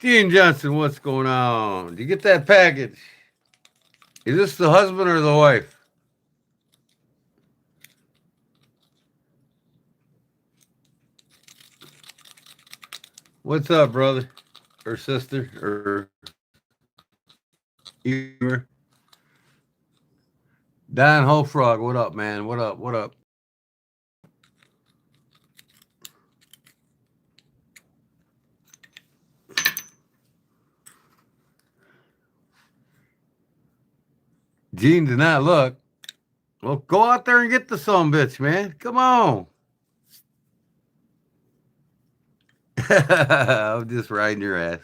Gene Johnson, what's going on? Did you get that package? Is this the husband or the wife? What's up, brother or sister or either? Don Hofrog, what up, man? What up? What up? Gene did not look. Well, go out there and get the son bitch, man. Come on. I'm just riding your ass.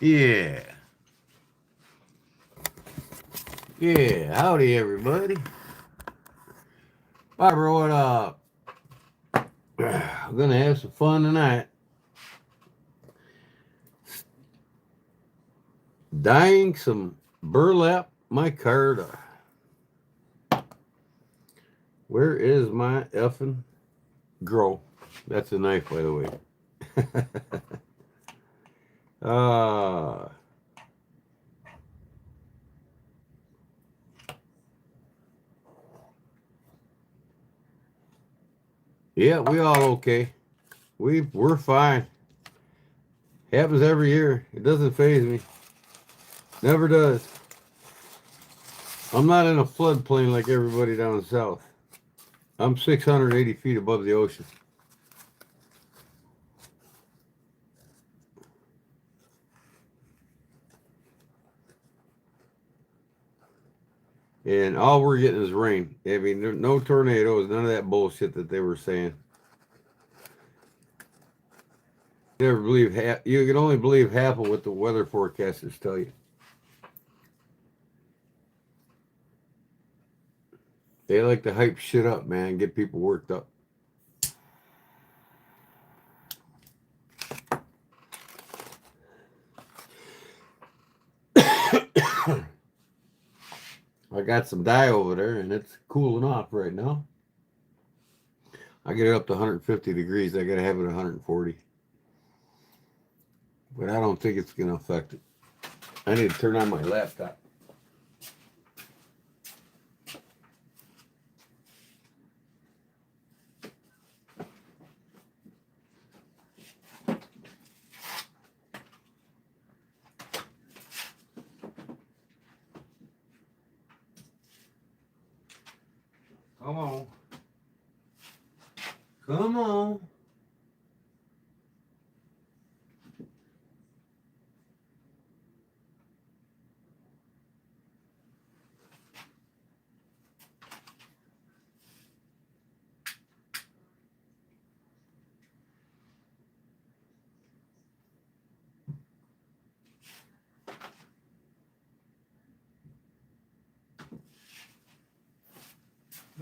Yeah. Yeah. Howdy, everybody. Barbara, what up? We're going to have some fun tonight. Dyeing some burlap micarta. Where is my effing grow? That's a knife, by the way. uh, yeah, we all okay. We're fine. Happens every year. It doesn't faze me. Never does. I'm not in a floodplain like everybody down south. I'm 680 feet above the ocean. And all we're getting is rain. I mean, no tornadoes, none of that bullshit that they were saying. Never believe half. You can only believe half of what the weather forecasters tell you. They like to hype shit up, man, get people worked up. I got some dye over there, and it's cooling off right now. I get it up to 150 degrees. I got to have it 140. But I don't think it's going to affect it. I need to turn on my laptop. Come on. Come on.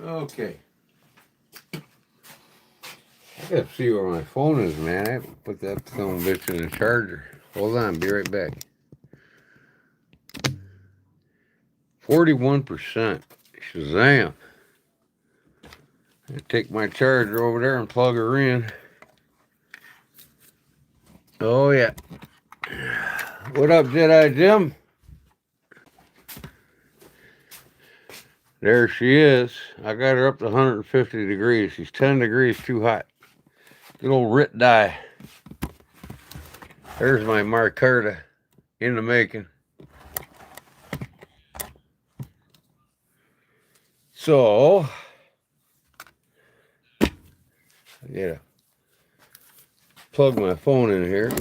Okay. I gotta see where my phone is, man. I have to put that son of a bitch in the charger. Hold on, be right back. 41%. Shazam. I take my charger over there and plug her in. Oh, yeah. What up, Jedi Jim? There she is. I got her up to 150 degrees. She's 10 degrees too hot. Good old Rit dye. There's my micarta in the making. So, yeah, plug my phone in here.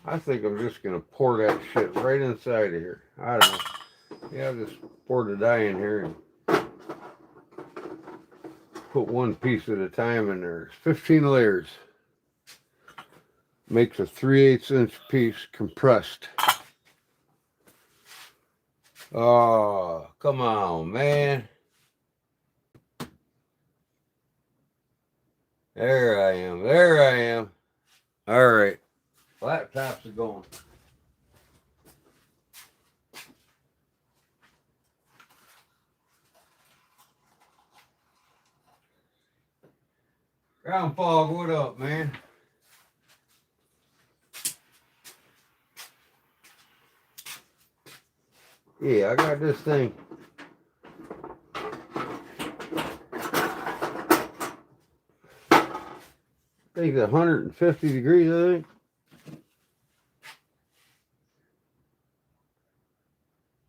I think I'm just gonna pour that shit right inside of here. I don't know. Yeah, I'll just pour the dye in here and put one piece at a time in there. 15 layers. Makes a 3/8 inch piece compressed. Oh, come on, man. There I am. There I am. All right. Flat tops are going. Ground fog, what up, man? Yeah, I got this thing. I think it's 150 degrees, I think.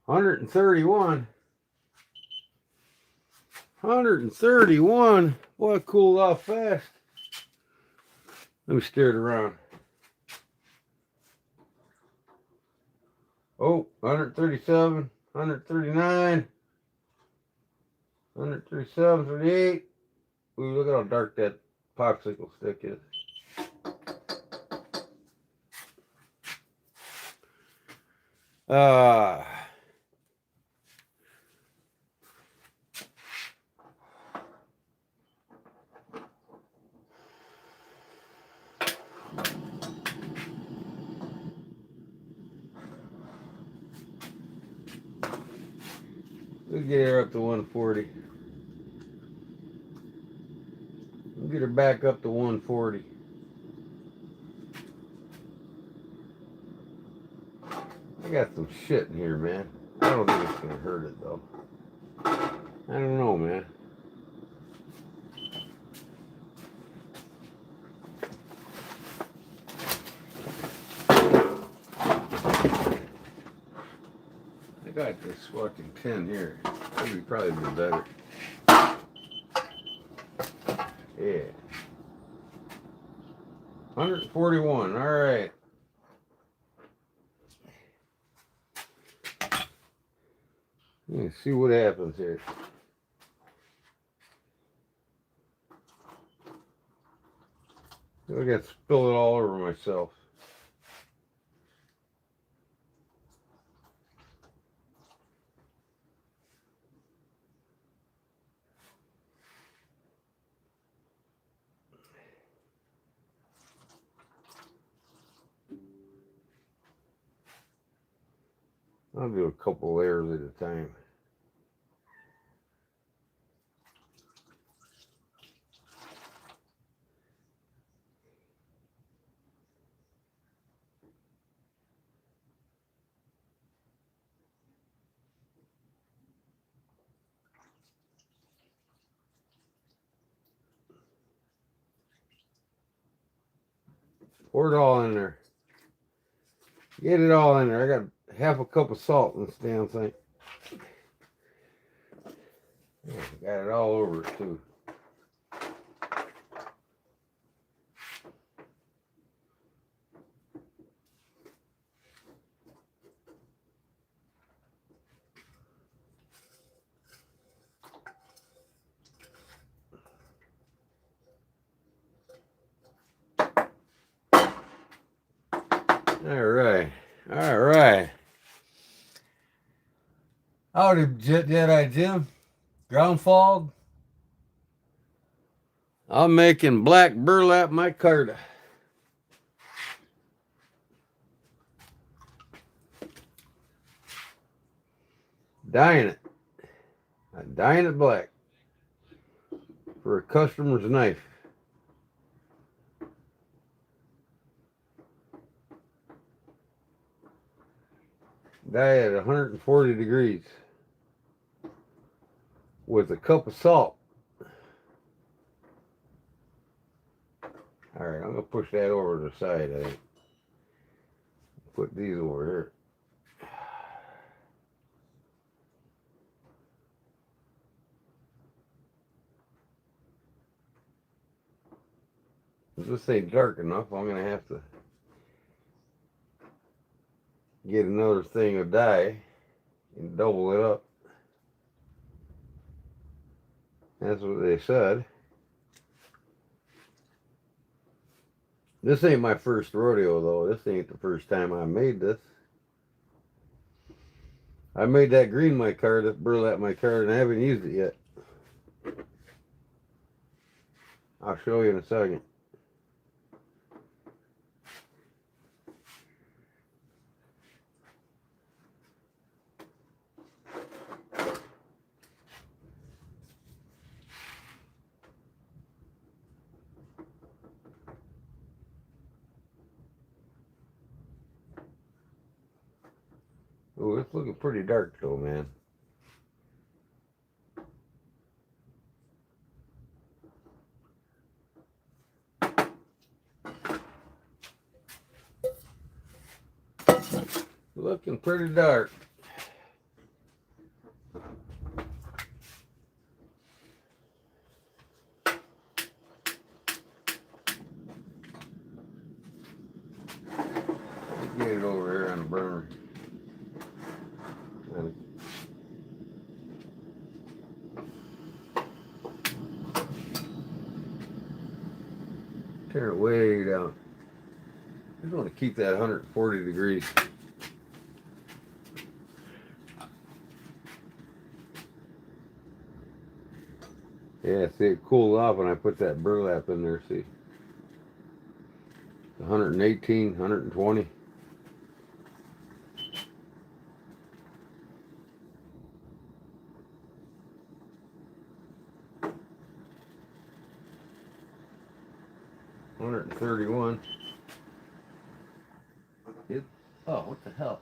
131. 131. Boy, it cooled off fast. Let me steer it around. Oh, 137, 139, 137, 38. Ooh, look at how dark that popsicle stick is. We'll get her up to 140. We'll get her back up to 140. I got some shit in here, man. I don't think it's gonna hurt it though. I don't know, man. I got this fucking tin here. That would probably be better. Yeah. 141. All right. Let's see what happens here. I got to spill it all over myself. I'll do a couple layers at a time. Pour it all in there. Get it all in there. I got half a cup of salt in this damn thing. Yeah, got it all over it too. All right. All right. Howdy, Jedi Jim. Ground fog. I'm making black burlap micarta. Dyeing it. I'm dyeing it black for a customer's knife. Dye at 140 degrees with a cup of salt. All right, I'm gonna push that over to the side. I think. Put these over here. If this ain't dark enough, I'm gonna have to get another thing of dye and double it up. That's what they said. This ain't my first rodeo though. This ain't the first time I made this. I made that green micarta, burlap micarta, and I haven't used it yet. I'll show you in a second. Oh, it's looking pretty dark though, man. Looking pretty dark. Let's get it over here on the burner. Turn it way down. I just want to keep that 140 degrees. Yeah, see, it cooled off when I put that burlap in there, see. 118, 120. $131. Oh, what the hell?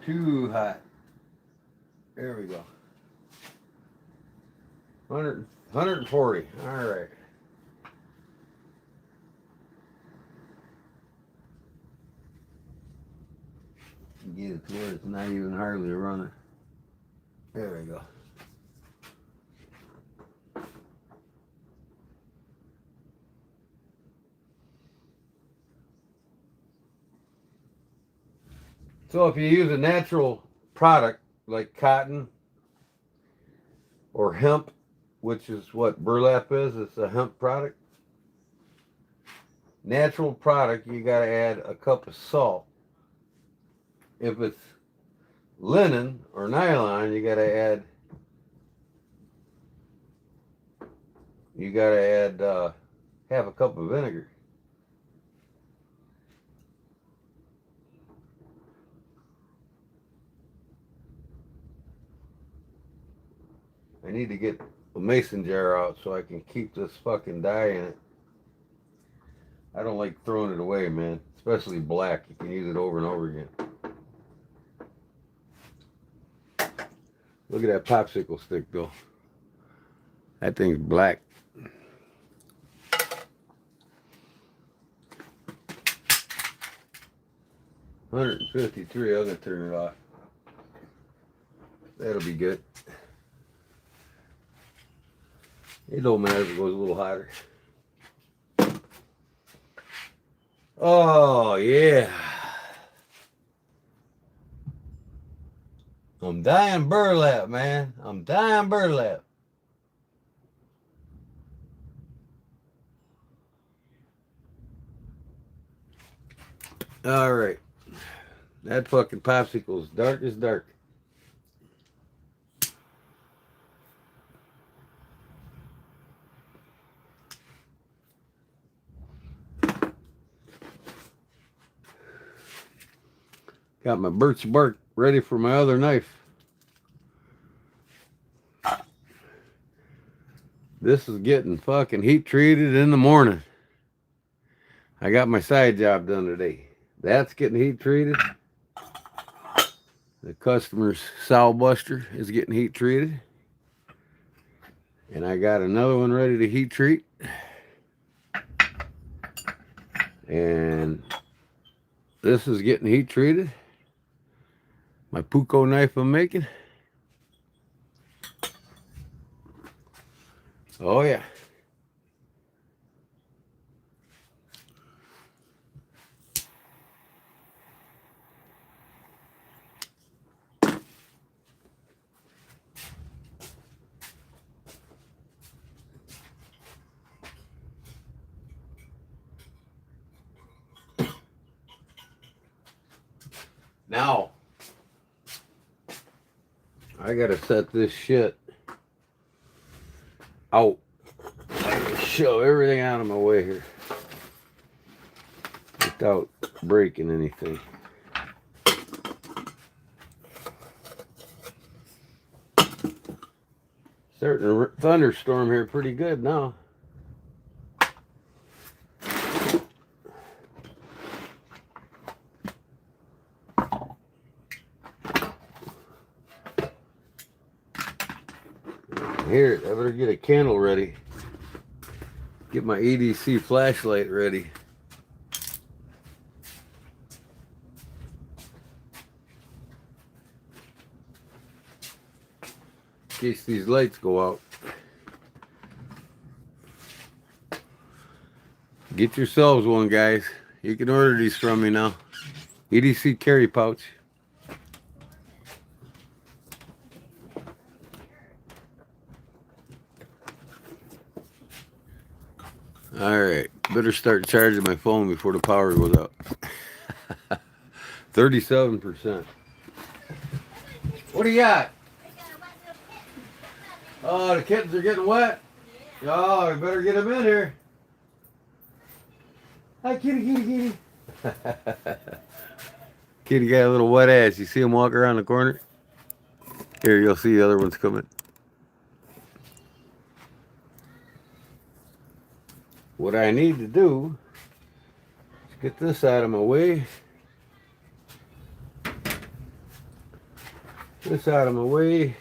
Too hot. There we go. 140. All right. Get it to where it's not even hardly running. There we go. So if you use a natural product like cotton or hemp, which is what burlap is, it's a hemp product. Natural product, you got to add a cup of salt. If it's linen or nylon, you got to add half a cup of vinegar. I need to get a mason jar out so I can keep this fucking dye in it. I don't like throwing it away, man. Especially black. You can use it over and over again. Look at that popsicle stick, though. That thing's black. $153. I'm gonna turn it off. That'll be good. It don't matter if it goes a little hotter. Oh yeah. I'm dying burlap, man. I'm dying burlap. All right. That fucking popsicle's dark as dark. Got my birch bark ready for my other knife. This is getting fucking heat treated in the morning. I got my side job done today. That's getting heat treated. The customer's sow buster is getting heat treated. And I got another one ready to heat treat. And this is getting heat treated. My Puko knife I'm making. Oh yeah. Now, I gotta set this shit out. I gotta shove everything out of my way here without breaking anything. Starting to thunderstorm here pretty good now. Here, I better get a candle ready. Get my EDC flashlight ready. In case these lights go out. Get yourselves one, guys. You can order these from me now. EDC carry pouch. Alright, better start charging my phone before the power goes out. 37%. What do you got? Oh, the kittens are getting wet? Oh, we better get them in here. Hi, kitty, kitty, kitty. Kitty got a little wet ass. You see him walk around the corner? Here, you'll see the other ones coming. What I need to do is get this out of my way. This out of my way.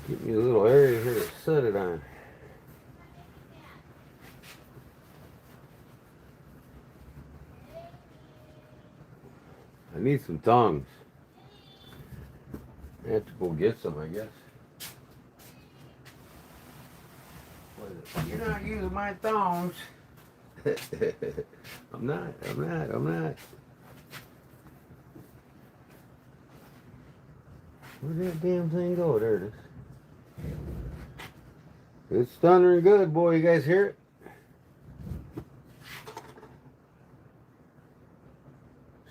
Give me a little area here to set it on. I need some tongs. I have to go get some, I guess. You're not using my thongs. I'm not. Where'd that damn thing go? There it is. It's thundering good, boy. You guys hear it?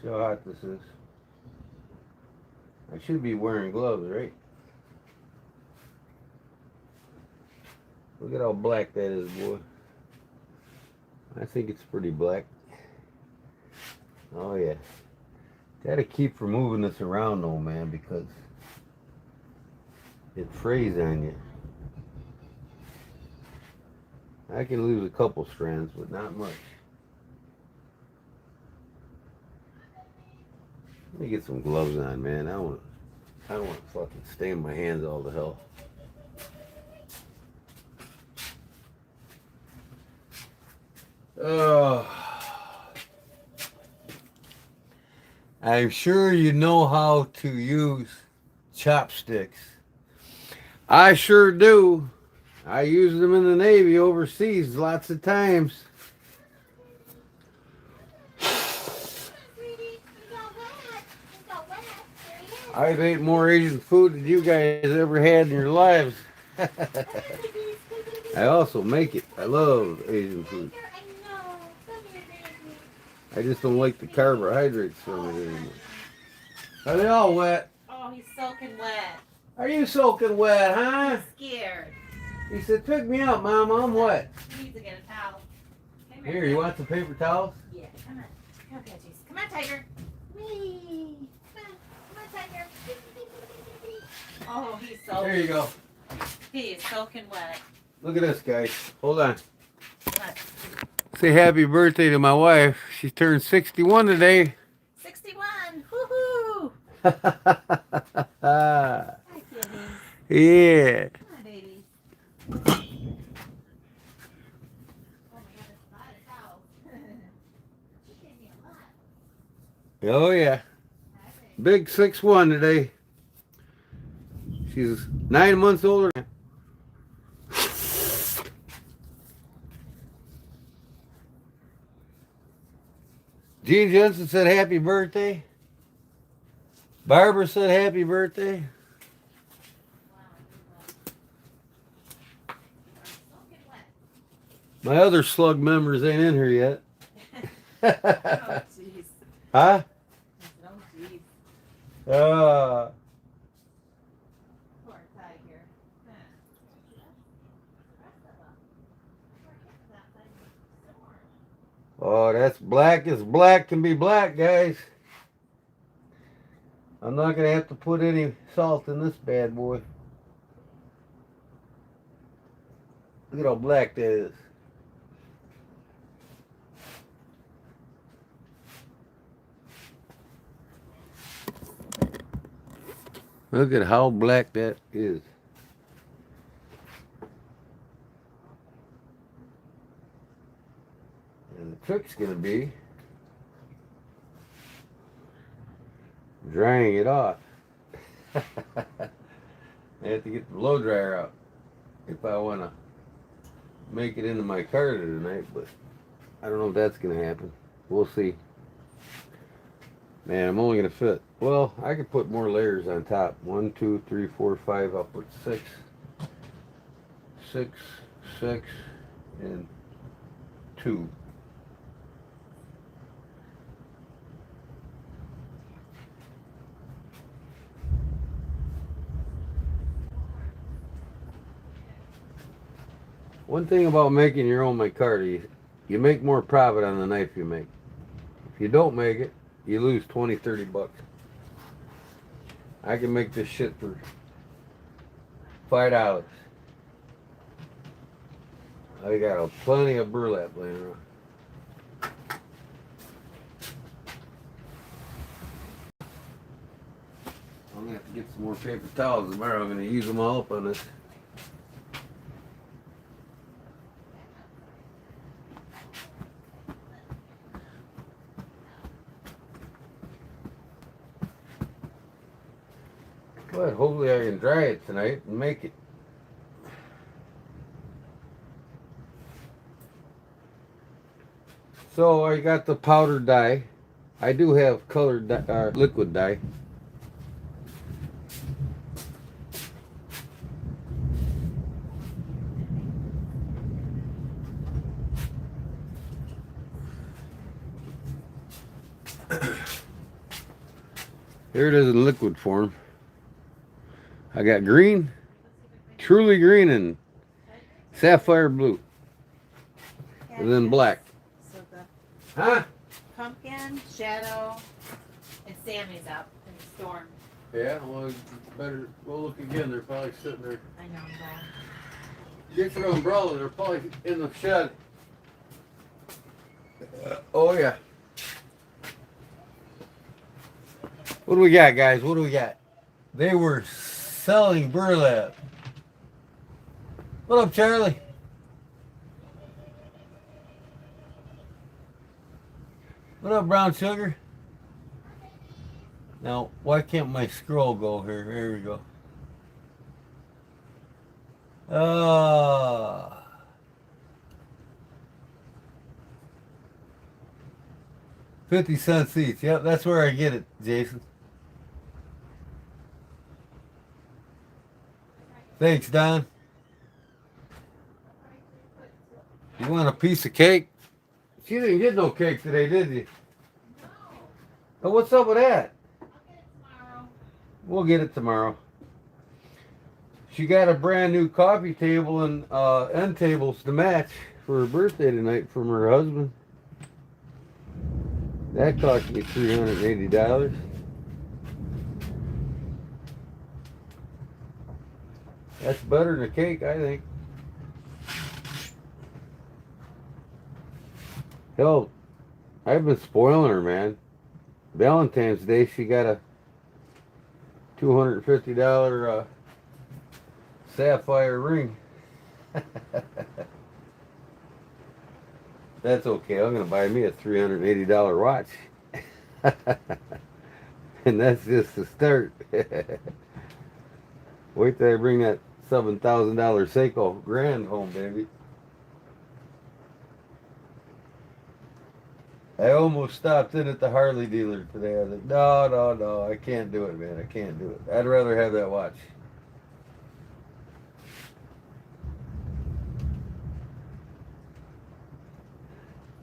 See how hot this is. I should be wearing gloves, right? Look at how black that is, boy. I think it's pretty black. Oh yeah. Gotta keep from moving this around though, man, because it frays on you. I can lose a couple strands, but not much. Let me get some gloves on, man. I don't want to fucking stain my hands all to hell. I'm sure you know how to use chopsticks. I sure do. I use them in the Navy overseas lots of times. I've ate more Asian food than you guys ever had in your lives. I also make it. I love Asian food. I just don't like the carbohydrates from it anymore. Are they all wet? Oh, he's soaking wet. Are you soaking wet, huh? He's scared. He said, pick me up, Mama. I'm wet. He needs to get a towel. Here, you want some paper towels? Yeah, come on. Come on, Patches. Come on, Tiger. Whee! Come on, Tiger. Oh, he's soaking. There you go. He is soaking wet. Look at this, guys. Hold on. Come on. Say happy birthday to my wife. She turned 61 today. 61. Woohoo! Yeah. Come on, baby. Oh my God, that's a lot of towels. She gave me a lot. Oh, yeah. Big 6'1" today. She's 9 months older. Gene Jensen said happy birthday. Barbara said happy birthday. My other slug members ain't in here yet. Oh, jeez. Huh? Oh, jeez. Uh, Poor tiger. Huh. Rest of them. Poor kittens outside in the storm. oh, that's black as black can be black, guys. I'm not gonna have to put any salt in this bad boy. Look at how black that is. Look at how black that is. And the trick's gonna be drying it off. I have to get the blow dryer out if I wanna make it into my micarta tonight, but I don't know if that's gonna happen. We'll see. Man, I'm only gonna fit. Well, I could put more layers on top. 1, 2, 3, 4, 5. I'll put 6, 6, 6, and 2. One thing about making your own micarta, you make more profit on the knife you make. If you don't make it, you lose 20, 30 bucks. I can make this shit for $5. I got plenty of burlap laying around. I'm gonna have to get some more paper towels tomorrow. I'm gonna use them all up on this. But hopefully I can dry it tonight and make it. So I got the powder dye. I do have colored dye, liquid dye. Here it is in liquid form. I got green, truly green, and sapphire blue, and then black. So the Huh? pumpkin, shadow, and Sammy's up in the storm. Yeah, well, better go look again. They're probably sitting there. I know, I'm Get your umbrella. They're probably in the shed. Oh, yeah. What do we got, guys? What do we got? They were selling burlap. What up, Charlie? What up, brown sugar? Now, why can't my scroll go here? Here we go. 50-cent seats. Yep, that's where I get it, Jason. Thanks, Don. You want a piece of cake? She didn't get no cake today, did you? No. Oh, what's up with that? I'll get it tomorrow. We'll get it tomorrow. She got a brand new coffee table and end tables to match for her birthday tonight from her husband. That cost me $380. That's better than a cake, I think. Hell, I've been spoiling her, man. Valentine's Day, she got a $250 sapphire ring. That's okay. I'm going to buy me a $380 watch. And that's just the start. Wait till I bring that $7,000 Seiko Grand home, baby. I almost stopped in at the Harley dealer today. I was like, no, I can't do it, man. I can't do it. I'd rather have that watch.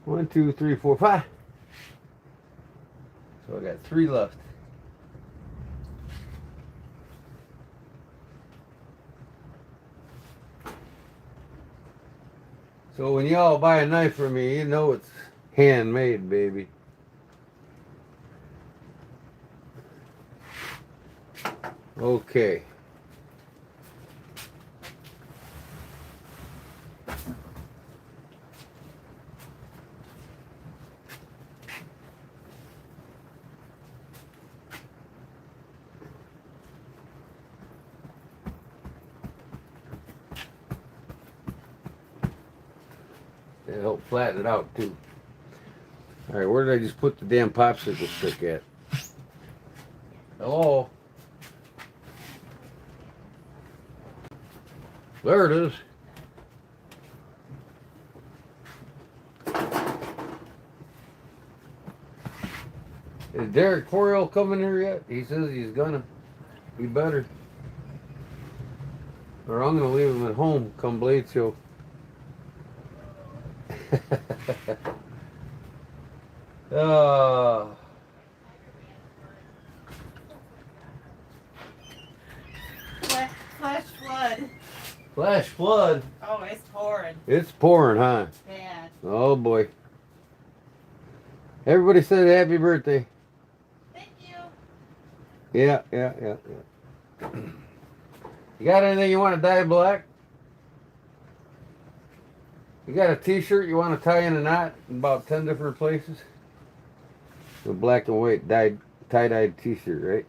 1, 2, 3, 4, 5. So I got 3 left. So when y'all buy a knife from me, you know it's handmade, baby. Okay. It'll help flatten it out too. Alright, where did I just put the damn popsicle stick at? Hello? There it is. Is Derek Coriel coming here yet? He says he's gonna. He better. Or I'm gonna leave him at home come Blade Show. uh, Flash flood. Flash flood. Oh, it's pouring. It's pouring, huh? Bad. Oh boy. Everybody said happy birthday. Thank you. Yeah. You got anything you want to dye black? You got a t-shirt you want to tie in a knot in about 10 different places? A black and white tie-dyed t-shirt,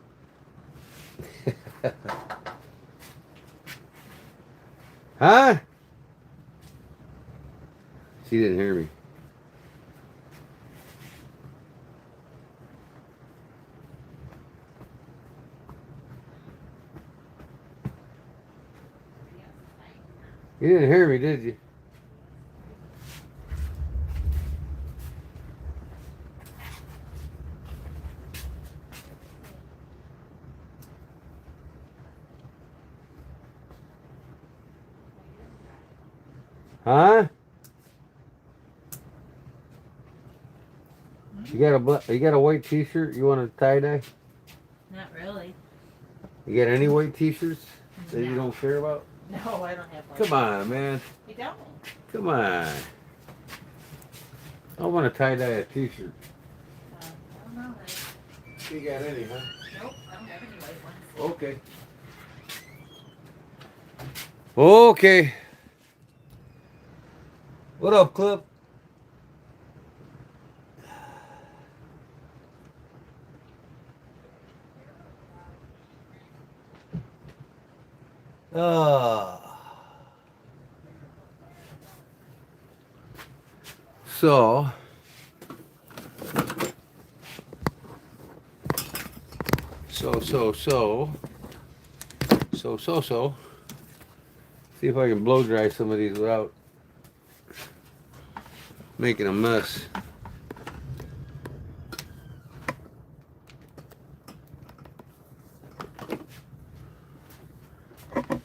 right? Huh? She didn't hear me. You didn't hear me, did you? Huh? You got a white t-shirt you want to tie dye? Not really. You got any white t-shirts that you No. don't care about? No, I don't have one. Come on, man. You don't? Come on. I want to tie dye a t-shirt. I don't know. You got any, huh? Nope, I don't have any white ones. Okay. Okay. What up, Clip? So see if I can blow dry some of these without making a mess.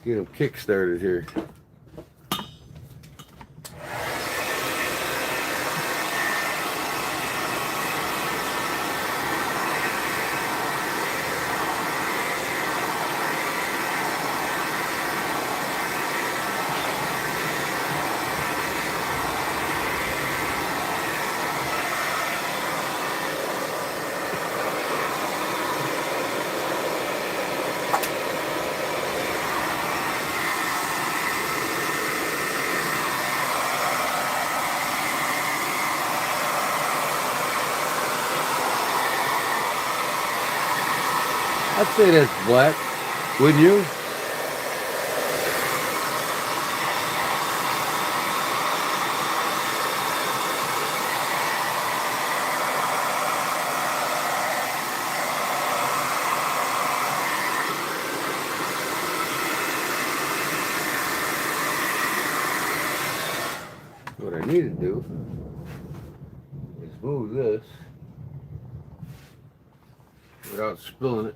Get them kick started here. I'd say that's black, wouldn't you? What I need to do is move this without spilling it.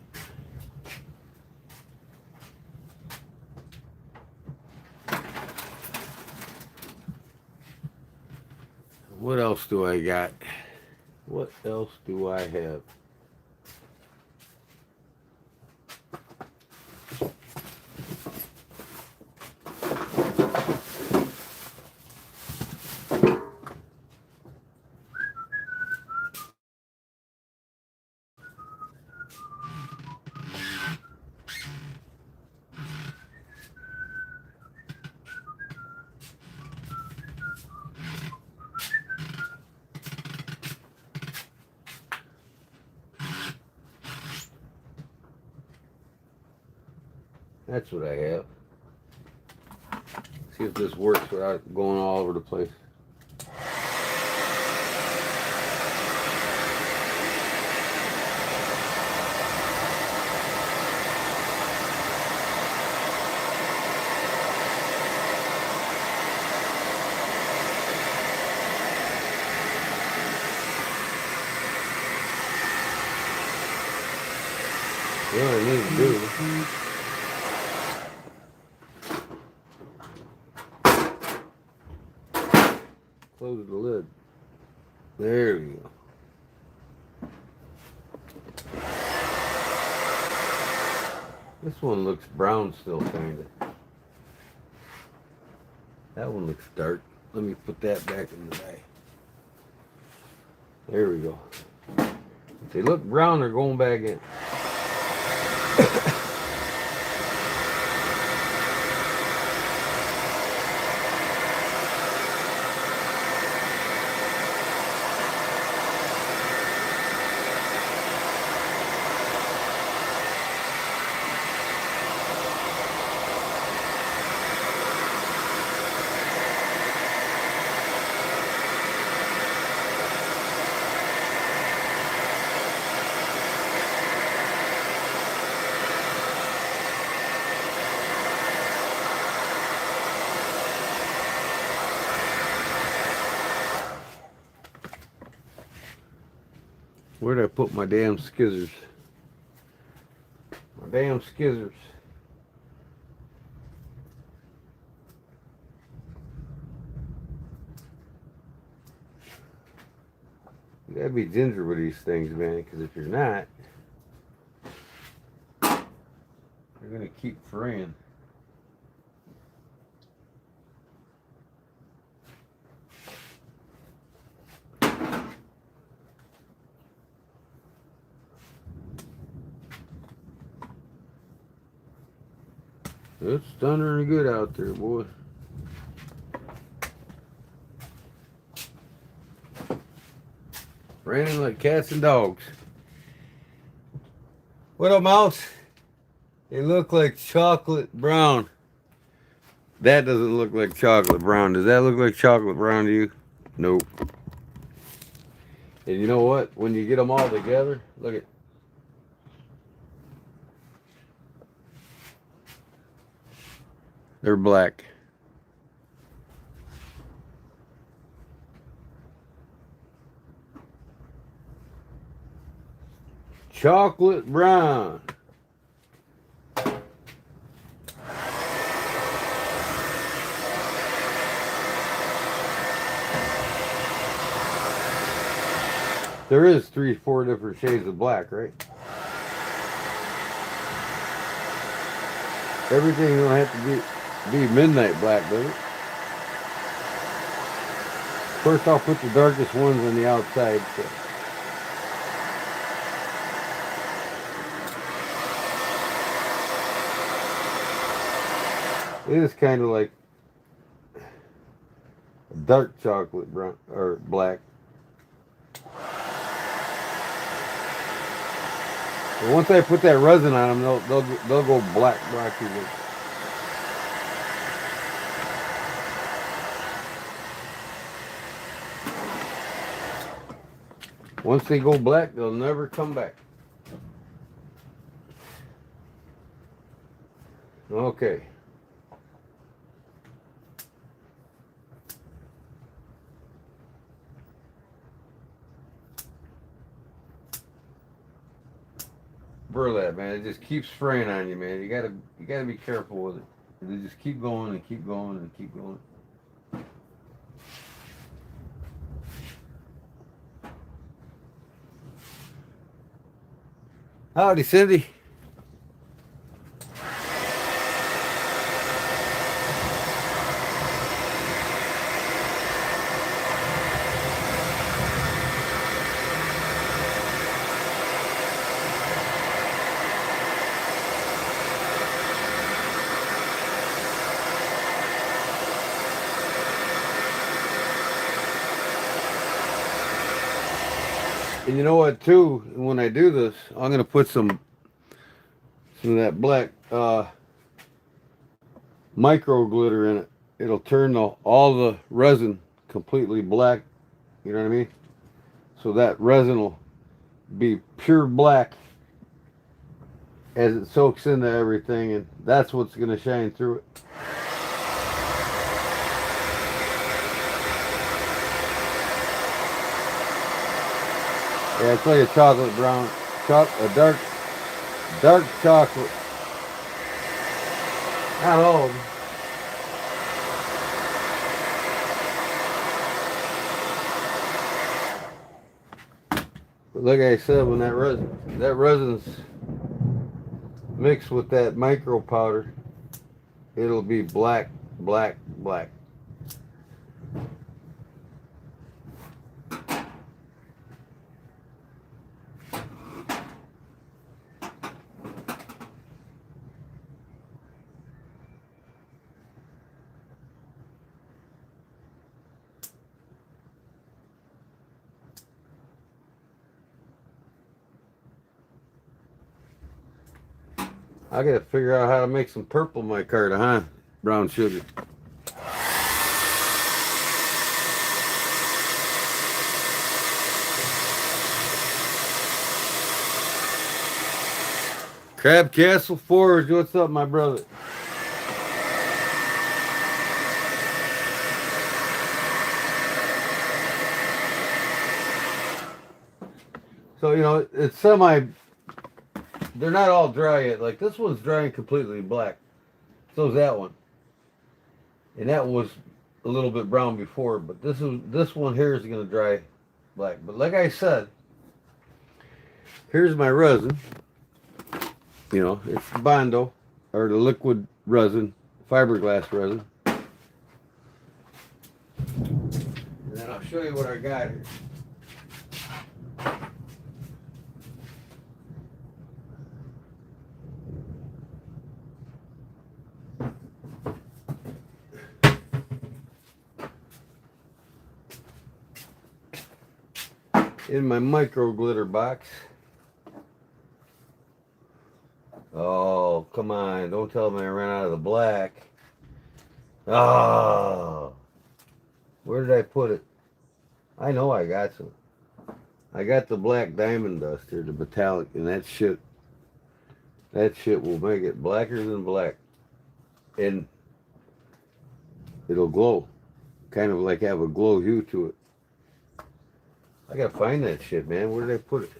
What else do I got? What else do I have? That's what I have. See if this works without going all over the place. What I need to do. Close the lid. There we go. This one looks brown still, kinda. That one looks dark. Let me put that back in the bag. There we go. If they look brown, they're going back in. Where'd I put my damn skizzers? My damn skizzers. You gotta be ginger with these things, man, because if you're not, you're gonna keep fraying. It's thundering good out there, boy. Raining like cats and dogs. What up, mouse? They look like chocolate brown. That doesn't look like chocolate brown. Does that look like chocolate brown to you? Nope. And you know what? When you get them all together, look at. They're black. Chocolate brown. There is 3-4 different shades of black, right? Everything don't have to be midnight black, does it? First, I'll put the darkest ones on the outside. So. It is kind of like a dark chocolate brown or black. But once I put that resin on them, they'll go black even. Once they go black, they'll never come back. Okay. Burlap, man, it just keeps spraying on you, man. You gotta be careful with it. They just keep going and keep going and keep going. Howdy, Cindy. And you know what, too? When I do this, I'm gonna put some of that black micro glitter in it. It'll turn all the resin completely black. You know what I mean? So that resin will be pure black as it soaks into everything, and that's what's gonna shine through it. Yeah, it's like a chocolate brown, a dark chocolate. Not all of them. But like I said, when that resin's mixed with that micro powder, it'll be black, black, black. I gotta figure out how to make some purple micarta, huh? Brown sugar. Crab Castle Forge, what's up, my brother? So, you know, it's they're not all dry yet. Like this one's drying completely black. So's that one. And that was a little bit brown before, but this one here is gonna dry black. But like I said, here's my resin. You know, it's the Bondo, or the liquid resin, fiberglass resin. And then I'll show you what I got here. In my micro glitter box. Oh, come on. Don't tell me I ran out of the black. Oh. Where did I put it? I know I got some. I got the black diamond dust here, the metallic, and that shit will make it blacker than black. And it'll glow. Kind of like have a glow hue to it. I gotta find that shit, man. Where did I put it?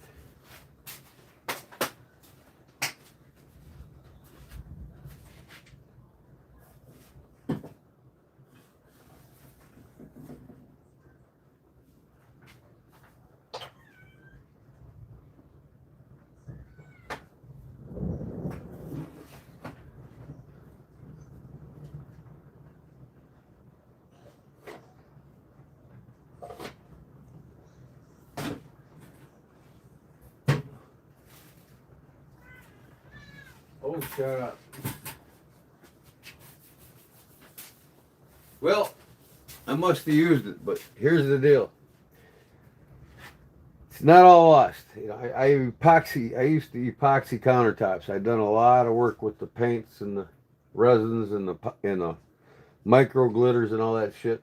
Oh, shut up. Well, I must have used it, but here's the deal. It's not all lost. You know, I used to epoxy countertops. I've done a lot of work with the paints and the resins and the micro glitters and all that shit.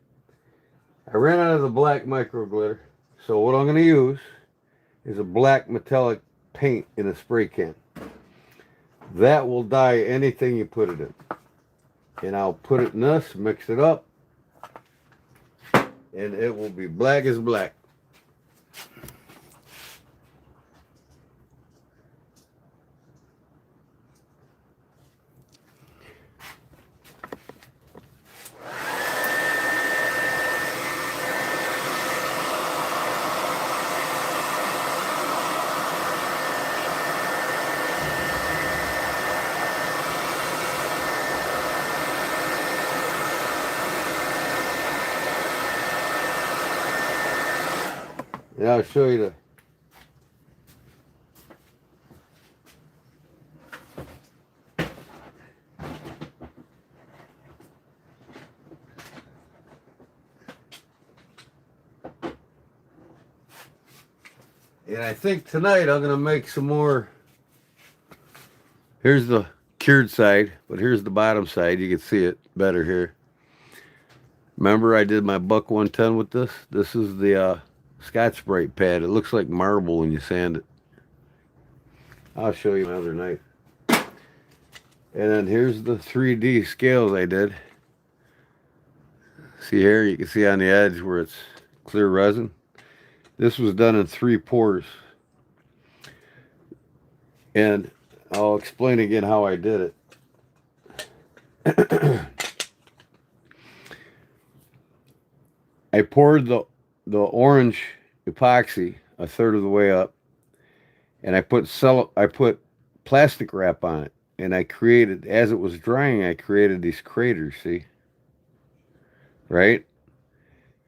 I ran out of the black micro glitter, so what I'm going to use is a black metallic paint in a spray can. That will dye anything you put it in. And I'll put it in this, mix it up, and it will be black as black. Yeah, I'll show you the. And I think tonight I'm gonna make some more. Here's the cured side, but here's the bottom side. You can see it better here. Remember I did my buck 110 with this? This is the Scotch-Brite pad. It looks like marble when you sand it. I'll show you another knife. And then here's the 3D scales I did. See here, you can see on the edge where it's clear resin. This was done in 3 pours. And I'll explain again how I did it. I poured the orange epoxy a third of the way up, and I put plastic wrap on it, and I created, as it was drying, I created these craters, see? Right?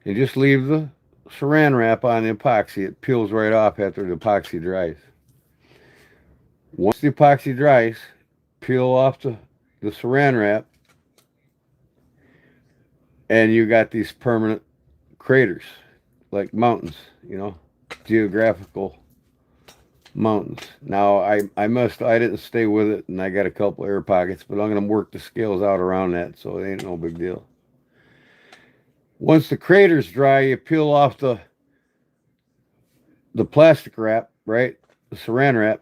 And just leave the saran wrap on the epoxy. It peels right off after the epoxy dries. Once the epoxy dries, peel off the saran wrap, and you got these permanent craters, like mountains, you know, geographical mountains. Now, I didn't stay with it, and I got a couple air pockets, but I'm going to work the scales out around that, so it ain't no big deal. Once the crater's dry, you peel off the plastic wrap, right, the saran wrap,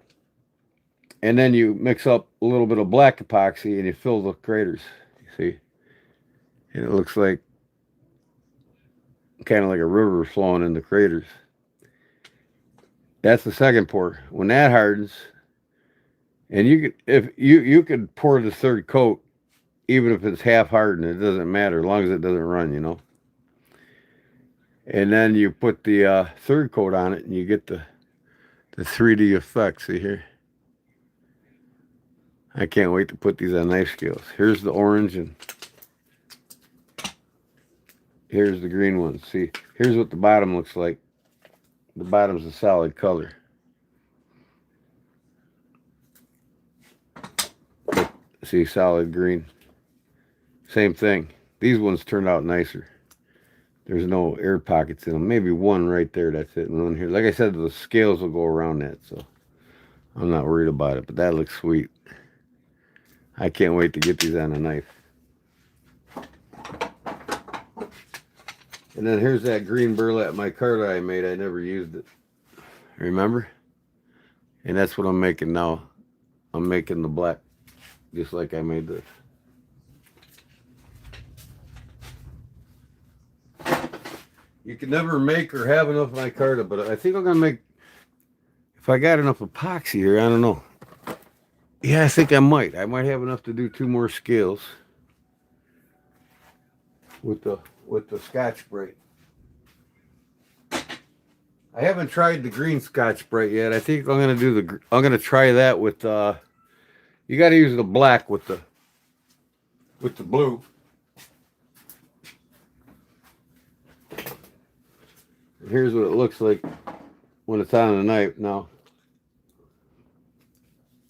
and then you mix up a little bit of black epoxy, and you fill the craters, you see? And it looks like kind of like a river flowing in the craters. That's the second pour. When that hardens, and you could pour the third coat, even if it's half hardened, it doesn't matter as long as it doesn't run, you know. And then you put the third coat on it, and you get the 3D effect. See here? I can't wait to put these on knife scales. Here's the orange, and here's the green one. See, here's what the bottom looks like. The bottom's a solid color. See, solid green. Same thing. These ones turned out nicer. There's no air pockets in them. Maybe one right there, that's it. And one here. Like I said, the scales will go around that, so I'm not worried about it. But that looks sweet. I can't wait to get these on a knife. And then here's that green burlap micarta I made. I never used it. Remember? And that's what I'm making now. I'm making the black, just like I made this. You can never make or have enough micarta, but I think I'm going to make, if I got enough epoxy here, I don't know. Yeah, I think I might. I might have enough to do 2 more scales with the Scotch-Brite. I haven't tried the green Scotch-Brite yet. I think I'm going to do I'm going to try that with you got to use the black with the blue. Here's what it looks like when it's on the knife. Now,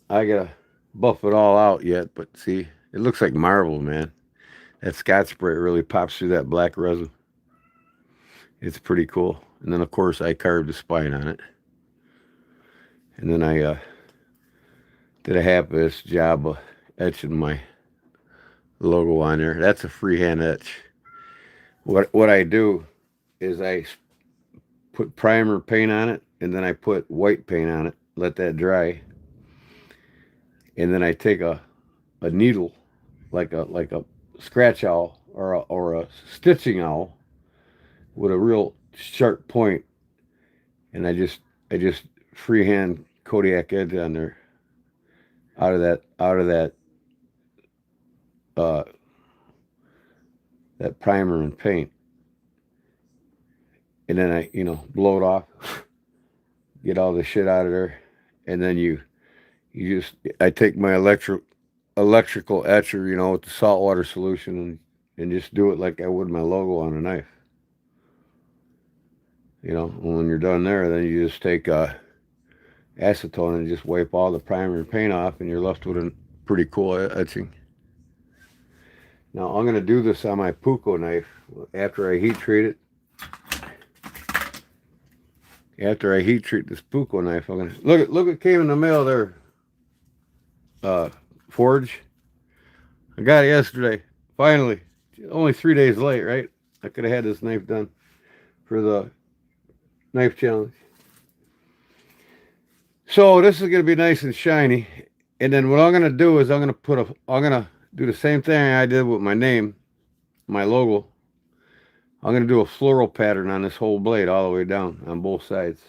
I gotta buff it all out yet, but see, it looks like marble, man. That Scotch-Brite really pops through that black resin. It's pretty cool. And then, of course, I carved a spine on it. And then I did a half-ass job of etching my logo on there. That's a freehand etch. What I do is I put primer paint on it, and then I put white paint on it, let that dry. And then I take a needle, like a scratch owl or a stitching owl with a real sharp point, and I just freehand Kodiak edge on there out of that that primer and paint, and then I blow it off, get all the shit out of there, and then I take my electrical etcher, with the saltwater solution, and just do it like I would my logo on a knife. You know, when you're done there, then you just take acetone and just wipe all the primer and paint off, and you're left with a pretty cool etching. Now I'm going to do this on my Puko knife after I heat treat it. After I heat treat this Puko knife, I'm going to look what came in the mail there. Forge. I got it yesterday. Finally, only 3 days late, right? I could have had this knife done for the knife challenge. So this is going to be nice and shiny. And then what I'm going to do is I'm going to do the same thing I did with my name, my logo. I'm going to do a floral pattern on this whole blade all the way down on both sides.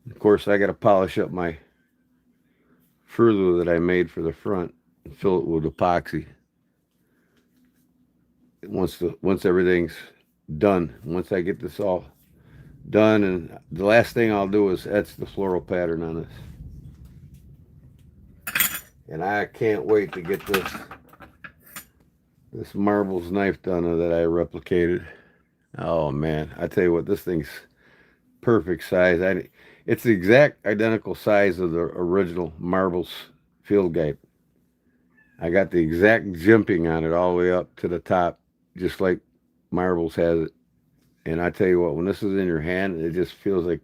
Of course, I got to polish up my further that I made for the front and fill it with epoxy. Once everything's done, once I get this all done, and the last thing I'll do is etch the floral pattern on this. And I can't wait to get this marbles knife done that I replicated. Oh man, I tell you what, this thing's perfect size. It's the exact identical size of the original marbles field guide. I got the exact jimping on it all the way up to the top, just like marbles has it. And I tell you what, when this is in your hand, it just feels like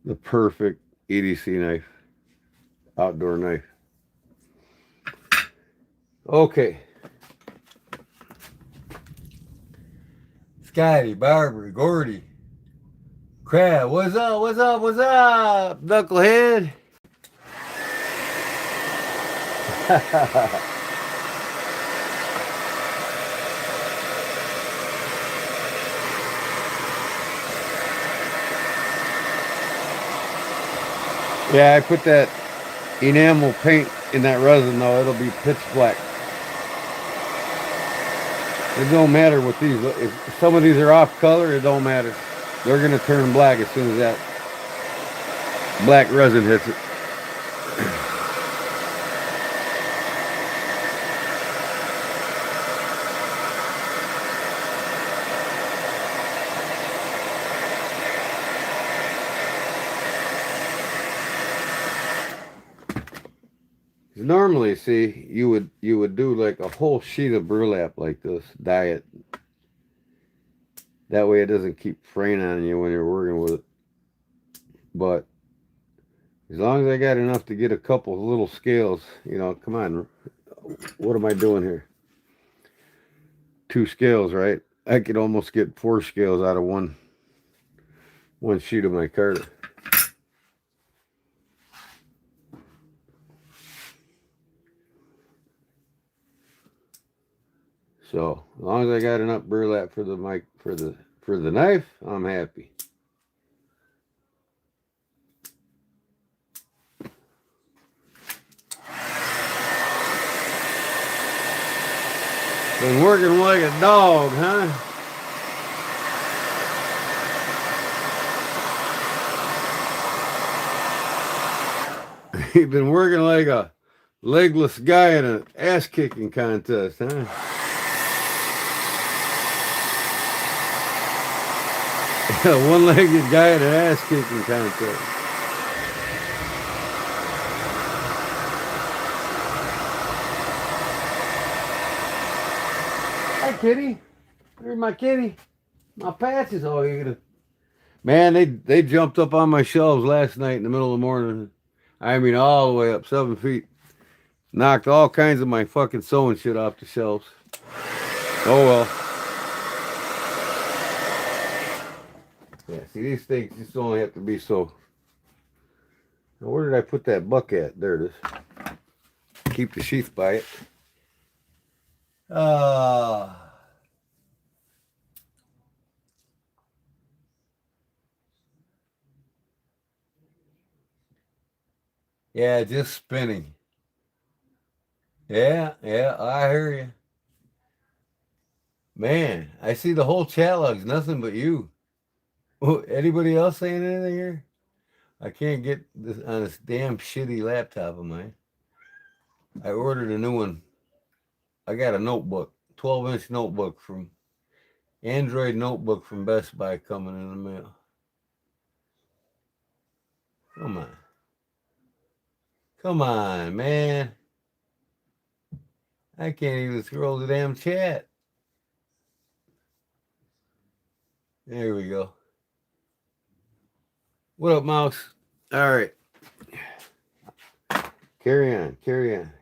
the perfect EDC knife, outdoor knife. Okay. Scotty, Barbara, Gordy, Crab, what's up, what's up, what's up, knucklehead? Yeah, I put that enamel paint in that resin though, it'll be pitch black. It don't matter what these, if some of these are off color, it don't matter. They're going to turn black as soon as that black resin hits it. Normally, see, you would do like a whole sheet of burlap like this, dye it. That way it doesn't keep fraying on you when you're working with it. But as long as I got enough to get a couple little scales, you know, come on, what am I doing here? 2 scales, right? I could almost get 4 scales out of one sheet of micarta. So as long as I got enough burlap for the knife, I'm happy. Been working like a dog, huh? You've been working like a legless guy in an ass-kicking contest, huh? A one-legged guy in an ass-kicking contest. Hi, kitty. There's my kitty. My patches. Oh, you're gonna... Man, they jumped up on my shelves last night in the middle of the morning. I mean, all the way up 7 feet. Knocked all kinds of my fucking sewing shit off the shelves. Oh well. Yeah, see, these things just only have to be so. Now, where did I put that buck at? There it is. Keep the sheath by it. Yeah, just spinning. Yeah, I hear you. Man, I see the whole chat log's nothing but you. Oh, anybody else saying anything here? I can't get this on this damn shitty laptop of mine. I ordered a new one. I got a notebook, 12-inch notebook from Android notebook from Best Buy coming in the mail. Come on. Come on, man. I can't even scroll the damn chat. There we go. What up, Mouse? All right. Carry on, carry on.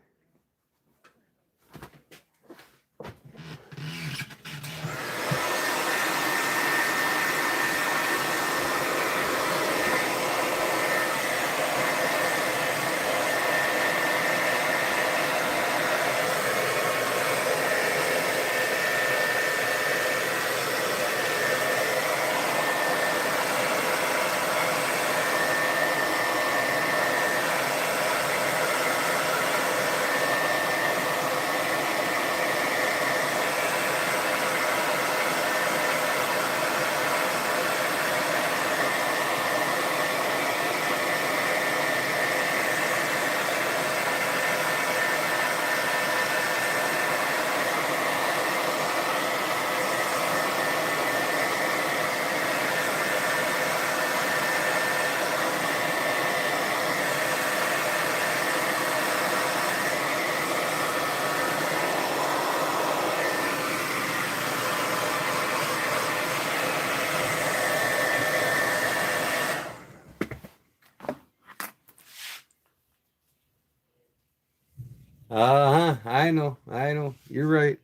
I know. You're right.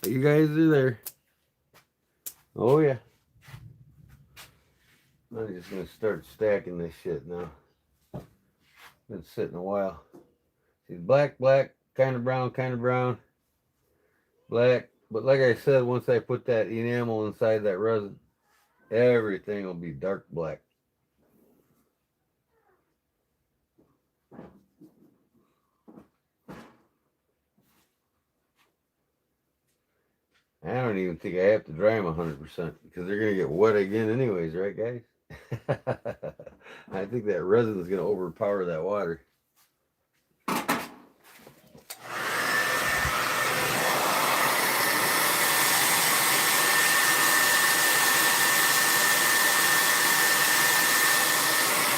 You guys are there. Oh, yeah. I'm just going to start stacking this shit now. Been sitting a while. See, black, kind of brown, black. But like I said, once I put that enamel inside that resin, everything will be dark black. I don't even think I have to dry them 100% because they're going to get wet again anyways, right, guys? I think that resin is going to overpower that water.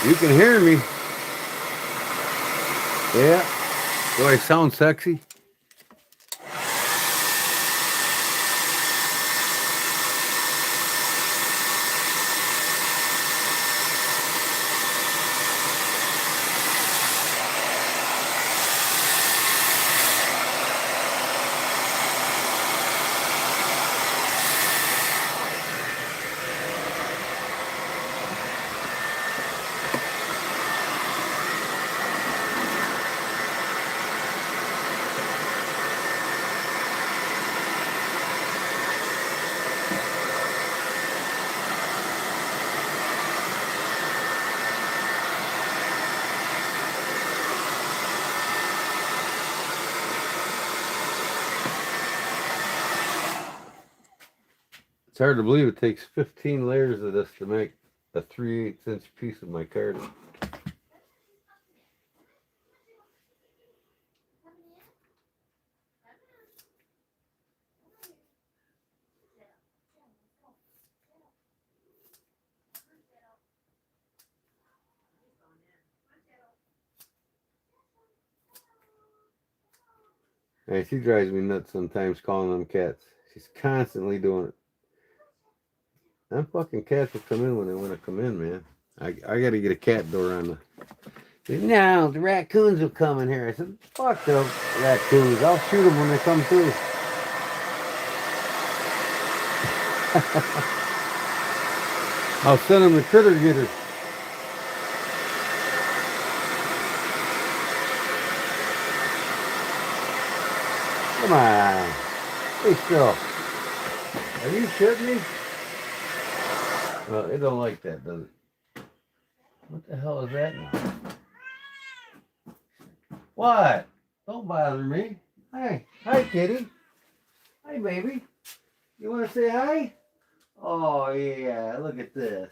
You can hear me. Yeah. Do I sound sexy? It's hard to believe it takes 15 layers of this to make a 3/8 inch piece of micarta. Hey, she drives me nuts sometimes calling them cats. She's constantly doing it. Them fucking cats will come in when they want to come in, man. I got to get a cat door on the... No, the raccoons will come in here. I said, fuck the raccoons. I'll shoot them when they come through. I'll send them the critter getter. Come on. Stay still. Are you shitting me? Well, it don't like that, does it? What the hell is that now? What? Don't bother me. Hi. Hi, kitty. Hi, baby. You want to say hi? Oh, yeah. Look at this.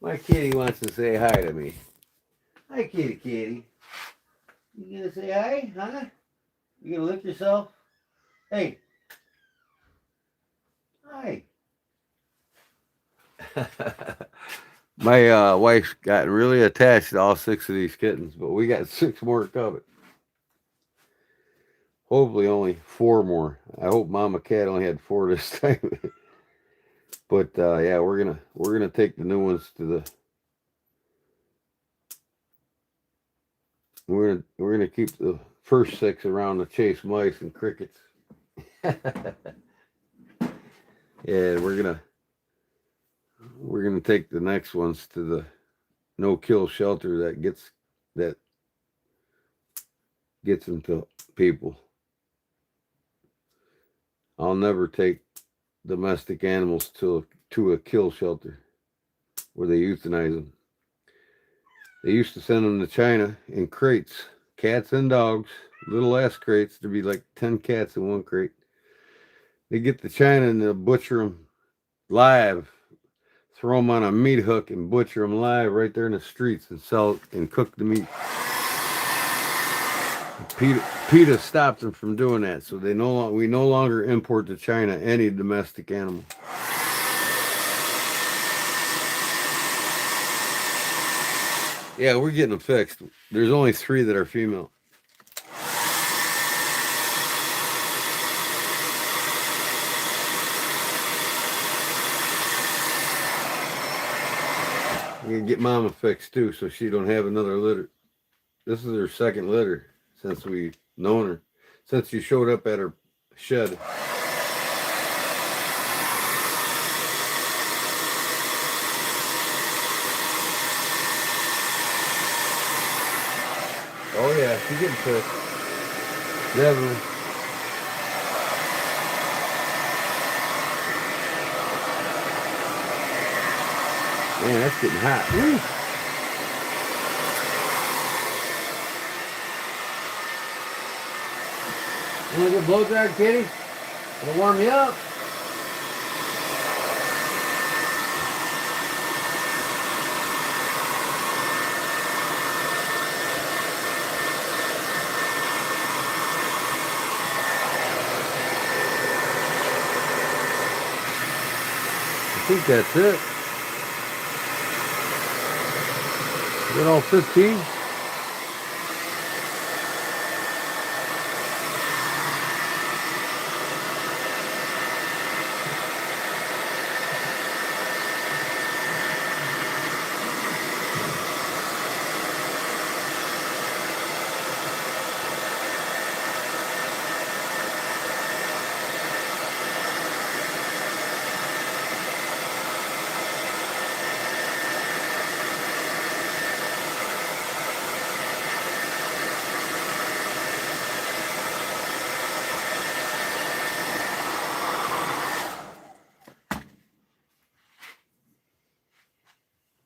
My kitty wants to say hi to me. Hi, kitty. You gonna say hi? Huh? You gonna lick yourself? Hey. Hi. My wife's gotten really attached to all 6 of these kittens, but we got 6 more coming. Hopefully only 4 more. I hope Mama Cat only had 4 this time. But yeah, we're gonna take the new ones to the. We're gonna keep the first 6 around to chase mice and crickets. Yeah, we're gonna take the next ones to the no-kill shelter that gets them to people. I'll never take domestic animals to a kill shelter where they euthanize them. They used to send them to China in crates, cats and dogs, little ass crates. There'd be like 10 cats in one crate. They get to China and they'll butcher them live, throw them on a meat hook and butcher them live right there in the streets and sell and cook the meat. PETA stopped them from doing that, so we no longer import to China any domestic animal. Yeah, we're getting them fixed. There's only 3 that are female. We're gonna get Mama fixed too, so she don't have another litter. This is her 2nd litter since we've known her. Since she showed up at her shed. Oh yeah, she's getting fixed. Definitely. Man, that's getting hot. Woo. You want to get blow dried, kitty? It'll warm you up. I think that's it. Is that all 15?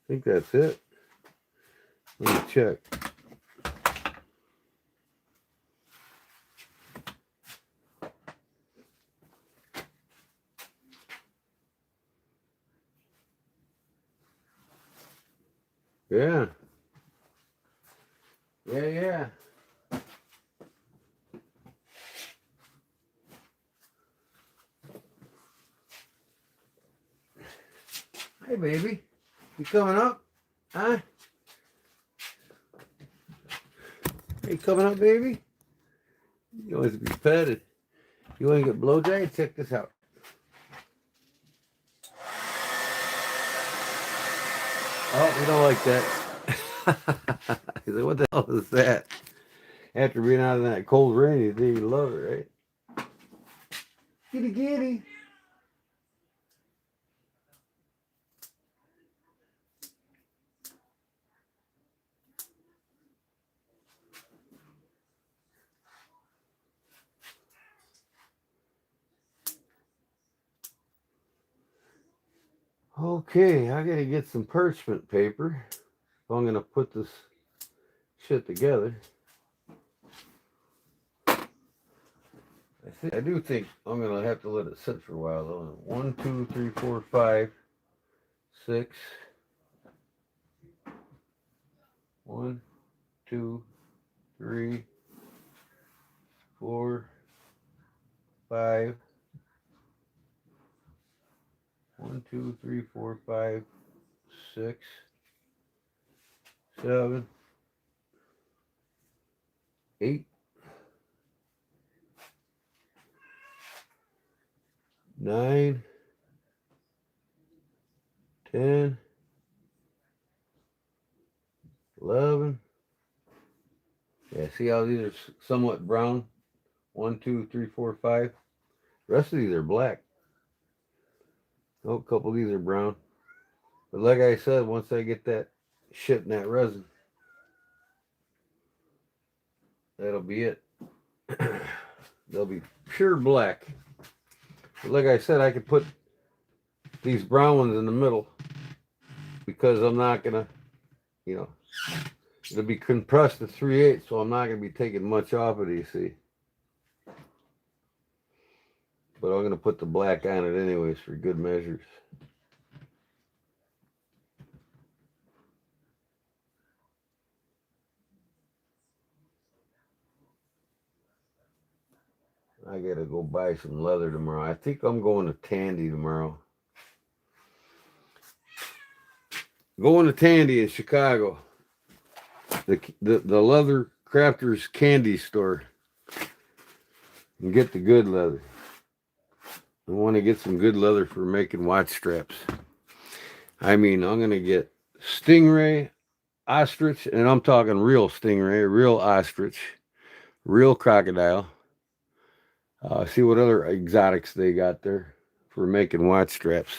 I think that's it. Let me check. Yeah. Yeah. Hey, baby. You coming up? Huh? Are you coming up, baby? You want to be petted. You want to get blow dried? Check this out. Oh, we don't like that. He's like, what the hell is that? After being out in that cold rain, you think you love it, right? Kitty. Okay, I gotta get some parchment paper if I'm gonna put this shit together. I do think I'm gonna have to let it sit for a while though. 1, 2, 3, 4, 5, 6. 1, 2, 3, 4, 5, 1, 2, 3, 4, 5, 6, 7, 8, 9, 10, 11. Yeah, see how these are somewhat brown? 1, 2, 3, 4, 5. The rest of these are black. Oh, a couple of these are brown. But like I said, once I get that shit in that resin, that'll be it. They'll be pure black. But like I said, I could put these brown ones in the middle because I'm not gonna, you know, it'll be compressed to 3/8, so I'm not gonna be taking much off of these, see. But I'm gonna put the black on it anyways for good measures. I gotta go buy some leather tomorrow. I think I'm going to Tandy tomorrow. Going to Tandy in Chicago. The leather crafters candy store. And get the good leather. I want to get some good leather for making watch straps. I mean, I'm gonna get stingray, ostrich, and I'm talking real stingray, real ostrich, real crocodile. See what other exotics they got there for making watch straps.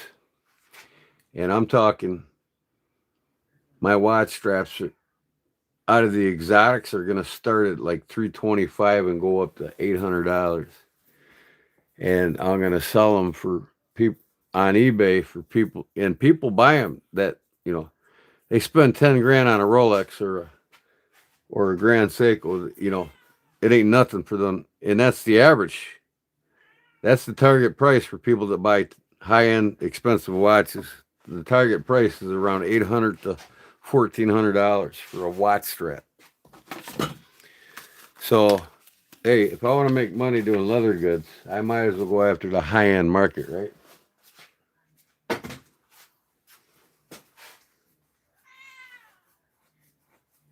And I'm talking my watch straps out of the exotics are going to start at like $325 and go up to $800. And I'm going to sell them for people on eBay for people, and people buy them that, you know, they spend 10 grand on a Rolex or a Grand Seiko, you know, it ain't nothing for them. And that's the average. That's the target price for people that buy high-end expensive watches. The target price is around $800 to $1,400 for a watch strap. So, hey, if I want to make money doing leather goods, I might as well go after the high-end market, right?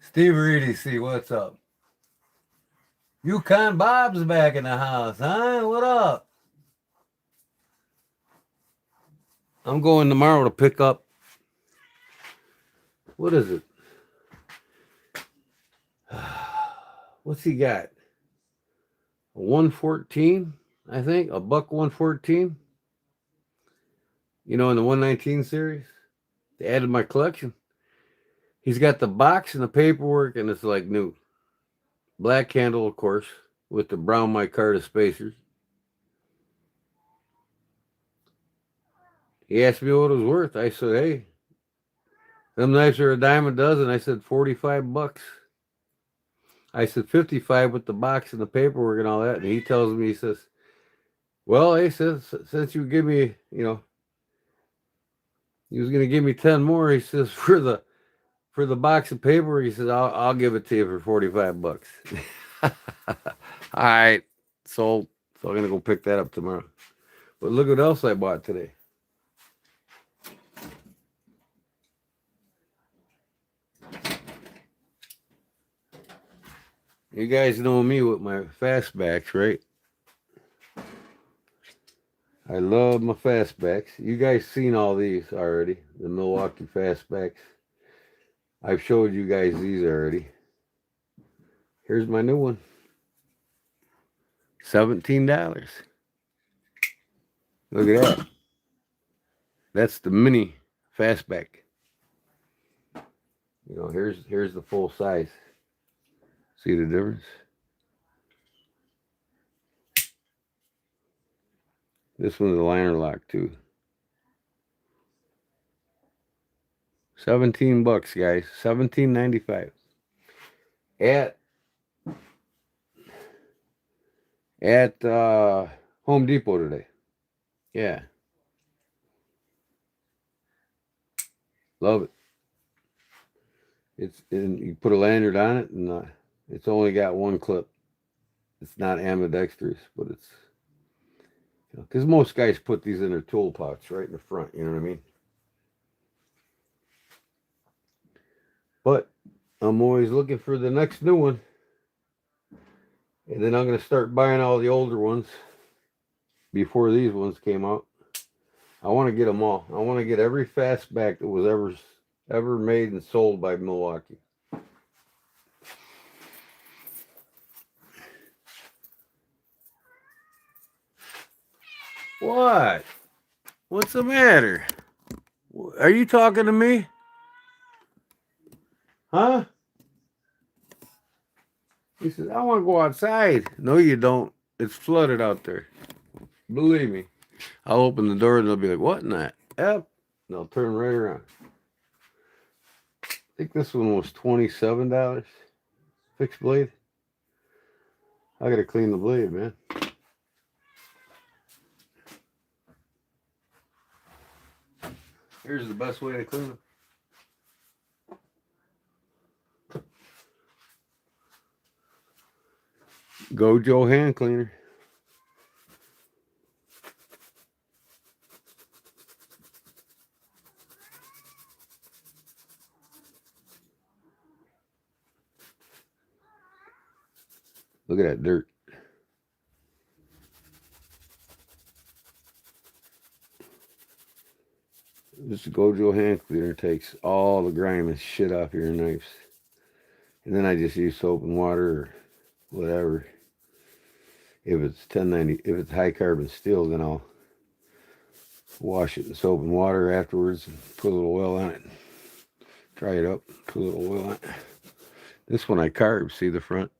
Steve Reedy, see what's up? Yukon Bob's back in the house, huh? What up? I'm going tomorrow to pick up, what is it? What's he got? A 114, I think, a buck 114. You know, in the 119 series. They added my collection. He's got the box and the paperwork, and it's like new. Black handle, of course, with the brown micarta spacers. He asked me what it was worth. I said, hey, them knives are a dime a dozen. I said, 45 bucks. I said, 55 with the box and the paperwork and all that. And he tells me, he says, well, he says, since you give me, you know, he was going to give me 10 more. He says, for the box of paper, he says, I'll give it to you for 45 bucks. All right. So I'm going to go pick that up tomorrow. But look what else I bought today. You guys know me with my fastbacks, right? I love my fastbacks. You guys seen all these already, the Milwaukee fastbacks. I've showed you guys these already. Here's my new one. $17. Look at that. That's the mini fastback. You know, here's the full size. See the difference? This one's a liner lock too. 17 bucks, guys. $17.95. At Home Depot today. Yeah. Love it. And you put a lanyard on it, and it's only got one clip. It's not ambidextrous, but Because most guys put these in their tool pouch right in the front, you know what I mean? But I'm always looking for the next new one. And then I'm going to start buying all the older ones before these ones came out. I want to get them all. I want to get every fastback that was ever made and sold by Milwaukee. What? What's the matter? Are you talking to me? Huh? He says, I want to go outside. No, you don't. It's flooded out there. Believe me. I'll open the door and they'll be like, what in that? Yep. And I'll turn right around. I think this one was $27. Fixed blade. I gotta clean the blade, man. Here's the best way to clean them. Gojo hand cleaner. Look at that dirt. This Gojo hand cleaner takes all the grime and shit off your knives. And then I just use soap and water or whatever. If it's 1090, if it's high carbon steel, then I'll wash it in soap and water afterwards and put a little oil on it. Dry it up, put a little oil on it. This one I carved, see the front?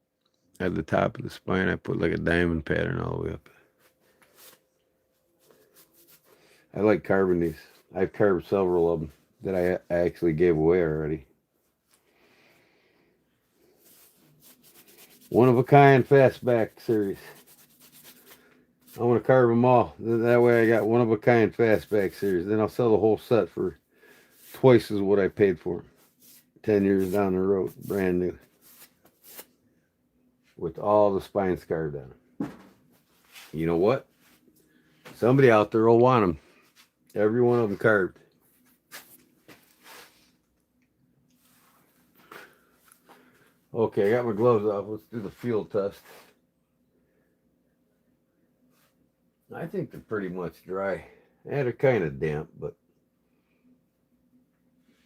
At the top of the spine, I put like a diamond pattern all the way up. I like carving these. I've carved several of them that I actually gave away already. One of a kind fastback series. I want to carve them all. That way I got one of a kind fastback series. Then I'll sell the whole set for twice as what I paid for them. 10 years down the road, brand new. With all the spines carved on them. You know what? Somebody out there will want them. Every one of them carved. Okay, I got my gloves off. Let's do the field test. I think they're pretty much dry. They're kind of damp, but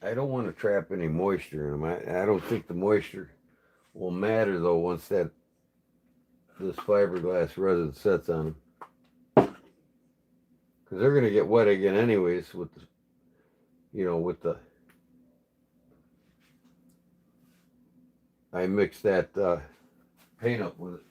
I don't want to trap any moisture in them. I don't think the moisture will matter though once this fiberglass resin sets on them. Because they're going to get wet again anyways with the, with the, I mixed that paint up with it.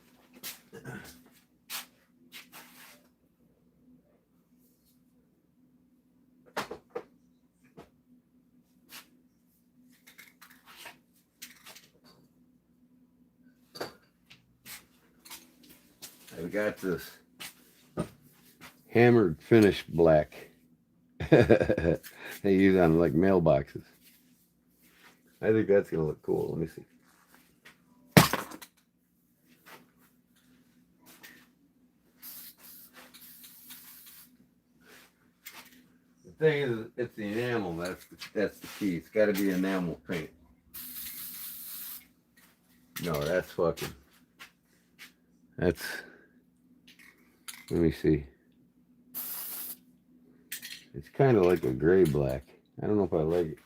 I've got this hammered finish black. They use on like mailboxes. I think that's gonna look cool. Let me see. The thing is, it's the enamel. That's the key. It's got to be enamel paint. No, that's fucking. That's. Let me see. It's kind of like a gray black. I don't know if I like it.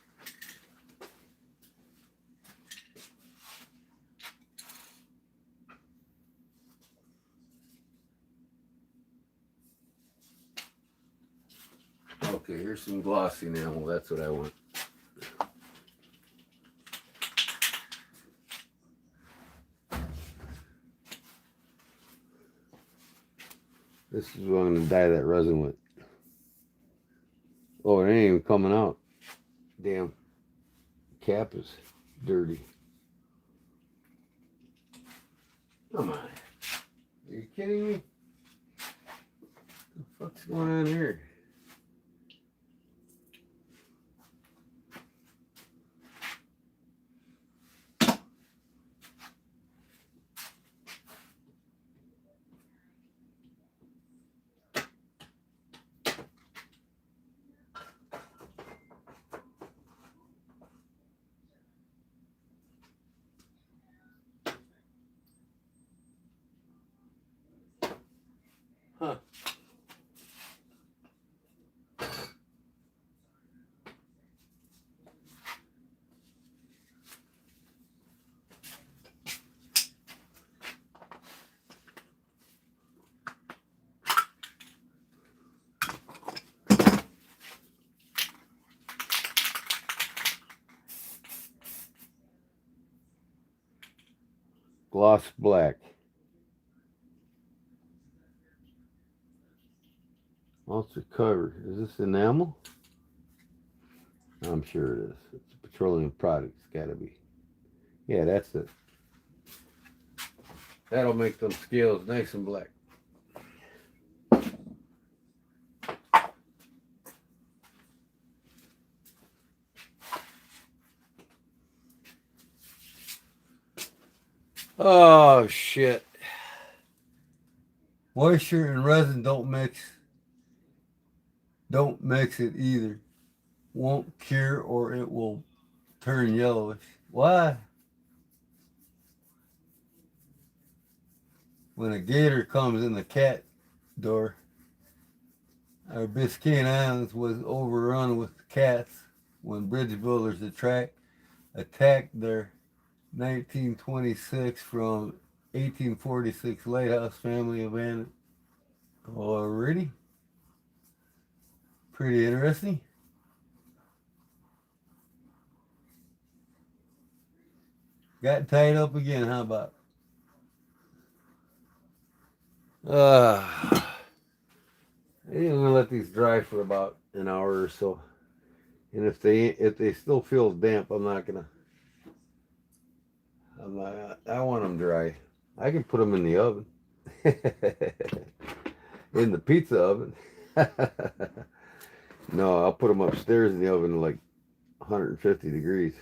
Okay, here's some glossy enamel. That's what I want. This is what I'm going to dye that resin with. Oh, it ain't even coming out. Damn. Cap is dirty. Come on. Are you kidding me? What the fuck's going on here? Huh. Gloss black. Also covered. Is this enamel? I'm sure it is. It's a petroleum product. It's got to be. Yeah, that's it. That'll make them scales nice and black. Oh, shit. Moisture and resin don't mix. Don't mix it either. Won't cure or it will turn yellowish. Why? When a gator comes in the cat door, our Biscayne Islands was overrun with cats when bridge builders attacked their 1926 from 1846 lighthouse family abandoned. Already? Pretty interesting. Got tied up again, how about? I'm gonna let these dry for about an hour or so. And if they still feel damp, I want them dry. I can put them in the oven. In the pizza oven. No, I'll put them upstairs in the oven like 150 degrees.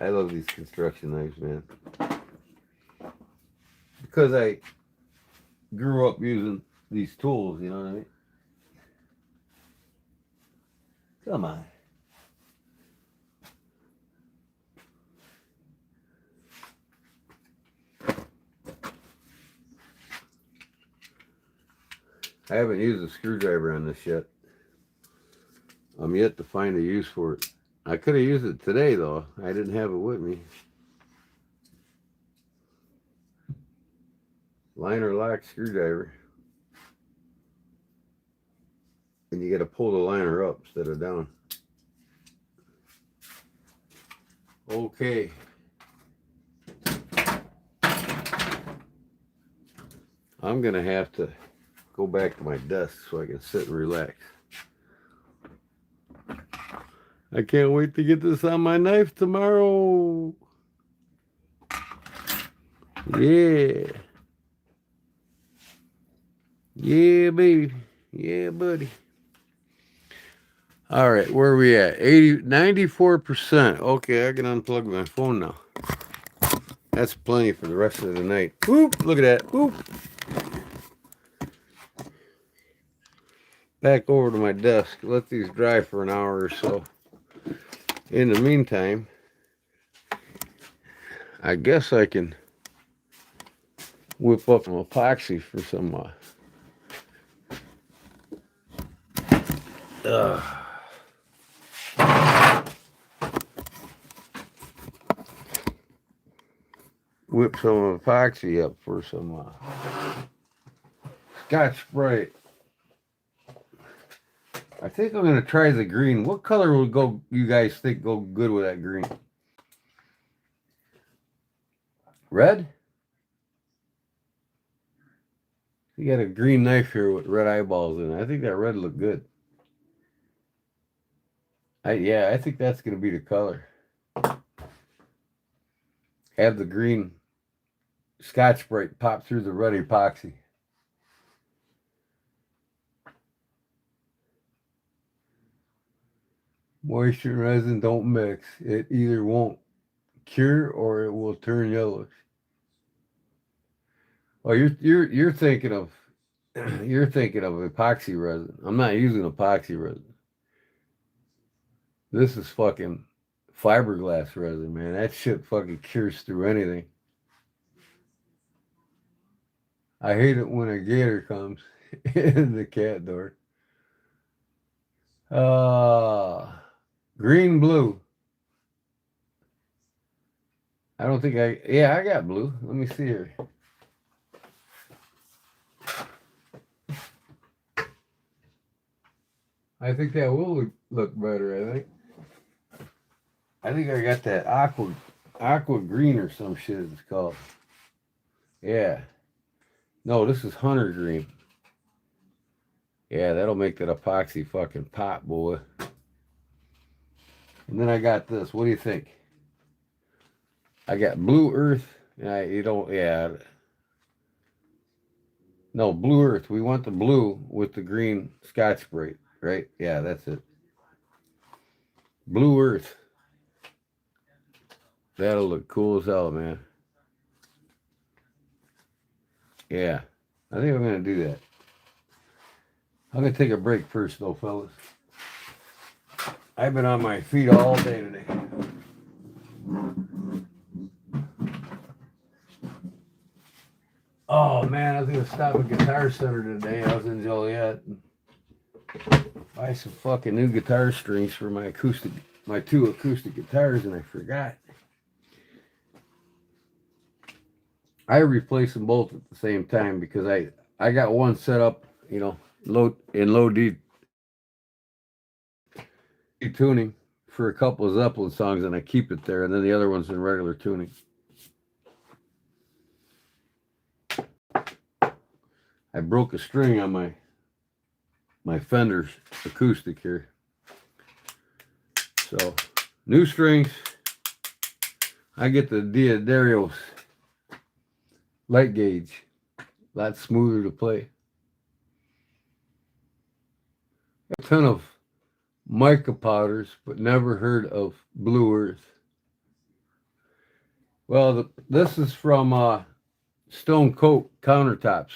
I love these construction knives, man. Because I grew up using these tools, you know what I mean? Come on. I haven't used a screwdriver on this yet. I'm yet to find a use for it. I could have used it today, though. I didn't have it with me. Liner lock screwdriver. And you got to pull the liner up instead of down. Okay. I'm going to have to go back to my desk so I can sit and relax. I can't wait to get this on my knife tomorrow. Yeah. Yeah, baby. Yeah, buddy. All right, where are we at? 94%. Okay, I can unplug my phone now. That's plenty for the rest of the night. Whoop, look at that. Whoop. Back over to my desk. Let these dry for an hour or so. In the meantime, I guess I can whip up some epoxy for some whip some epoxy up for some Scotch-Brite. I think I'm gonna try the green. What color would go? You guys think go good with that green? Red? You got a green knife here with red eyeballs in it. I think that red looked good. I think that's gonna be the color. Have the green Scotch-Brite pop through the red epoxy. Moisture and resin don't mix. It either won't cure or it will turn yellowish. Oh, you're thinking of epoxy resin. I'm not using epoxy resin. This is fucking fiberglass resin, man. That shit fucking cures through anything. I hate it when a gator comes in the cat door. Green, blue. I don't think yeah, I got blue. Let me see here. I think that will look better, I think I got that aqua green or some shit it's called. Yeah. No, this is hunter green. Yeah, that'll make that epoxy fucking pop, boy. And then I got this. What do you think? I got blue earth. Yeah. No, blue earth. We want the blue with the green Scotch Brite, right? Yeah, that's it. Blue earth. That'll look cool as hell, man. Yeah, I think I'm going to do that. I'm going to take a break first, though, fellas. I've been on my feet all day today. Oh, man, I was going to stop at Guitar Center today. I was in Joliet. Buy some fucking new guitar strings for my two acoustic guitars, and I forgot. I replaced them both at the same time because I got one set up, low D tuning for a couple of Zeppelin songs, and I keep it there, and then the other one's in regular tuning. I broke a string on my Fender's acoustic here. So, new strings. I get the Diodario's light gauge. A lot smoother to play. A ton of mica powders, but never heard of Blue Earth. Well, this is from Stone Coat countertops.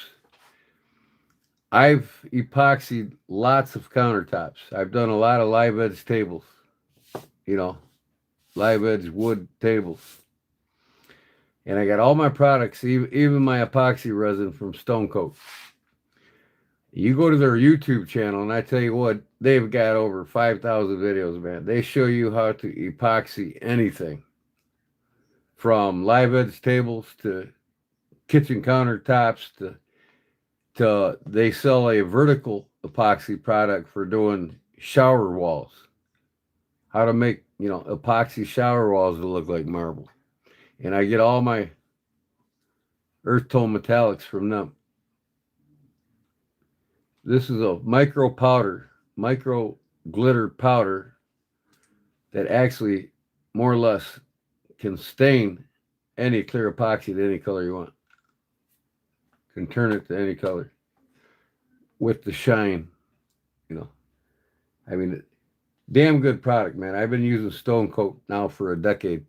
I've epoxied lots of countertops. I've done a lot of live edge tables, live edge wood tables. And I got all my products, even my epoxy resin from Stone Coat. You go to their YouTube channel, and I tell you what, they've got over 5,000 videos, man. They show you how to epoxy anything. From live edge tables to kitchen countertops to they sell a vertical epoxy product for doing shower walls. How to make, epoxy shower walls that look like marble. And I get all my earth tone metallics from them. This is a micro glitter powder that actually more or less can stain any clear epoxy to any color you want. Can turn it to any color with the shine, damn good product, man. I've been using Stone Coat now for a decade.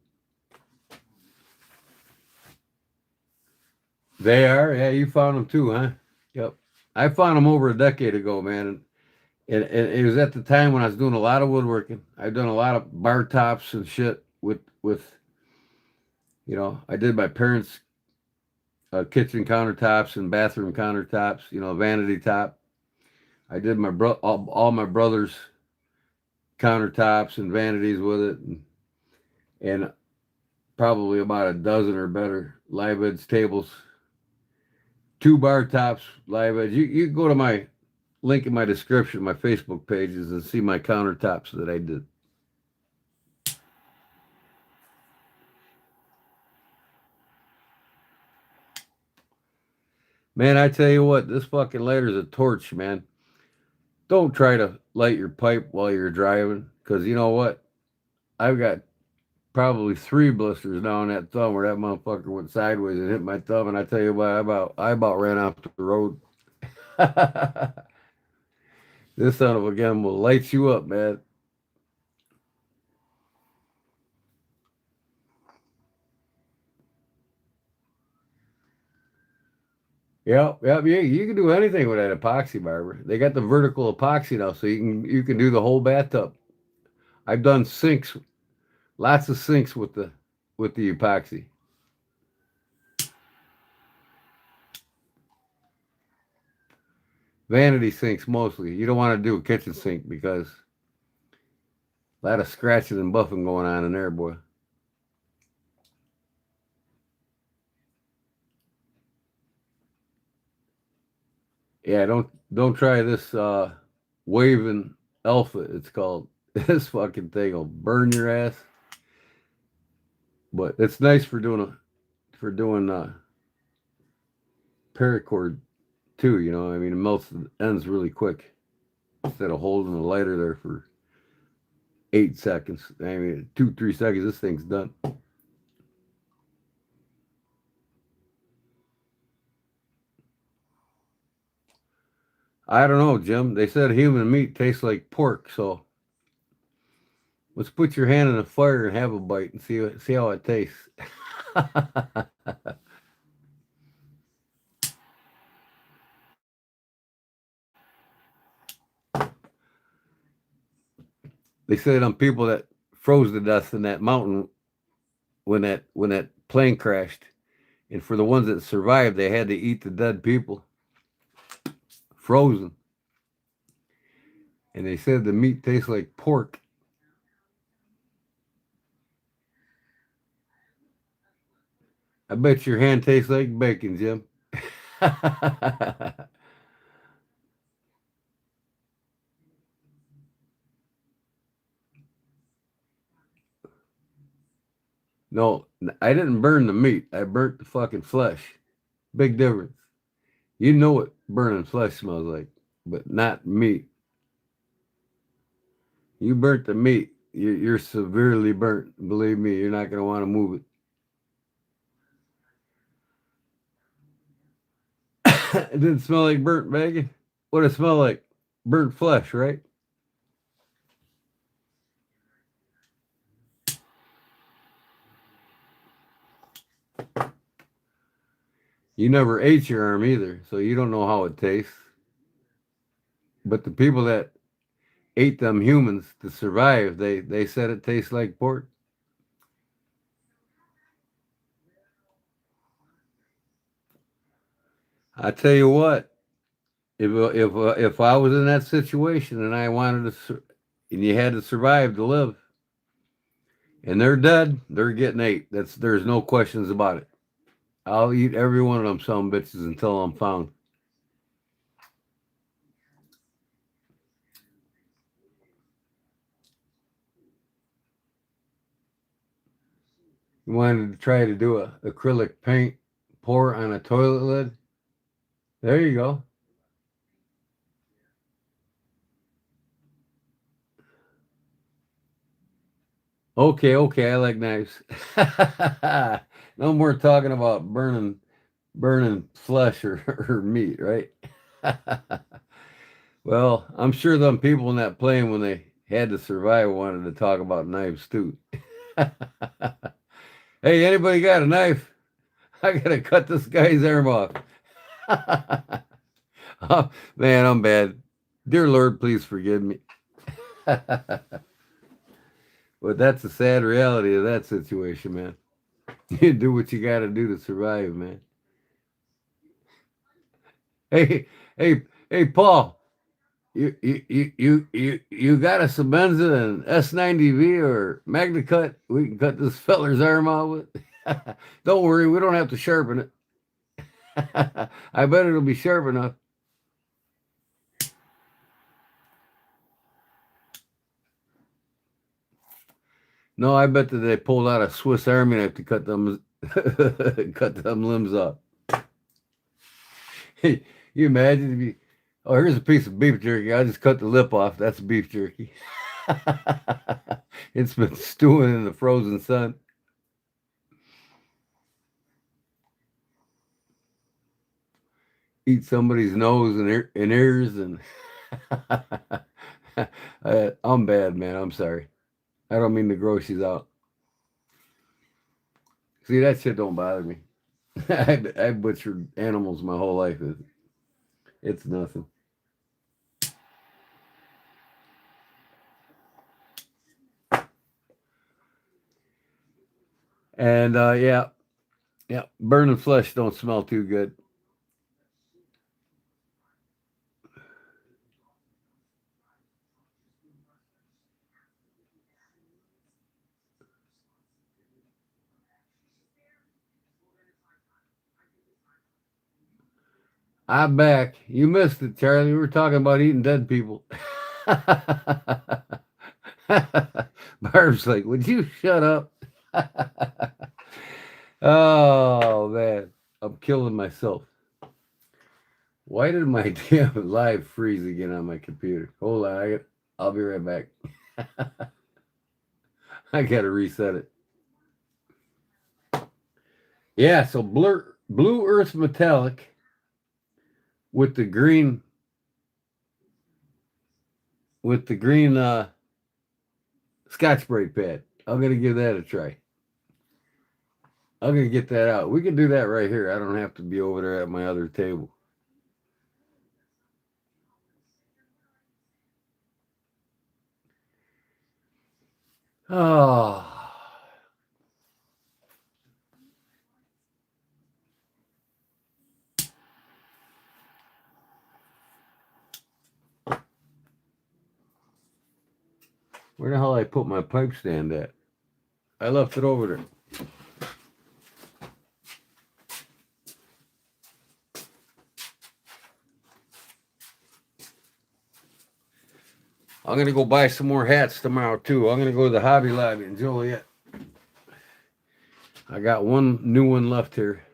They are? Yeah, you found them too, huh? Yep. I found them over a decade ago, man. And it was at the time when I was doing a lot of woodworking. I've done a lot of bar tops and shit with I did my parents' kitchen countertops and bathroom countertops, vanity top. I did all my brother's countertops and vanities with it. And probably about a dozen or better live edge tables. 2 bar tops, live edge. You go to my link in my description, my Facebook pages, and see my countertops that I did. Man, I tell you what, this fucking lighter's a torch, man. Don't try to light your pipe while you're driving, because you know what? I've got probably 3 blisters now on that thumb where that motherfucker went sideways and hit my thumb, and I tell you what, I about ran off the road. This son of a gun will light you up, man. Yep. You can do anything with that epoxy, barber. They got the vertical epoxy now, so you can do the whole bathtub. I've done sinks Lots of sinks with the epoxy. Vanity sinks mostly. You don't want to do a kitchen sink because a lot of scratching and buffing going on in there, boy. Yeah, don't try this waving alpha. It's called. This fucking thing will burn your ass. But it's nice for doing paracord too. You know, I mean, it melts the ends really quick instead of holding the lighter there for 8 seconds. I mean, 2-3 seconds, this thing's done. I don't know, Jim. They said human meat tastes like pork, so let's put your hand in the fire and have a bite and see how it tastes. They said on people that froze to death in that mountain when that plane crashed, and for the ones that survived, they had to eat the dead people, frozen. And they said the meat tastes like pork. I bet your hand tastes like bacon, Jim. No, I didn't burn the meat. I burnt the fucking flesh. Big difference. You know what burning flesh smells like, but not meat. You burnt the meat. You're severely burnt. Believe me, you're not going to want to move it. It didn't smell like burnt bacon. What it smell like? Burnt flesh, right? You never ate your arm either, so you don't know how it tastes. But the people that ate them humans to survive, they said it tastes like pork. I tell you what, if I was in that situation and I wanted and you had to survive to live, and they're dead, they're getting ate. There's no questions about it. I'll eat every one of them some bitches until I'm found. You wanted to try to do a acrylic paint pour on a toilet lid? There you go. Okay, okay, I like knives. No more talking about burning flesh or meat, right? Well, I'm sure them people in that plane when they had to survive wanted to talk about knives too. Hey, anybody got a knife? I gotta cut this guy's arm off. Oh, man, I'm bad. Dear Lord, please forgive me. But that's the sad reality of that situation, man. You do what you got to do to survive, man. Hey, hey, Paul. You got a Sebenza and S90V or Magna Cut? We can cut this feller's arm out with. Don't worry, we don't have to sharpen it. I bet it'll be sharp enough. No, I bet that they pulled out a Swiss Army knife to cut them cut them limbs off. Hey, you imagine if you oh here's a piece of beef jerky. I just cut the lip off. That's beef jerky. It's been stewing in the frozen sun. Eat somebody's nose and ears and I'm bad, man. I'm sorry. I don't mean to gross you out. See, that shit don't bother me. I butchered animals my whole life. It's nothing. And yeah, burning flesh don't smell too good. I'm back. You missed it, Charlie. We were talking about eating dead people. Barb's like, would you shut up? Oh, man. I'm killing myself. Why did my damn live freeze again on my computer? Hold on. I'll be right back. I got to reset it. Yeah, so blue earth metallic with the green Scotch Brite pad. I'm gonna give that a try. I'm gonna get that out. We can do that right here. I don't have to be over there at my other table. Oh. Where the hell I put my pipe stand at? I left it over there. I'm gonna go buy some more hats tomorrow too. I'm gonna go to the Hobby Lobby in Joliet. I got one new one left here.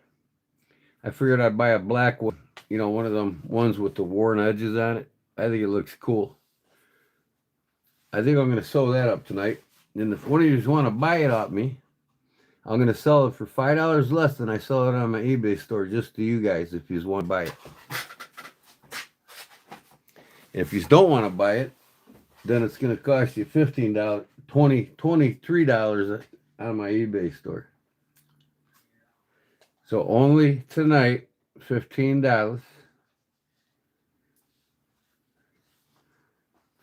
I figured I'd buy a black one. You know, one of them ones with the worn edges on it. I think it looks cool. I think I'm gonna sew that up tonight. And if one of you want to buy it off me, I'm gonna sell it for $5 less than I sell it on my eBay store, just to you guys if you want to buy it. If you don't want to buy it, then it's going to cost you $15, $23 on my eBay store. So only tonight, $15.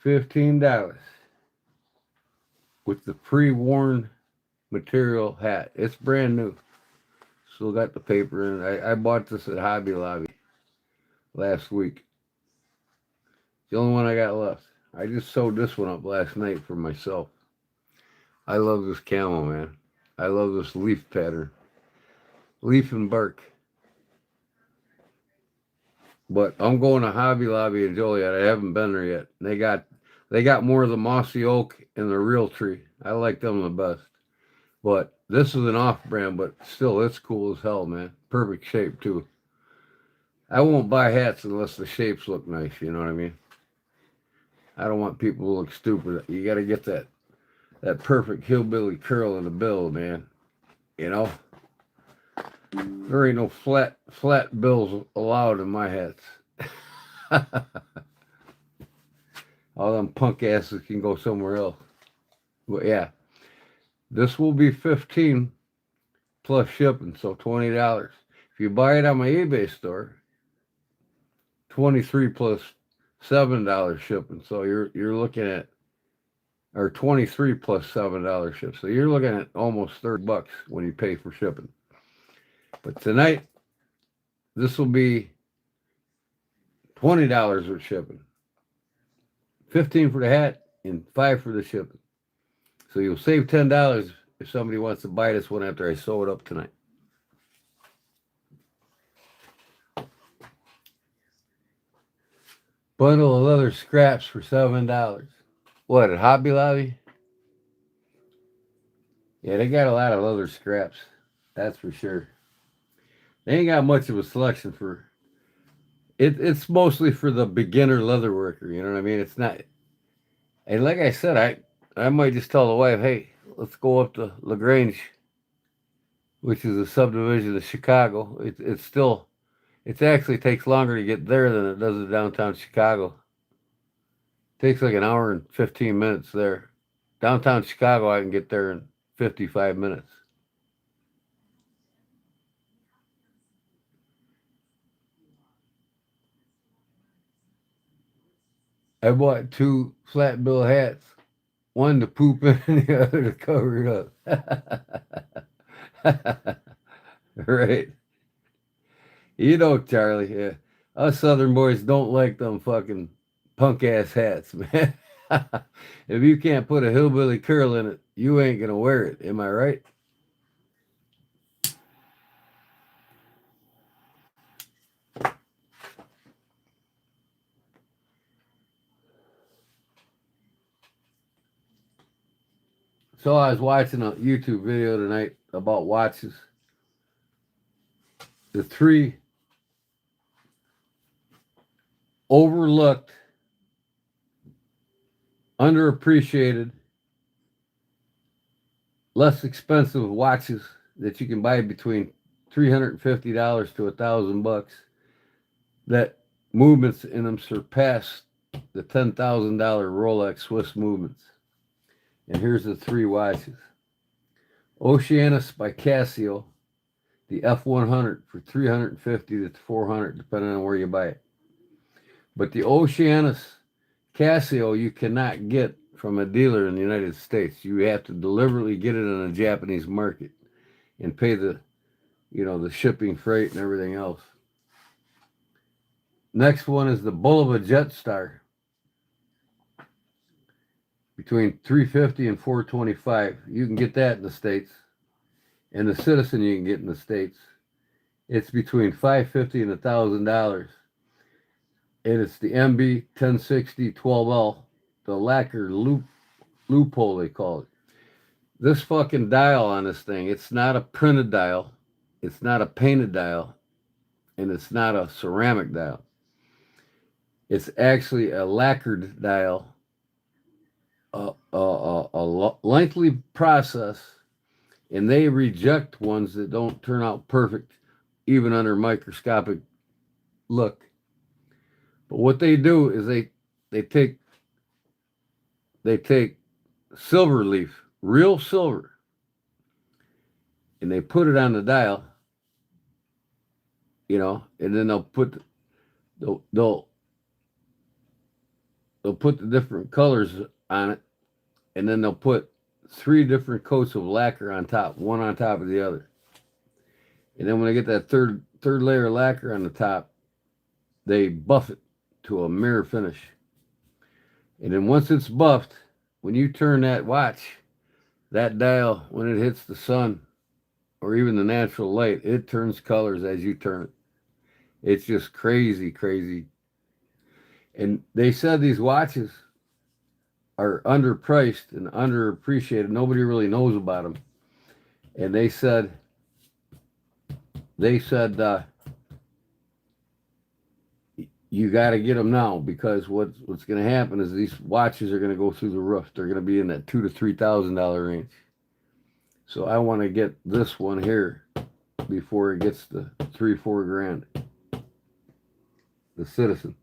$15 with the pre-worn material hat. It's brand new. Still got the paper in it. I bought this at Hobby Lobby last week. The only one I got left. I just sewed this one up last night for myself. I love this camo, man. I love this leaf pattern. Leaf and bark. But I'm going to Hobby Lobby in Joliet. I haven't been there yet. They got more of the mossy oak and the real tree. I like them the best. But this is an off-brand, but still, it's cool as hell, man. Perfect shape, too. I won't buy hats unless the shapes look nice, you know what I mean? I don't want people to look stupid. You got to get that perfect hillbilly curl in the bill, man. You know? There ain't no flat bills allowed in my hats. All them punk asses can go somewhere else. But yeah, this will be $15 plus shipping, so $20. If you buy it on my eBay store, $23 plus $7 shipping. So you're looking at, or $23 plus $7 ship. So you're looking at almost $30 when you pay for shipping. But tonight, this will be $20 with shipping. $15 for the hat and $5 for the shipping. So you'll save $10 if somebody wants to buy this one after I sew it up tonight. Bundle of leather scraps for $7. What, at Hobby Lobby? Yeah, they got a lot of leather scraps. That's for sure. They ain't got much of a selection for it. It's mostly for the beginner leather worker, you know what I mean? It's not. And like I said, I might just tell the wife, hey, let's go up to LaGrange, which is a subdivision of Chicago. It actually takes longer to get there than it does in downtown Chicago. It takes like an hour and 15 minutes there. Downtown Chicago, I can get there in 55 minutes. I bought 2 flat bill hats, one to poop in and the other to cover it up. Right. You know, Charlie, yeah. Us Southern boys don't like them fucking punk ass hats, man. If you can't put a hillbilly curl in it, you ain't gonna wear it. Am I right? So I was watching a YouTube video tonight about watches. The three overlooked, underappreciated, less expensive watches that you can buy between $350 to $1,000 that movements in them surpass the $10,000 Rolex Swiss movements. And here's the three watches. Oceanus by Casio, the F100 for $350 to $400, depending on where you buy it. But the Oceanus Casio you cannot get from a dealer in the United States. You have to deliberately get it in a Japanese market and pay the, the shipping, freight, and everything else. Next one is the Bulova Jetstar, between $350 and $425. You can get that in the States. And the Citizen you can get in the States. It's between $550 and $1,000. And it's the MB 1060 12L, the lacquer loophole they call it. This fucking dial on this thing, it's not a printed dial, it's not a painted dial, and it's not a ceramic dial. It's actually a lacquered dial, a lengthy process, and they reject ones that don't turn out perfect, even under microscopic look. But what they do is they take silver leaf, real silver, and they put it on the dial, and then they'll put the different colors on it, and then they'll put 3 different coats of lacquer on top, one on top of the other. And then when they get that third layer of lacquer on the top, they buff it to a mirror finish. And then once it's buffed, when you turn that watch, that dial, when it hits the sun or even the natural light, it turns colors as you turn it. It's just crazy, crazy. And they said these watches are underpriced and underappreciated. Nobody really knows about them. And they said you got to get them now, because what's going to happen is these watches are going to go through the roof. They're going to be in that $2,000 to $3,000 range. So I want to get this one here before it gets to $3-4 grand. The Citizen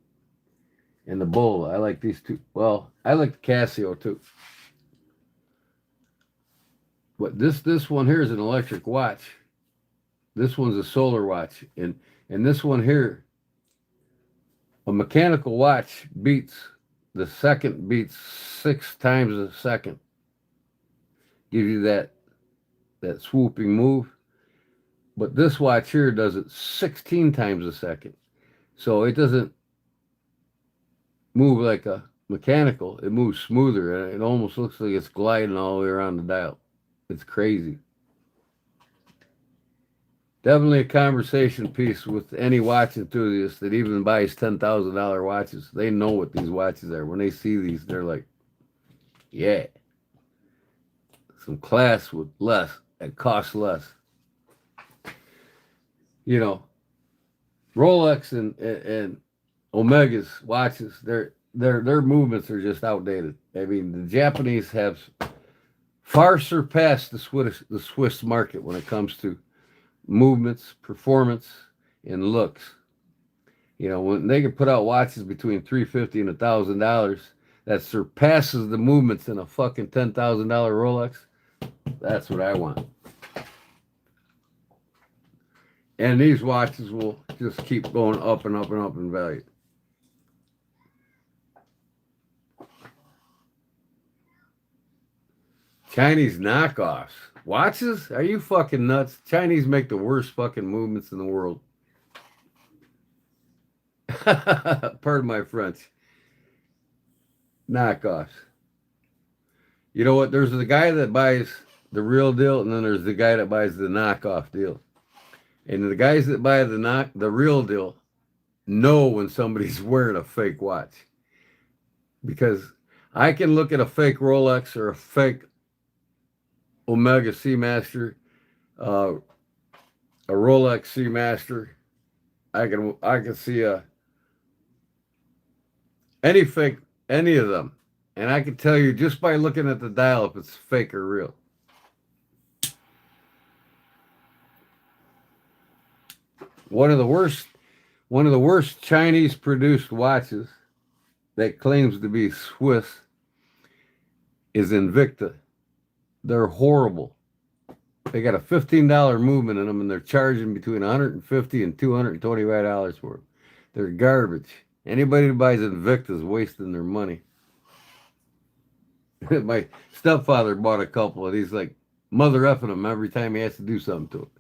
and the Bull. I like these two. Well, I like the Casio too. But this one here is an electric watch. This one's a solar watch, and this one here, a mechanical watch beats 6 times a second. Gives you that swooping move. But this watch here does it 16 times a second. So it doesn't move like a mechanical. It moves smoother, and it almost looks like it's gliding all the way around the dial. It's crazy. Definitely a conversation piece with any watch enthusiast that even buys $10,000 watches. They know what these watches are. When they see these, they're like, yeah. Some class with less, and costs less. Rolex and Omega's watches, their movements are just outdated. I mean, the Japanese have far surpassed the Swiss market when it comes to movements, performance, and looks. When they can put out watches between $350 and $1,000 that surpasses the movements in a fucking $10,000 Rolex, that's what I want. And these watches will just keep going up and up and up in value. Chinese knockoffs. Watches? Are you fucking nuts? Chinese make the worst fucking movements in the world. Pardon my French. Knockoffs. You know what? There's the guy that buys the real deal, and then there's the guy that buys the knockoff deal. And the guys that buy the real deal know when somebody's wearing a fake watch. Because I can look at a fake Rolex or a fake Omega Seamaster, a Rolex Seamaster. I can see any of them, and I can tell you just by looking at the dial if it's fake or real. One of the worst Chinese produced watches that claims to be Swiss is Invicta. They're horrible. They got a $15 movement in them, and they're charging between $150 and $225 for them. They're garbage. Anybody who buys Invicta is wasting their money. My stepfather bought a couple, and he's like mother effing them every time he has to do something to them.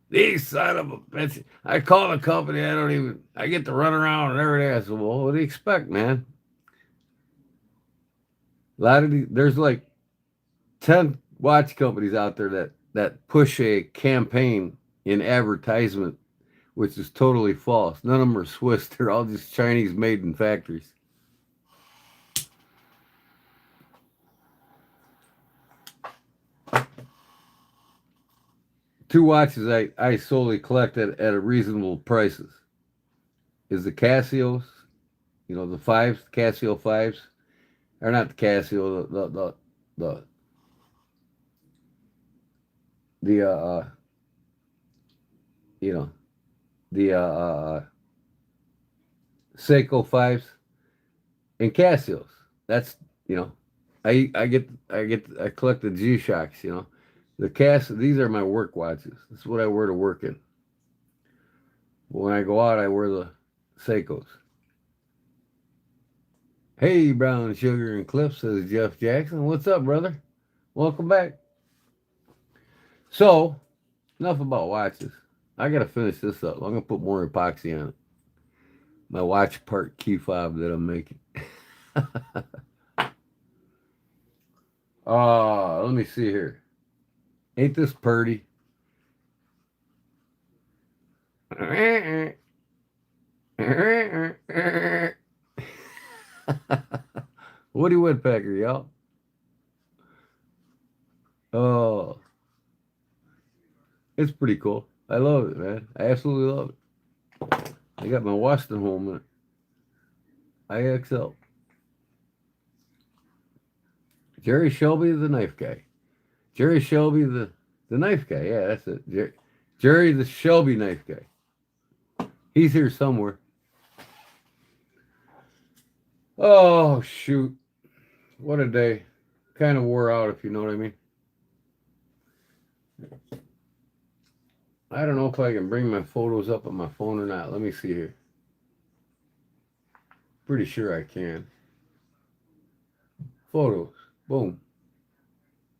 These son of a bitch. I call the company. I get to run around and everything. I said, well, what do you expect, man? A lot of there's like 10 watch companies out there that push a campaign in advertisement, which is totally false. None of them are Swiss. They're all just Chinese made in factories. Two watches I solely collect at a reasonable prices is the Casios, the fives, Casio fives, or not the Casio, the Seiko fives and Casios. That's I collect the G Shocks. These are my work watches. This is what I wear to work in. But when I go out, I wear the Seikos. Hey, Brown Sugar and Cliff, says Jeff Jackson. What's up, brother? Welcome back. So, enough about watches. I got to finish this up. I'm going to put more epoxy on it. My watch part key fob that I'm making. Let me see here. Ain't this purty? Woody Woodpecker, y'all. Oh, it's pretty cool. I love it, man. I absolutely love it. I got my Weston home in it. IXL. Jerry Shelby, the knife guy. Jerry Shelby, the knife guy. Yeah, that's it. Jerry, the Shelby knife guy. He's here somewhere. Oh, shoot. What a day. Kind of wore out, if you know what I mean. I don't know if I can bring my photos up on my phone or not. Let me see here. Pretty sure I can. Photos. Boom.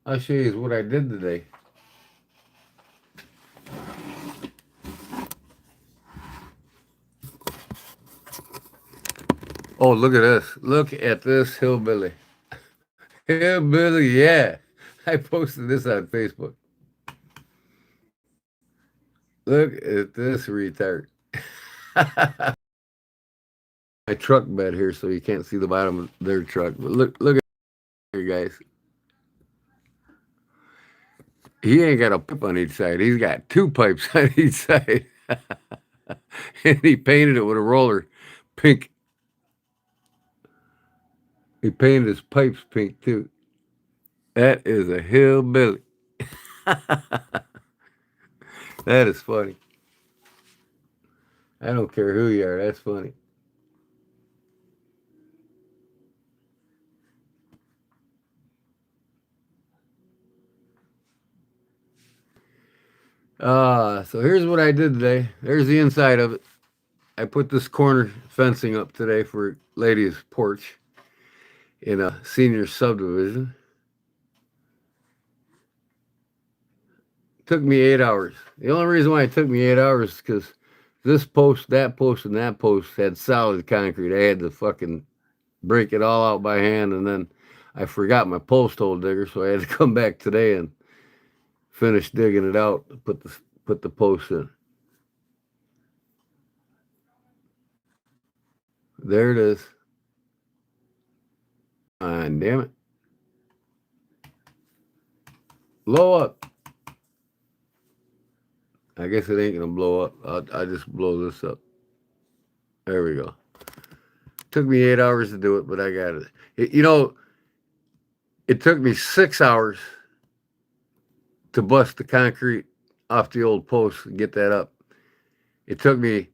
I'll show you what I did today. Oh, look at this. Look at this hillbilly. Hillbilly, yeah. I posted this on Facebook. Look at this retard. My truck bed here, so you can't see the bottom of their truck. But look at here, guys. He ain't got a pipe on each side. He's got two pipes on each side. And he painted it with a roller pink. He painted his pipes pink, too. That is a hillbilly. That is funny. I don't care who you are. That's funny. So here's what I did today. There's the inside of it. I put this corner fencing up today for ladies' porch in a senior subdivision. took me 8 hours. The only reason why it took me 8 hours is because this post, and that post had solid concrete. I had to fucking break it all out by hand, and then I forgot my post hole digger, so I had to come back today and finish digging it out, put the post in. There it is. And damn it. Blow up. I guess it ain't gonna blow up. I'll just blow this up. There we go. Took me 8 hours to do it, but I got it. You know, it took me 6 hours to bust the concrete off the old post and get that up. It took me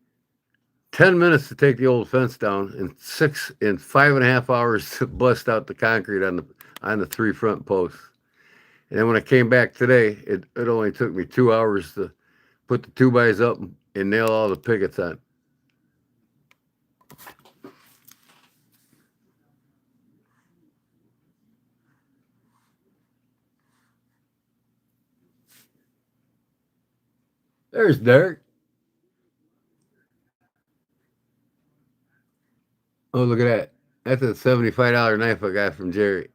10 minutes to take the old fence down, and 5.5 hours to bust out the concrete on the 3 front posts. And then when I came back today, it only took me 2 hours to put the 2x up and nail all the pickets on. There's Derek. Oh, look at that. That's a $75 knife I got from Jerry.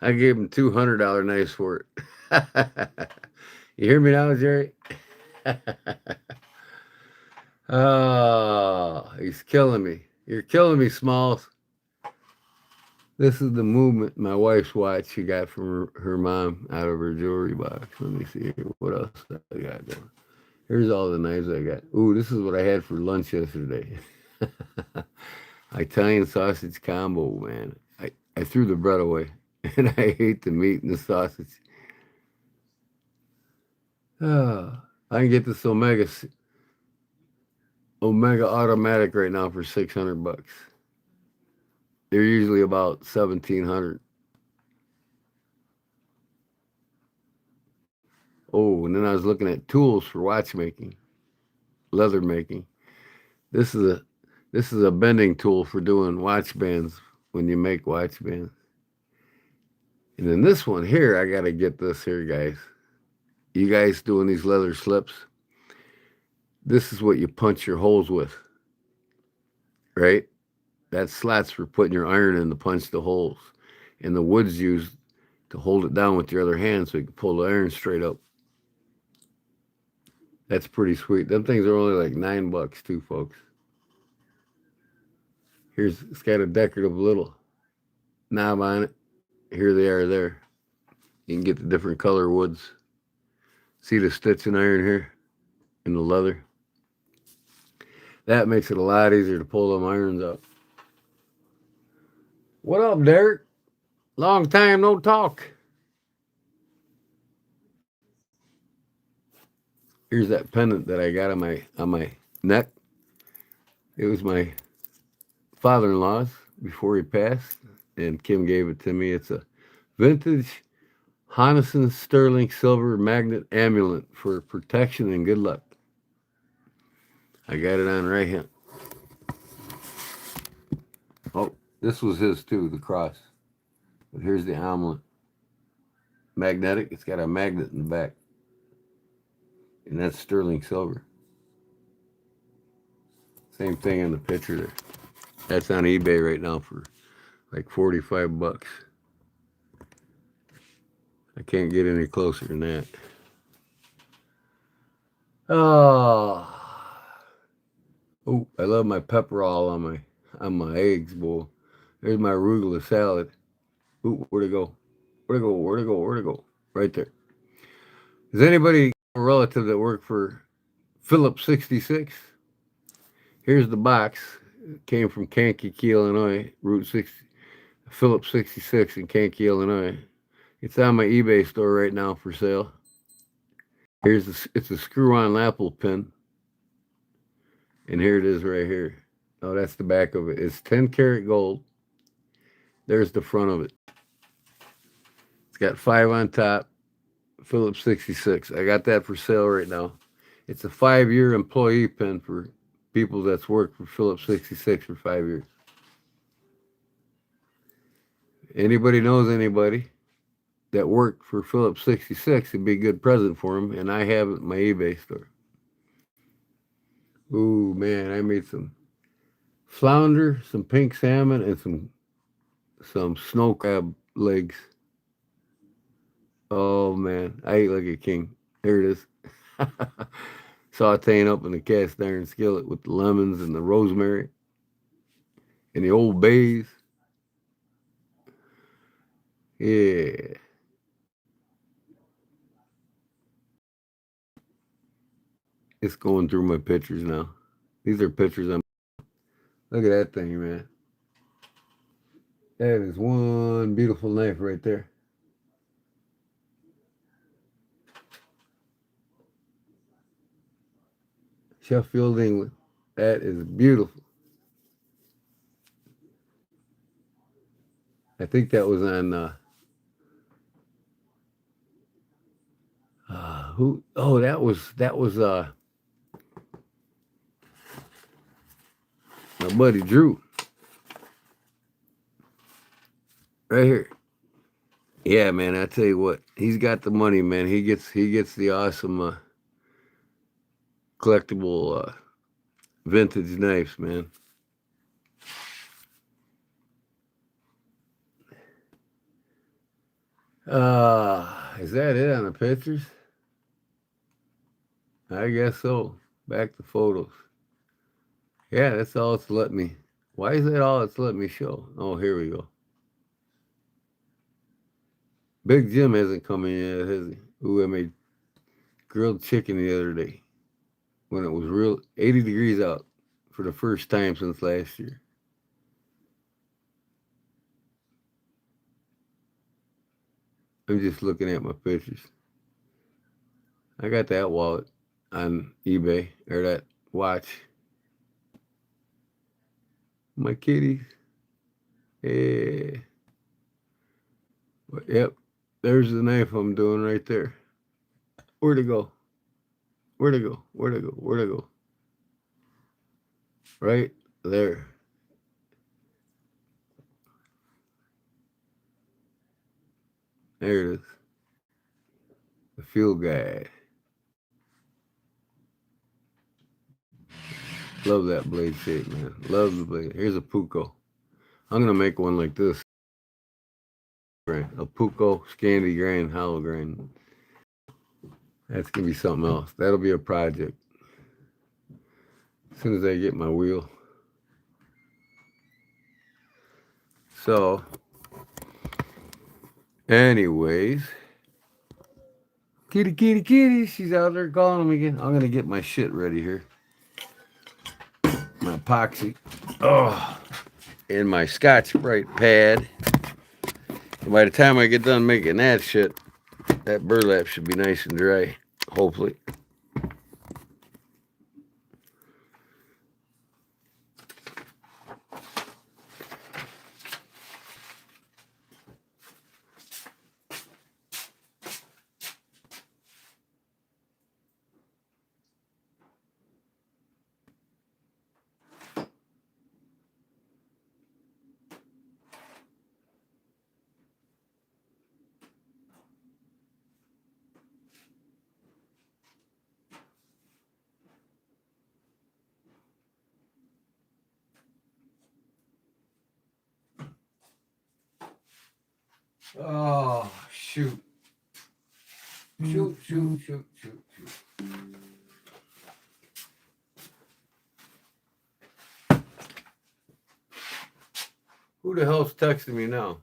I gave him $200 knives for it. You hear me now, Jerry? Oh, he's killing me. You're killing me, Smalls. This is the movement my wife's watch she got from her mom out of her jewelry box. Let me see here. What else I got going? Here's all the knives I got. Ooh, this is what I had for lunch yesterday. Italian sausage combo, man. I threw the bread away, and I ate the meat and the sausage. I can get this Omega automatic right now for $600. They're usually about $1,700. Oh, and then I was looking at tools for watchmaking, leather making. This is a bending tool for doing watch bands when you make watch bands. And then this one here, I gotta get this here, guys. You guys doing these leather slips? This is what you punch your holes with, right? That slot's for putting your iron in to punch the holes. And the wood's used to hold it down with your other hand so you can pull the iron straight up. That's pretty sweet. Them things are only like $9 too, folks. It's got a decorative little knob on it. Here they are there. You can get the different color woods. See the stitching iron here in the leather? That makes it a lot easier to pull them irons up. What up, Derek? Long time no talk. Here's that pendant that I got on my neck. It was my father-in-law's before he passed, and Kim gave it to me. It's a vintage Honnison sterling silver magnet amulet for protection and good luck. I got it on right here. Oh, this was his too, the cross. But here's the amulet. Magnetic. It's got a magnet in the back. And that's sterling silver. Same thing in the picture there. That's on eBay right now for like $45. I can't get any closer than that. Oh, I love my pepper all on my eggs, boy. There's my arugula salad. Ooh, where'd it go? Where'd it go? Where'd it go? Where'd it go? Right there. Is anybody a relative that worked for Phillips 66? Here's the box. It came from Kankakee, Illinois, Route 6, Phillips 66 in Kankakee, Illinois. It's on my eBay store right now for sale. It's a screw-on lapel pin. And here it is right here. Oh, that's the back of it. It's 10 karat gold. There's the front of it. It's got 5 on top. Phillips 66. I got that for sale right now. It's a 5-year employee pin for people that's worked for Phillips 66 for 5 years. anybody knows anybody that worked for Phillips 66, it'd be a good present for him. And I have it in my eBay store. Ooh, man, I made some flounder, some pink salmon, and some snow crab legs. Oh, man, I ate like a king. There it is. Sauteing up in the cast iron skillet with the lemons and the rosemary and the old bays. Yeah. It's going through my pictures now. These are pictures. Look at that thing, man. That is one beautiful knife right there. Sheffield, England. That is beautiful. I think that was on who? Oh, that was my buddy Drew. Right here. Yeah, man, I tell you what, he's got the money, man. He gets the awesome collectible vintage knives, man. Is that it on the pictures? I guess so. Back to photos. Yeah, that's all it's let me. Why is that all it's let me show? Oh, here we go. Big Jim hasn't come in yet, has he? Ooh, I made grilled chicken the other day when it was real 80 degrees out for the first time since last year. I'm just looking at my pictures. I got that wallet on eBay, or that watch. My kitties. Yeah. But, yep. There's the knife I'm doing right there. Where'd it go? Where'd it go? Where'd it go? Where'd it go? Right there. There it is. The fuel guide. Love that blade shape, man. Love the blade. Here's a Pucco. I'm going to make one like this. A Pucco Scandi grain, hollow grain. That's going to be something else. That'll be a project. As soon as I get my wheel. So, anyways. Kitty, kitty, kitty. She's out there calling me again. I'm going to get my shit ready here. My epoxy. Oh. And my Scotch-Brite pad. And by the time I get done making that shit, that burlap should be nice and dry, hopefully. Oh, shoot. Shoot, shoot, shoot, shoot, shoot. Who the hell's texting me now?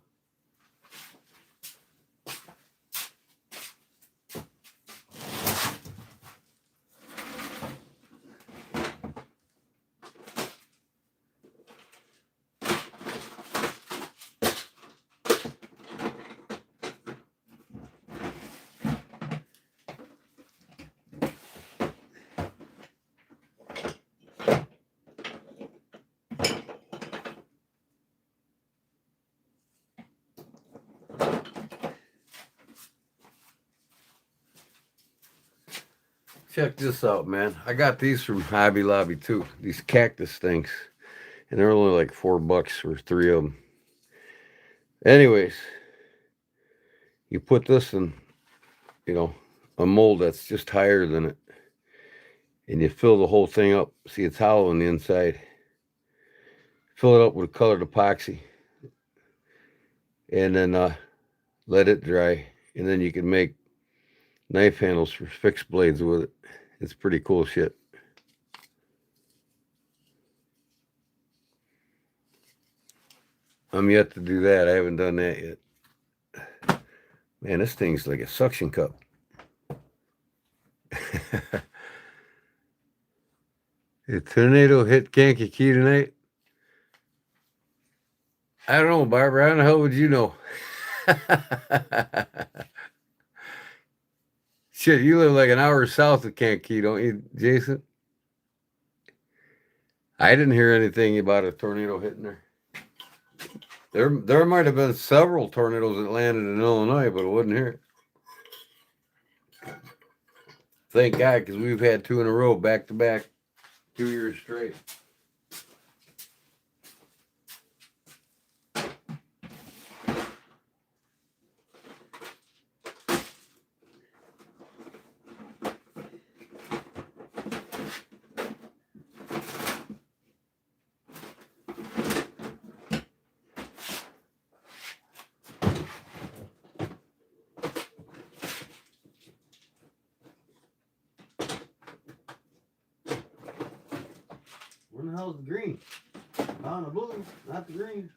Check this out, man. I got these from Hobby Lobby too. These cactus things. And they're only like $4 for 3 of them. Anyways, you put this in, you know, a mold that's just higher than it, and you fill the whole thing up. See, it's hollow on the inside. Fill it up with colored epoxy, and then let it dry, and then you can make knife handles for fixed blades with it. It's pretty cool shit. I'm yet to do that. I haven't done that yet. Man, this thing's like a suction cup. A tornado hit Kankakee tonight? I don't know, Barbara. How the hell would you know? Shit, you live like an hour south of Kankakee, don't you, Jason? I didn't hear anything about a tornado hitting there. There might have been several tornadoes that landed in Illinois, but I wasn't here. Thank God, because we've had 2 in a row, back to back, 2 years straight. Where the hell's the green? On the blue, not the green.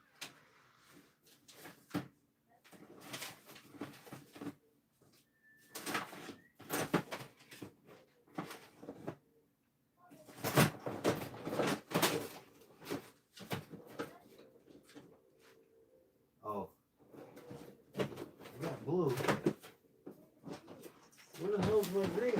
Oh. I got blue. Where the hell's my green?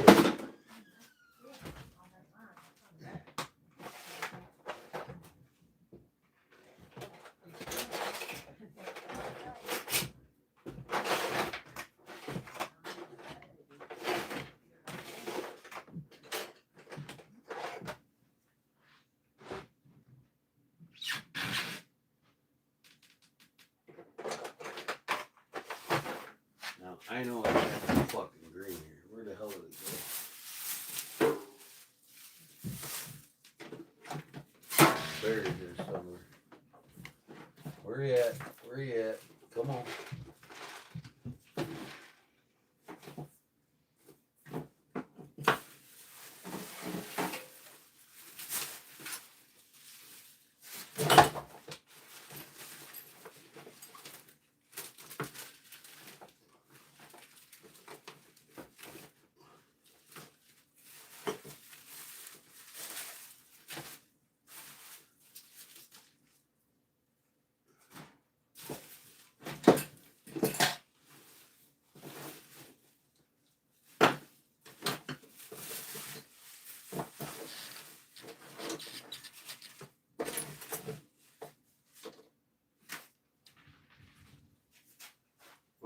Now, I know I got some fucking green here. Where the hell did it go? Buried here somewhere. Where you at? Where you at? Come on.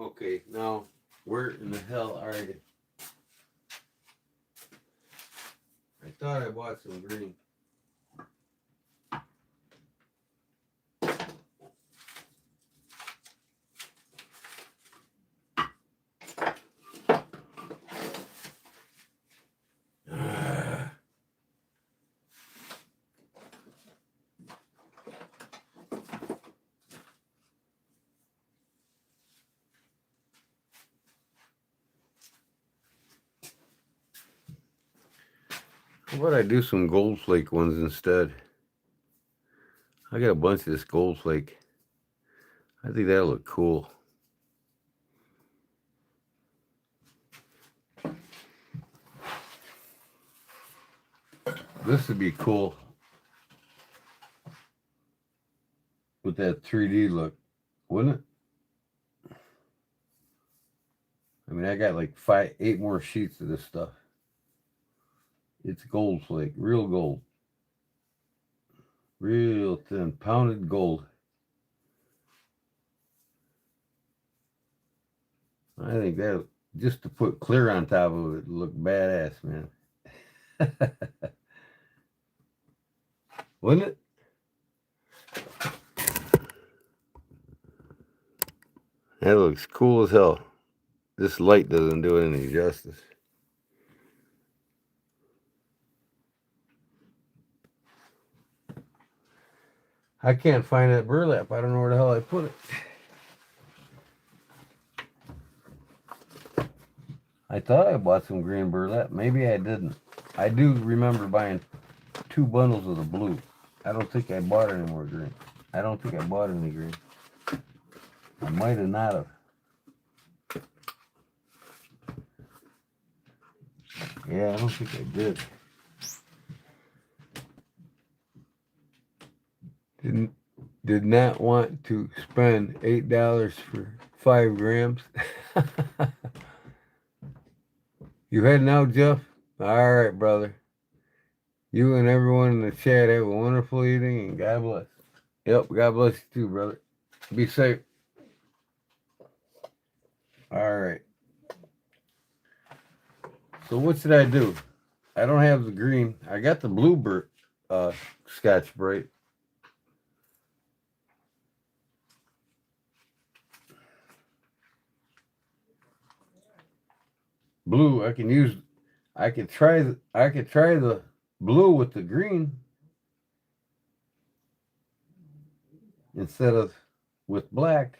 Okay, now, where in the hell are you? I thought I bought some green. How about I do some gold flake ones instead? I got a bunch of this gold flake. I think that'll look cool. This would be cool with that 3D look, wouldn't it? I mean, I got like 8 more sheets of this stuff. It's gold flake, real gold. Real thin, pounded gold. I think that just to put clear on top of it look badass, man. Wouldn't it? That looks cool as hell. This light doesn't do it any justice. I can't find that burlap. I don't know where the hell I put it. I thought I bought some green burlap. Maybe I didn't. I do remember buying 2 bundles of the blue. I don't think I bought any more green. I don't think I bought any green. I might have not have. Yeah, I don't think I did. Did not want to spend $8 for 5 grams. You heading out, Jeff? All right, brother. You and everyone in the chat have a wonderful evening, and God bless. Yep, God bless you too, brother. Be safe. All right. So what should I do? I don't have the green. I got the bluebird Scotch Brite. Blue, I can use. I could try the blue with the green instead of with black.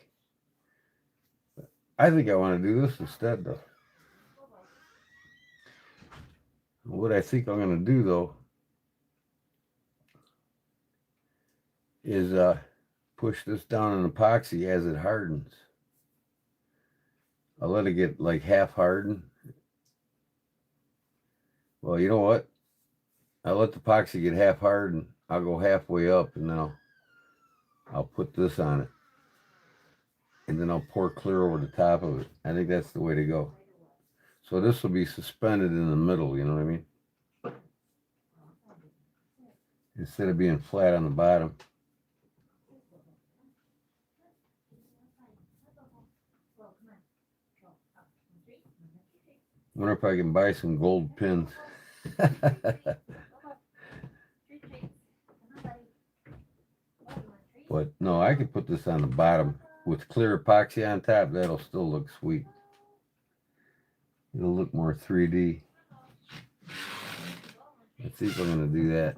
I think I want to do this instead, though. What I think I'm going to do, though, is push this down in epoxy as it hardens. I'll let it get like half hardened. Well, you know what? I'll let the epoxy get half hardened. I'll go halfway up, and then I'll put this on it. And then I'll pour clear over the top of it. I think that's the way to go. So this will be suspended in the middle, you know what I mean? Instead of being flat on the bottom. I wonder if I can buy some gold pins. But no, I could put this on the bottom with clear epoxy on top. That'll still look sweet. It'll look more 3D. Let's see if I'm going to do that.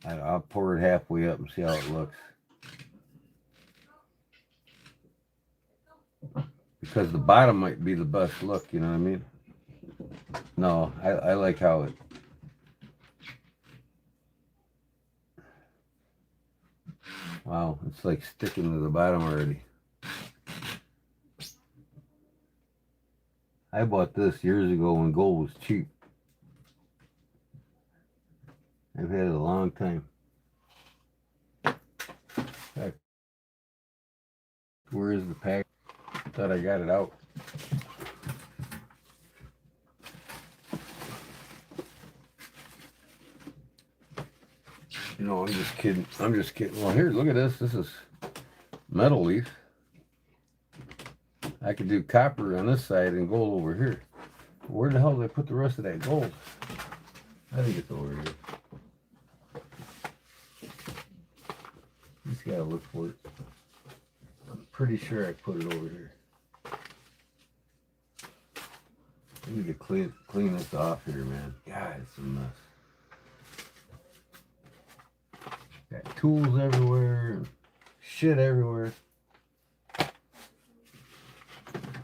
I'll pour it halfway up and see how it looks. Because the bottom might be the best look, you know what I mean? No, I like how it... Wow, it's like sticking to the bottom already. I bought this years ago when gold was cheap. I've had it a long time. Where is the pack? Thought I got it out. You know, I'm just kidding. I'm just kidding. Well, here, look at this. This is metal leaf. I could do copper on this side and gold over here. Where the hell did I put the rest of that gold? I think it's over here. Just gotta look for it. I'm pretty sure I put it over here. I need to clean this off here, man. God, it's a mess. Got tools everywhere, shit everywhere.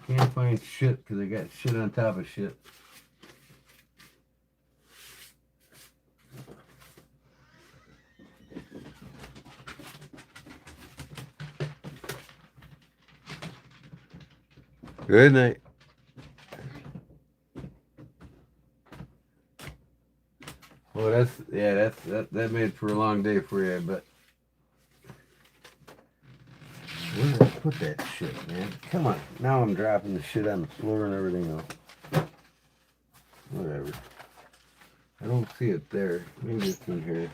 Can't find shit because I got shit on top of shit. Good night. Well, that made for a long day for you, I bet. Where did I put that shit, man? Come on. Now I'm dropping the shit on the floor and everything else. Whatever. I don't see it there. Maybe it's in here.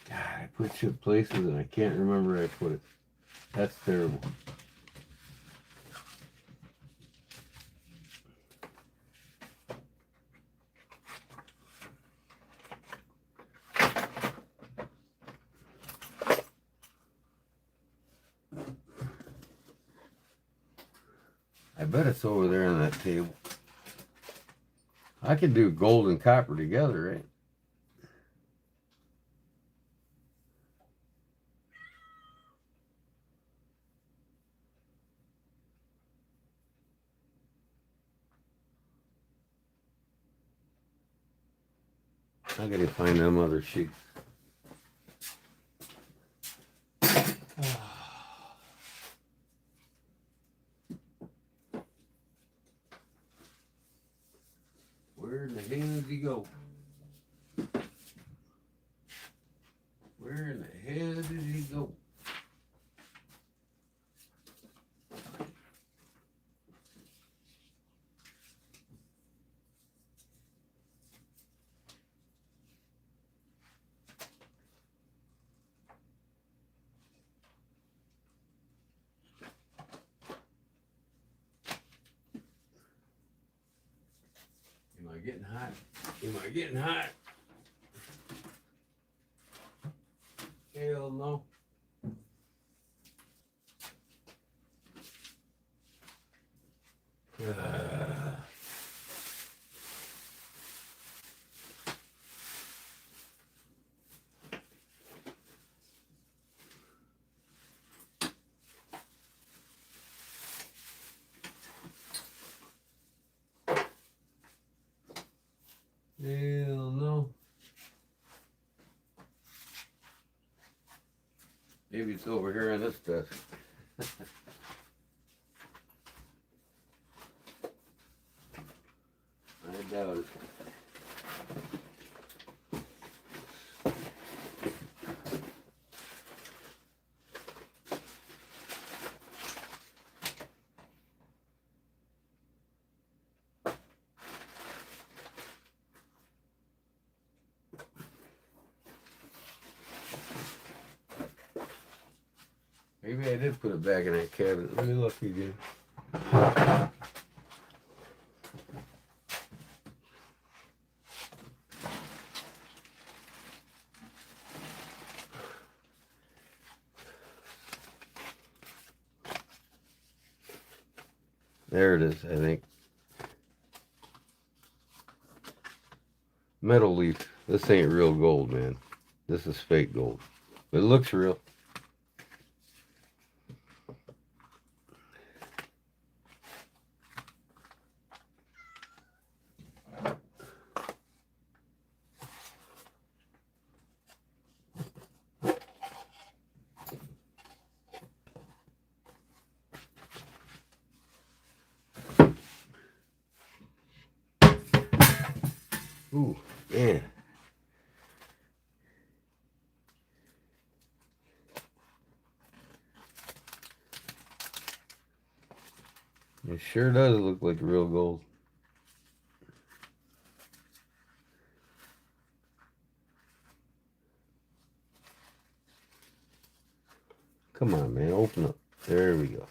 God, I put shit places and I can't remember where I put it. That's terrible. I bet it's over there on that table. I could do gold and copper together, right? I gotta find them other sheets. Where in the hell did he go? Where in the hell did he go? Am I getting hot? Am I getting hot? Hell no. Hell no. Maybe it's over here on this desk. I doubt it. Maybe I did put it back in that cabinet. Let me look again. There it is, I think. Metal leaf. This ain't real gold, man. This is fake gold. But it looks real. Ooh, man. It sure does look like real gold. Come on, man. Open up. There we go.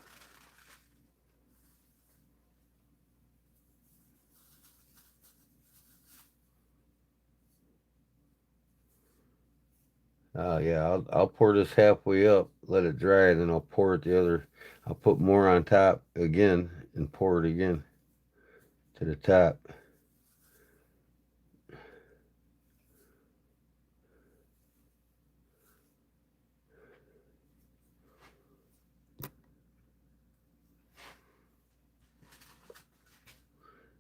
Yeah, I'll pour this halfway up, let it dry, and then I'll pour it the other. I'll put more on top again and pour it again to the top.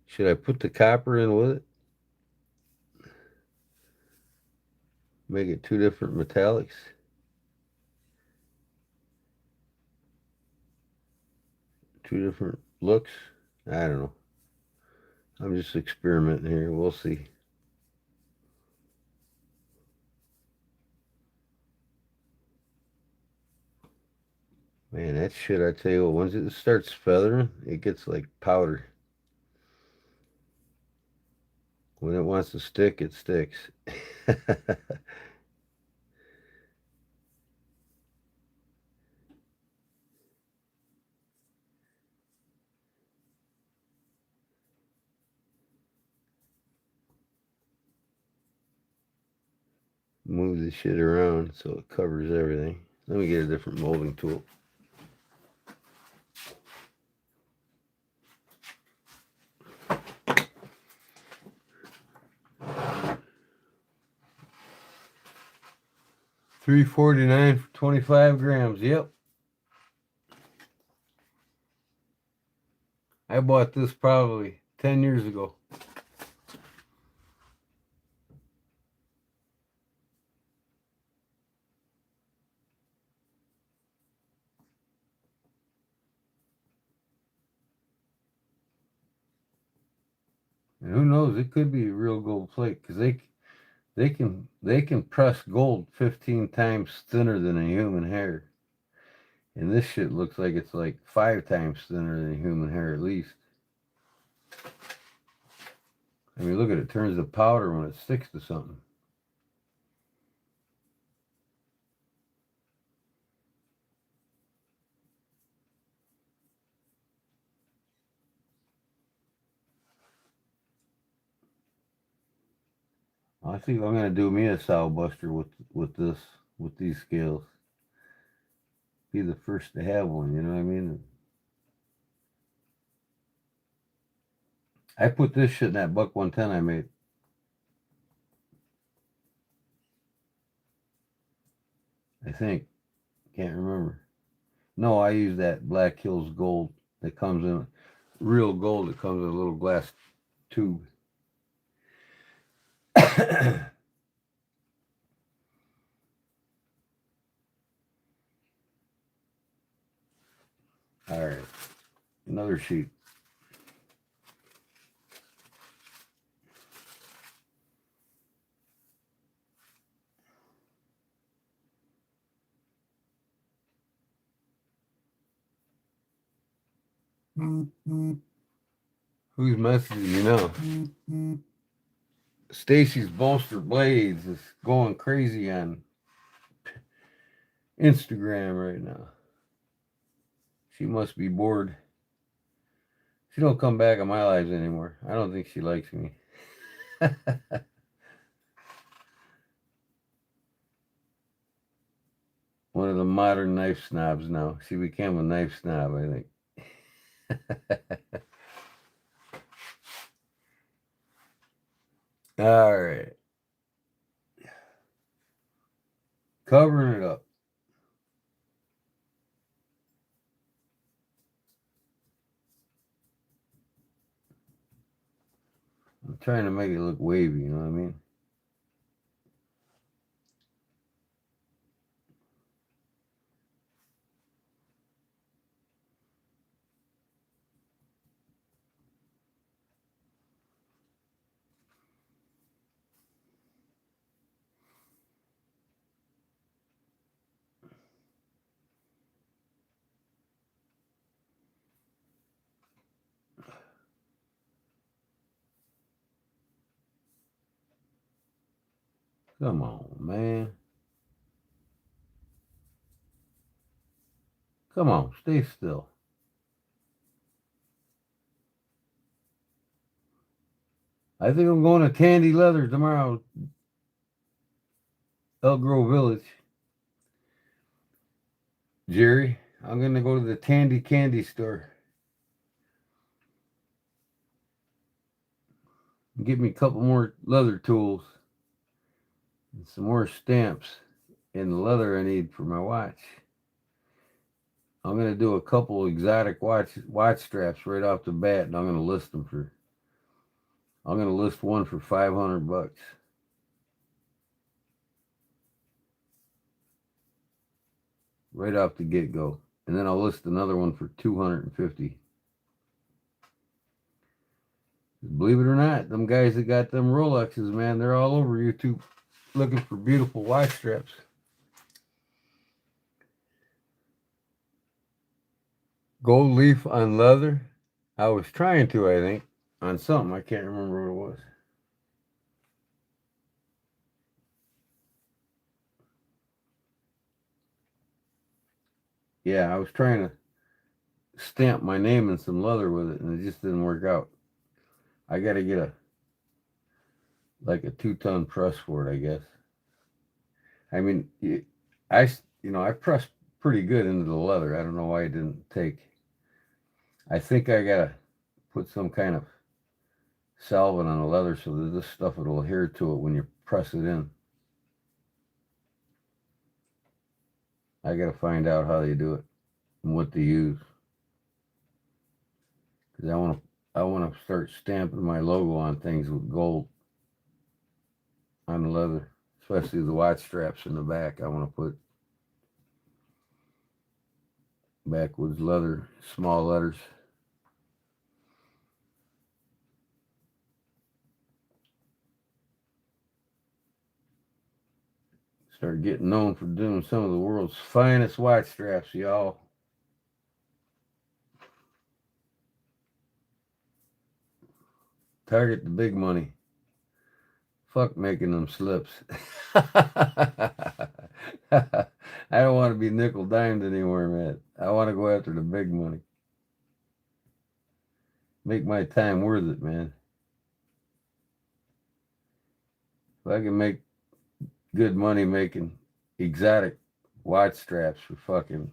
Should I put the copper in with it? Make it two different metallics? Two different looks? I don't know. I'm just experimenting here. We'll see. Man, that shit, I tell you what, once it starts feathering, it gets like powder. When it wants to stick, it sticks. Move the shit around so it covers everything. Let me get a different molding tool. $3.49 for 25 grams. Yep. I bought this probably 10 years ago. And who knows? It could be a real gold plate because they can press gold 15 times thinner than a human hair. And this shit looks like it's like 5 times thinner than a human hair at least. I mean, look at it. It turns to powder when it sticks to something. I think I'm gonna do me a sow buster with these scales. Be the first to have one, you know what I mean? I put this shit in that buck 110 I made. I think. Can't remember. No, I use that Black Hills gold that comes in real gold that comes in a little glass tube. All right, another sheet. Who's messaging me now? Stacy's Bolster Blades is going crazy on Instagram right now. She must be bored. She don't come back on my lives anymore. I don't think she likes me. One of the modern knife snobs now. She became a knife snob, I think. All right. Covering it up. I'm trying to make it look wavy, you know what I mean? Come on, man. Come on, stay still. I think I'm going to Tandy Leather tomorrow. Elk Grove Village. Jerry, I'm going to go to the Tandy Candy Store. Get me a couple more leather tools. And some more stamps and the leather I need for my watch. I'm going to do a couple exotic watch straps right off the bat, and I'm going to list them for. I'm going to list one for $500. Right off the get-go. And then I'll list another one for $250. Believe it or not, them guys that got them Rolexes, man, they're all over YouTube looking for beautiful watch straps. Gold leaf on leather. I was trying to, I think, on something. I can't remember what it was. Yeah, I was trying to stamp my name in some leather with it, and it just didn't work out. I got to get a 2-ton press for it, I guess. I mean, I pressed pretty good into the leather. I don't know why it didn't take. I think I got to put some kind of solvent on the leather so that this stuff will adhere to it when you press it in. I gotta find out how they do it and what they use. Because I wanna start stamping my logo on things with gold on the leather, especially the watch straps in the back. I wanna put backwoods leather, small letters. Start getting known for doing some of the world's finest watch straps, y'all. Target the big money. Fuck making them slips. I don't want to be nickel dimed anymore, man. I want to go after the big money. Make my time worth it, man. If I can make good money making exotic watch straps for fucking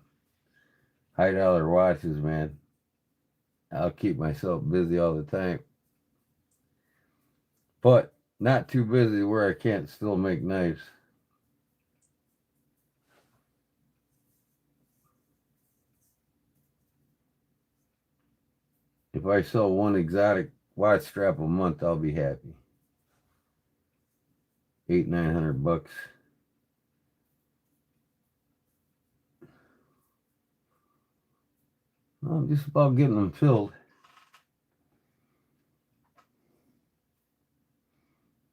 high dollar watches, man, I'll keep myself busy all the time. But not too busy where I can't still make knives. If I sell one exotic watch strap a month, I'll be happy. $800-900. Well, I'm just about getting them filled.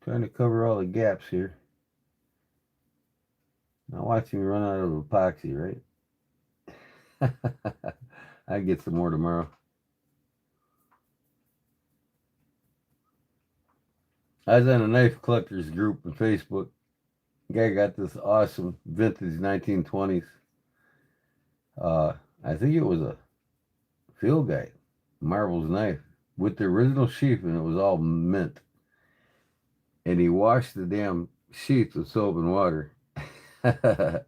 Trying to cover all the gaps here. Now watch me run out of epoxy, right? I get some more tomorrow. I was on a knife collectors group on Facebook. The guy got this awesome vintage 1920s. I think it was a field guide, Marvel's knife, with the original sheath, and it was all mint. And he washed the damn sheath with soap and water. And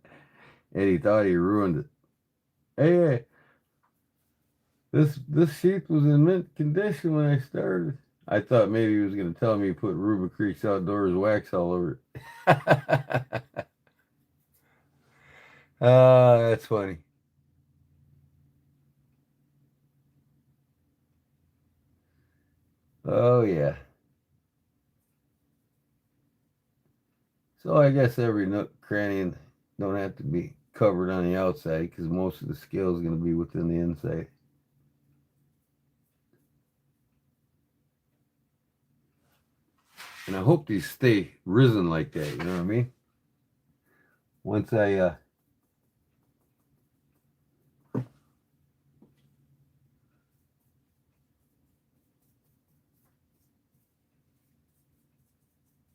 he thought he ruined it. Hey, this sheath was in mint condition when I started. I thought maybe he was going to tell me he put Ruby Creek's Outdoors wax all over it. That's funny. Oh, yeah. So I guess every nook, cranny don't have to be covered on the outside because most of the scale is going to be within the inside. And I hope these stay risen like that, you know what I mean? Once I'm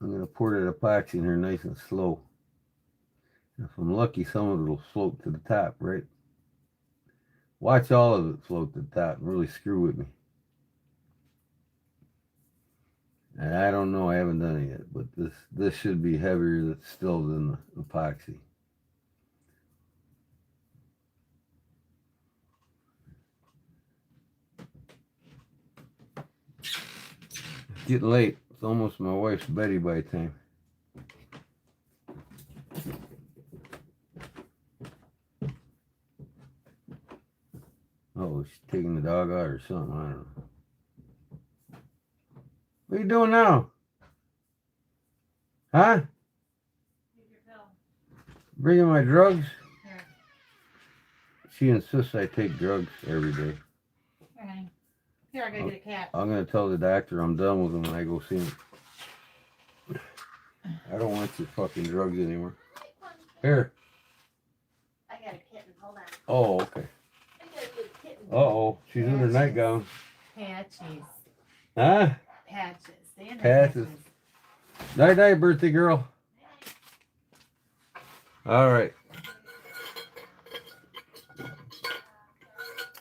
going to pour that epoxy in here nice and slow. If I'm lucky, some of it will float to the top, right? Watch all of it float to the top and really screw with me. And I don't know, I haven't done it yet, but this should be heavier still than the epoxy. It's getting late. It's almost my wife's Betty by time. Oh, she's taking the dog out or something. I don't know. What are you doing now? Huh? Bringing my drugs? Here. She insists I take drugs every day. Okay. Here, I gotta get a cat. I'm going to tell the doctor I'm done with him when I go see him. I don't want your fucking drugs anymore. Here. I got a kitten. Hold on. Oh, okay. I got a good kitten. Uh-oh. She's in her nightgown. Patches. Huh? Patches. They in Patches. Night-night, birthday girl. All right.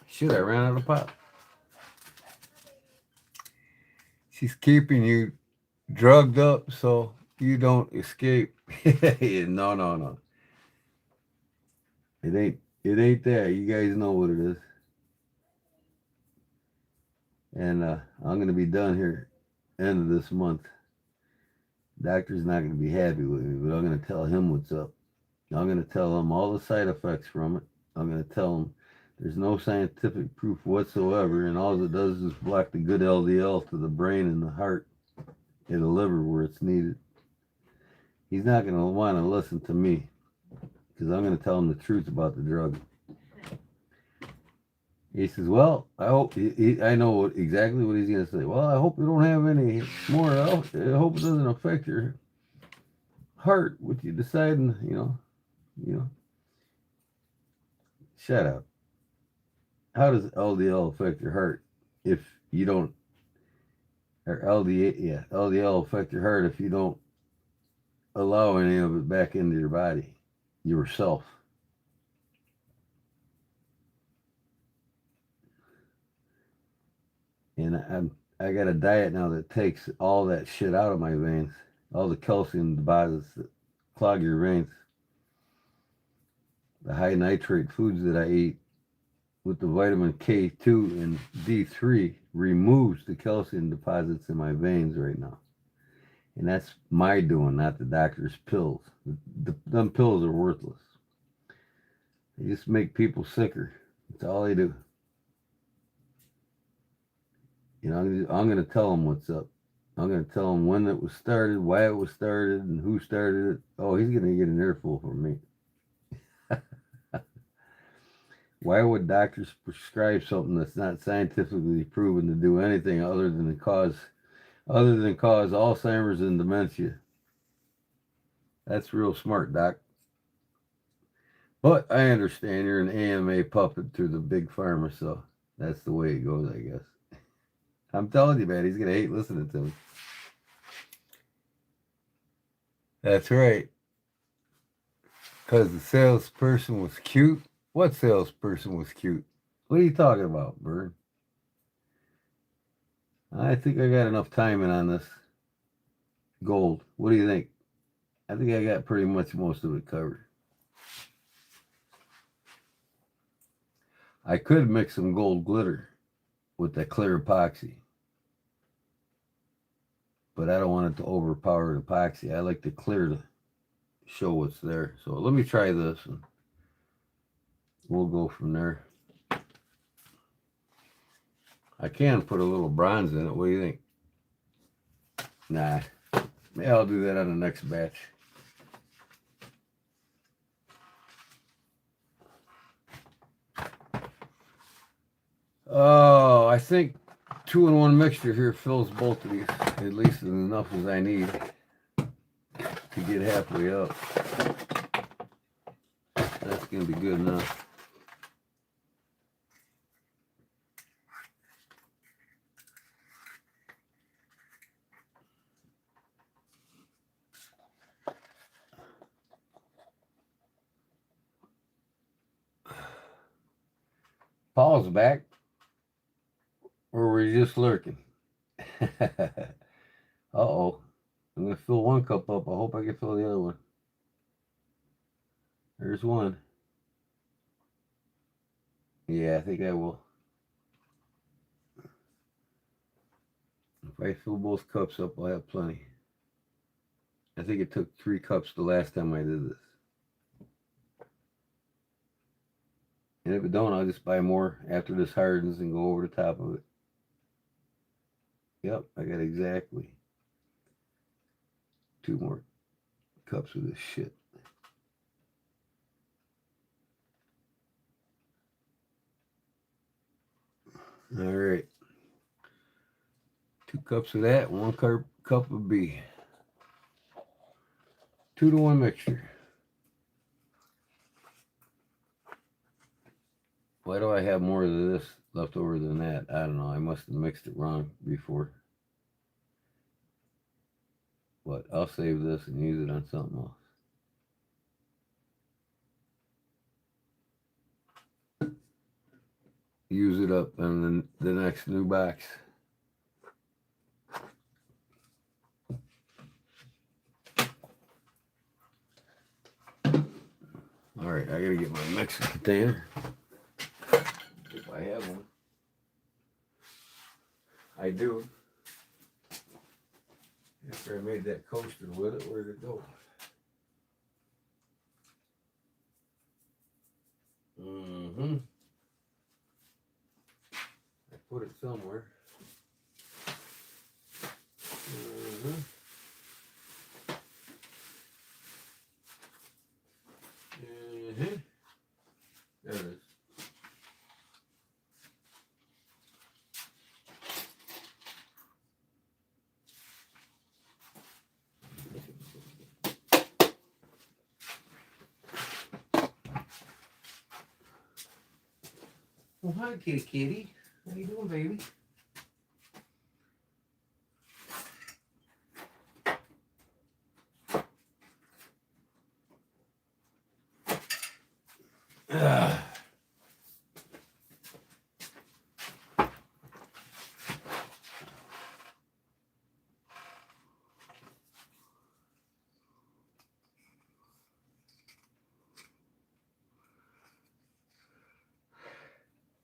Shit, I ran out of pop. She's keeping you drugged up so you don't escape. No. It ain't that. You guys know what it is. And I'm gonna be done here end of this month. Doctor's not gonna be happy with me, but I'm gonna tell him what's up. I'm going to tell them all the side effects from it. I'm going to tell them there's no scientific proof whatsoever, and all it does is block the good LDL to the brain and the heart and the liver where it's needed. He's not going to want to listen to me because I'm going to tell him the truth about the drug. He says, well, I hope, I know exactly what he's going to say. Well, I hope you don't have any more. I hope it doesn't affect your heart with you deciding, you know. Shut up. How does LDL affect your heart if you don't, or LDL affect your heart if you don't allow any of it back into your body, yourself? And I got a diet now that takes all that shit out of my veins, all the calcium deposits that clog your veins. The high nitrate foods that I eat with the vitamin K2 and D3 removes the calcium deposits in my veins right now. And that's my doing, not the doctor's pills. Them pills are worthless. They just make people sicker. That's all they do. I'm going to tell them what's up. I'm going to tell them when it was started, why it was started, and who started it. Oh, he's going to get an earful from me. Why would doctors prescribe something that's not scientifically proven to do anything other than cause Alzheimer's and dementia? That's real smart, Doc. But I understand you're an AMA puppet through the big pharma, so that's the way it goes, I guess. I'm telling you, man, he's going to hate listening to me. That's right. Because the salesperson was cute. What salesperson was cute? What are you talking about, Bird? I think I got enough timing on this gold. What do you think? I think I got pretty much most of it covered. I could mix some gold glitter with that clear epoxy, but I don't want it to overpower the epoxy. I like the clear to show what's there. So let me try this and we'll go from there. I can put a little bronze in it. What do you think? Nah. Maybe I'll do that on the next batch. Oh, I think 2-in-1 mixture here fills both of these, at least enough as I need to get halfway up. That's going to be good enough. Paul's back. Or were you just lurking? Uh-oh. I'm going to fill one cup up. I hope I can fill the other one. There's one. Yeah, I think I will. If I fill both cups up, I'll have plenty. I think it took 3 cups the last time I did this. And if it don't, I'll just buy more after this hardens and go over the top of it. Yep, I got exactly 2 more cups of this shit. All right. 2 cups of that, 1 cup of B. 2-to-1 mixture. Why do I have more of this left over than that? I don't know. I must have mixed it wrong before. But I'll save this and use it on something else. Use it up in the next new box. All right, I gotta get my mixing container. If I have one. I do. After I made that coaster with it, where'd it go? Mm-hmm. I put it somewhere. Mm-hmm. Mm-hmm. There it is. Well, hi, kitty. How you doing, baby? Ugh.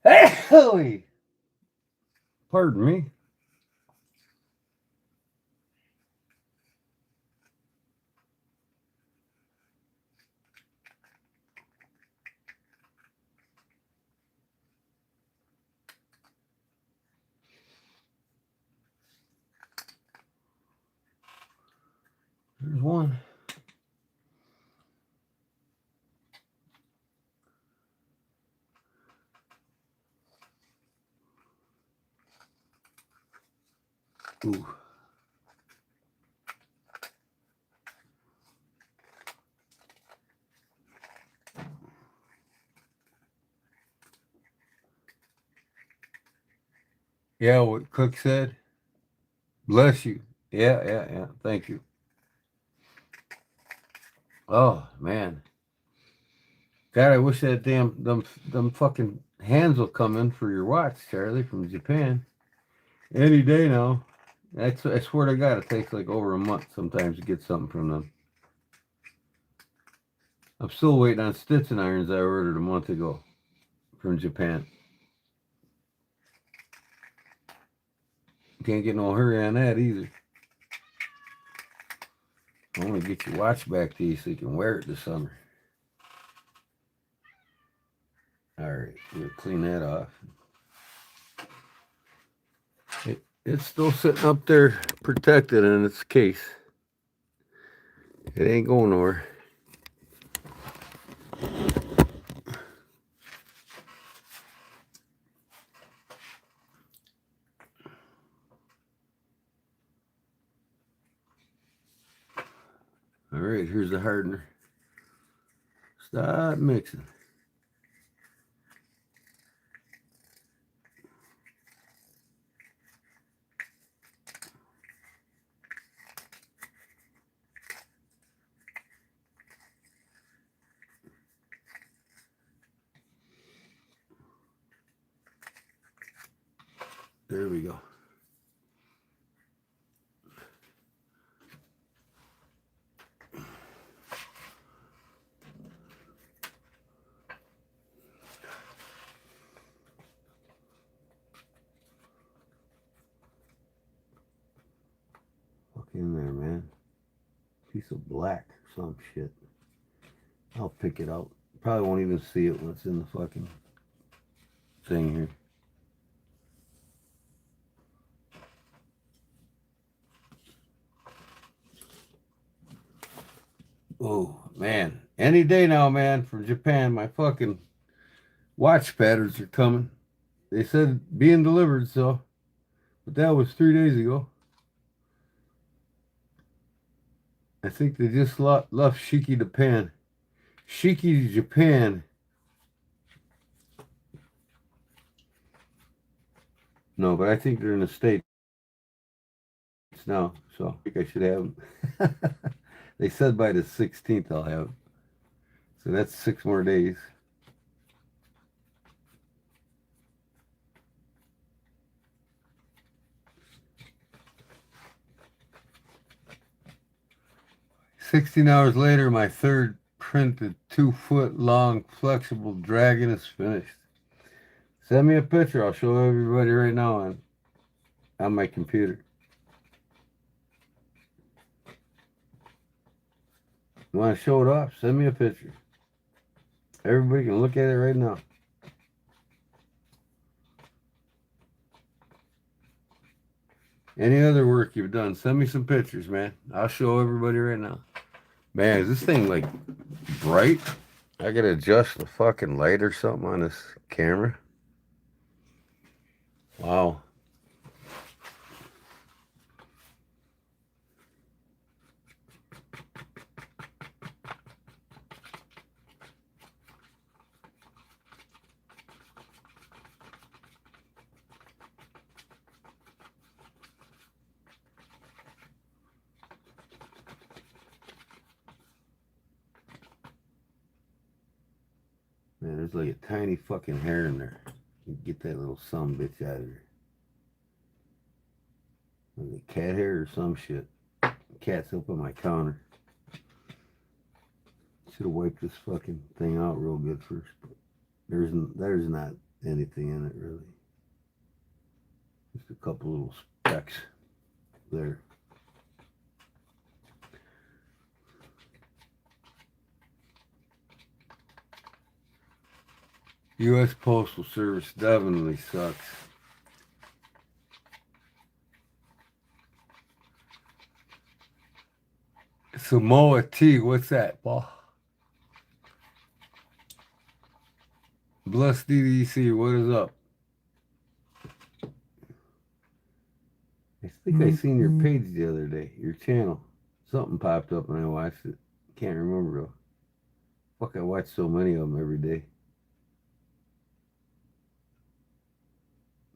Hey! Pardon me. There's one. Ooh. Yeah, what Cook said. Bless you. Yeah. Thank you. Oh man. God, I wish that them fucking hands will come in for your watch, Charlie, from Japan. Any day now. I swear to God, it takes like over a month sometimes to get something from them. I'm still waiting on Stetson irons I ordered a month ago from Japan. Can't get no hurry on that either. I want to get your watch back to you so you can wear it this summer. Alright, we'll clean that off. It's still sitting up there protected in its case. It ain't going nowhere. Alright, here's the hardener. Stop mixing. There we go. Look in there, man. Piece of black, some shit. I'll pick it out. Probably won't even see it when it's in the fucking thing here. Oh, man. Any day now, man, from Japan. My fucking watch patterns are coming. They said being delivered, so. But that was 3 days ago. I think they just left Shiki Japan. Shiki Japan. No, but I think they're in the States now, so I think I should have them. They said by the 16th I'll have them. So that's 6 more days. $16 later, my third printed 2-foot long flexible dragon is finished. Send me a picture. I'll show everybody right now on my computer. You want to show it off? Send me a picture. Everybody can look at it right now. Any other work you've done, send me some pictures, man. I'll show everybody right now. Man, is this thing like bright? I gotta adjust the fucking light or something on this camera. Wow. Man, there's like a tiny fucking hair in there. You get that little bitch out of there. Like a cat hair or some shit. Cat's up on my counter. Should have wiped this fucking thing out real good first, but there's not anything in it really. Just a couple little specks there. U.S. Postal Service definitely sucks. Samoa tea, what's that, Paul? Bless DDC, what is up? I think I seen your page the other day, your channel. Something popped up and I watched it. Can't remember though. Fuck, I watch so many of them every day.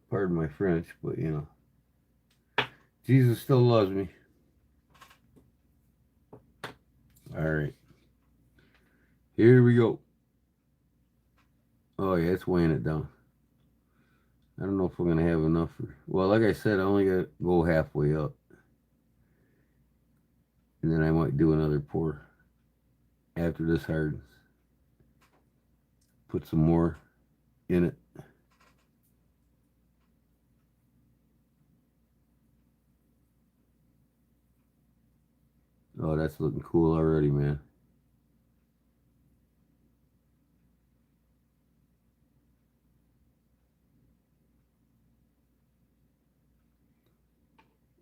Pardon my French, but you know. Jesus still loves me. Alright. Here we go. Oh yeah, it's weighing it down. I don't know if we're going to have enough. Well, like I said, I only got to go halfway up. And then I might do another pour after this hardens. Put some more in it. Oh, that's looking cool already, man.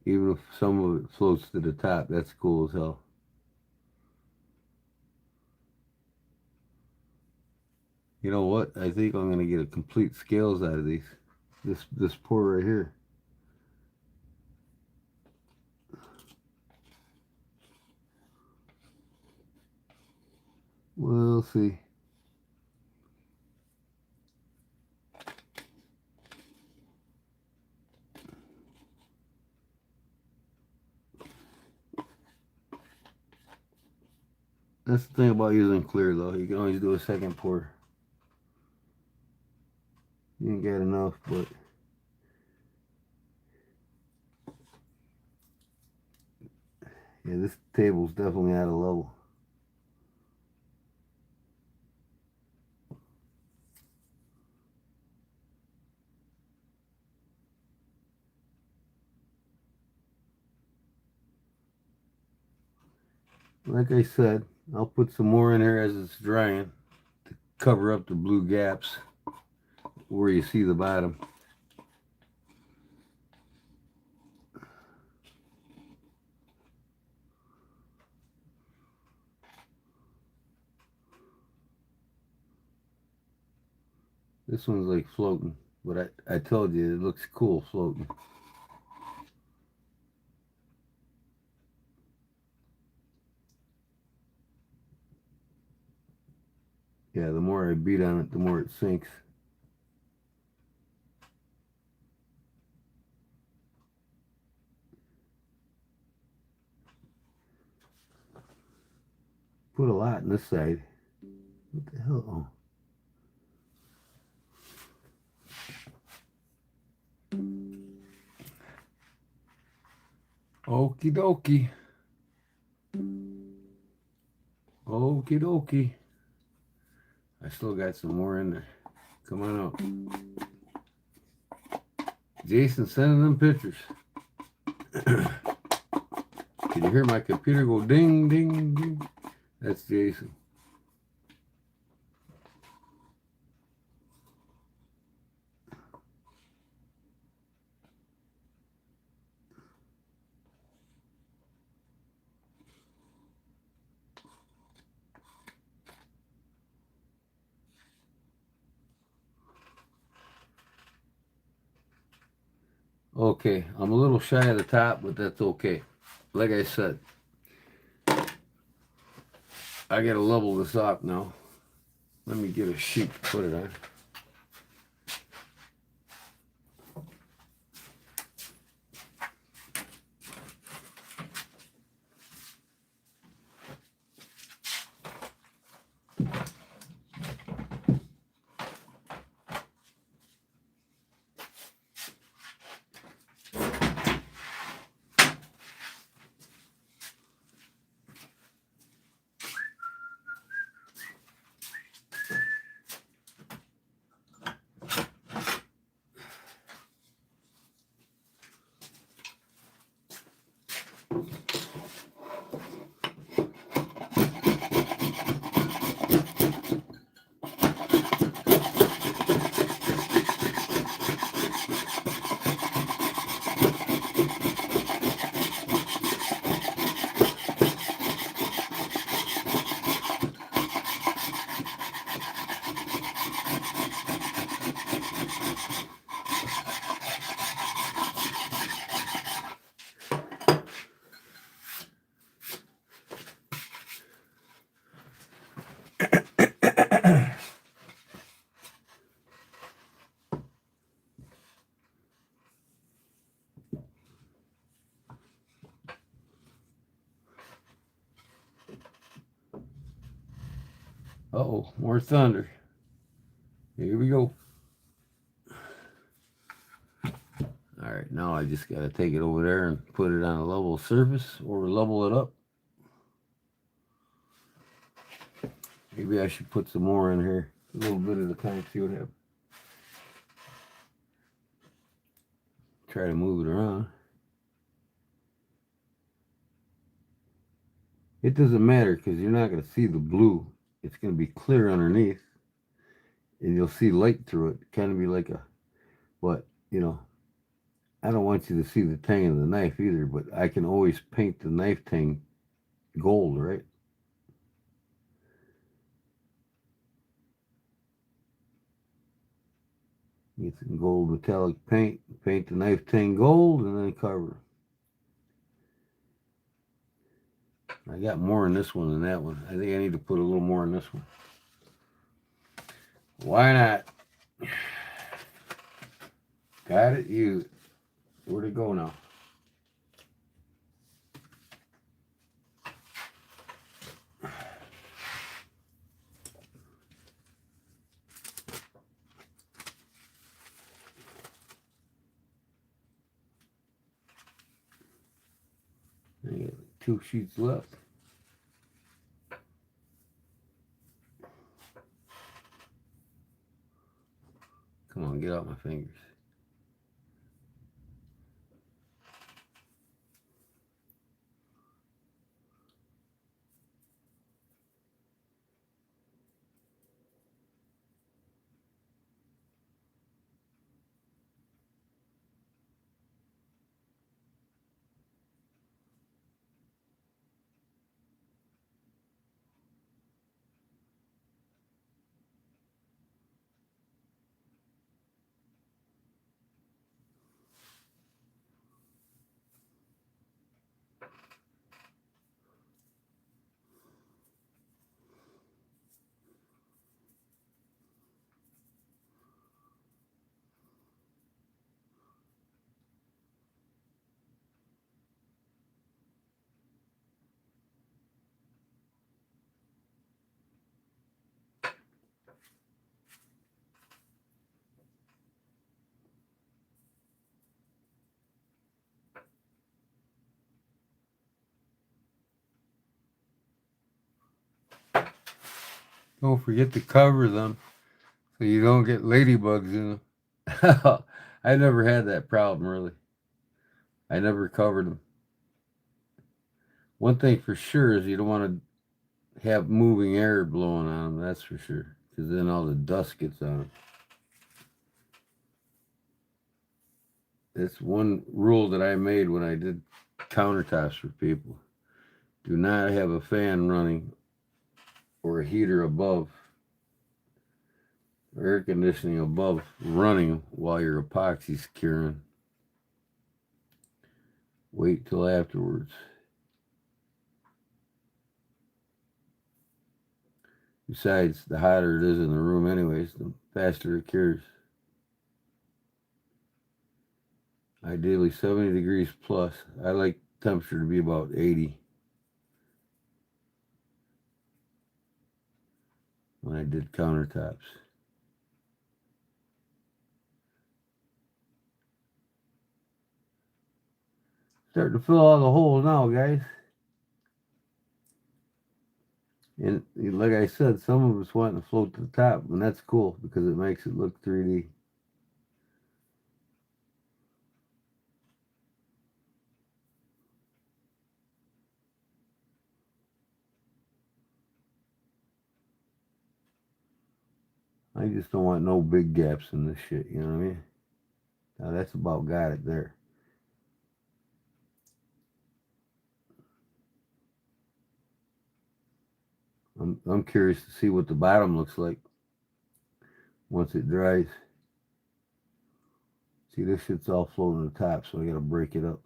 Even if some of it floats to the top, that's cool as hell. You know what? I think I'm gonna get a complete scales out of these. This pour right here. We'll see. That's the thing about using clear though. You can always do a second pour. You ain't got enough, but yeah, this table's definitely out of level. Like I said, I'll put some more in here as it's drying to cover up the blue gaps where you see the bottom. This one's like floating, but I told you it looks cool floating. Yeah, the more I beat on it, the more it sinks. Put a lot in this side. What the hell? Oh. Okie dokie. Okie dokie. I still got some more in there. Come on out. Jason sending them pictures. Can you hear my computer go ding, ding, ding? That's Jason. Okay, I'm a little shy of the top, but that's okay. Like I said, I gotta level this up now. Let me get a sheet to put it on. Uh-oh, more thunder. Here we go. Alright, now I just gotta take it over there and put it on a level surface or level it up. Maybe I should put some more in here. A little bit at a time, see what happens. Try to move it around. It doesn't matter because you're not going to see the blue. It's going to be clear underneath. And you'll see light through it. Kind of be like a, what, you know, I don't want you to see the tang of the knife either, but I can always paint the knife tang gold, right? Get some gold metallic paint, paint the knife tang gold, and then cover. I got more in this one than that one. I think I need to put a little more in this one. Why not? Got it? You. Where'd it go now? I got 2 sheets left. Come on, get out my fingers. Don't forget to cover them so you don't get ladybugs in them. I never had that problem, really. I never covered them. One thing for sure is you don't want to have moving air blowing on them, that's for sure, because then all the dust gets on them. That's one rule that I made when I did countertops for people. Do not have a fan running or a heater above, air conditioning above running while your epoxy's curing. Wait till afterwards. Besides, the hotter it is in the room anyways, the faster it cures. Ideally 70 degrees plus. I like temperature to be about 80. When I did countertops. Starting to fill all the holes now, guys. And like I said, some of us want to float to the top, and that's cool because it makes it look 3D. I just don't want no big gaps in this shit, you know what I mean? Now that's about got it there. I'm curious to see what the bottom looks like once it dries. See, this shit's all floating to the top, so I gotta break it up.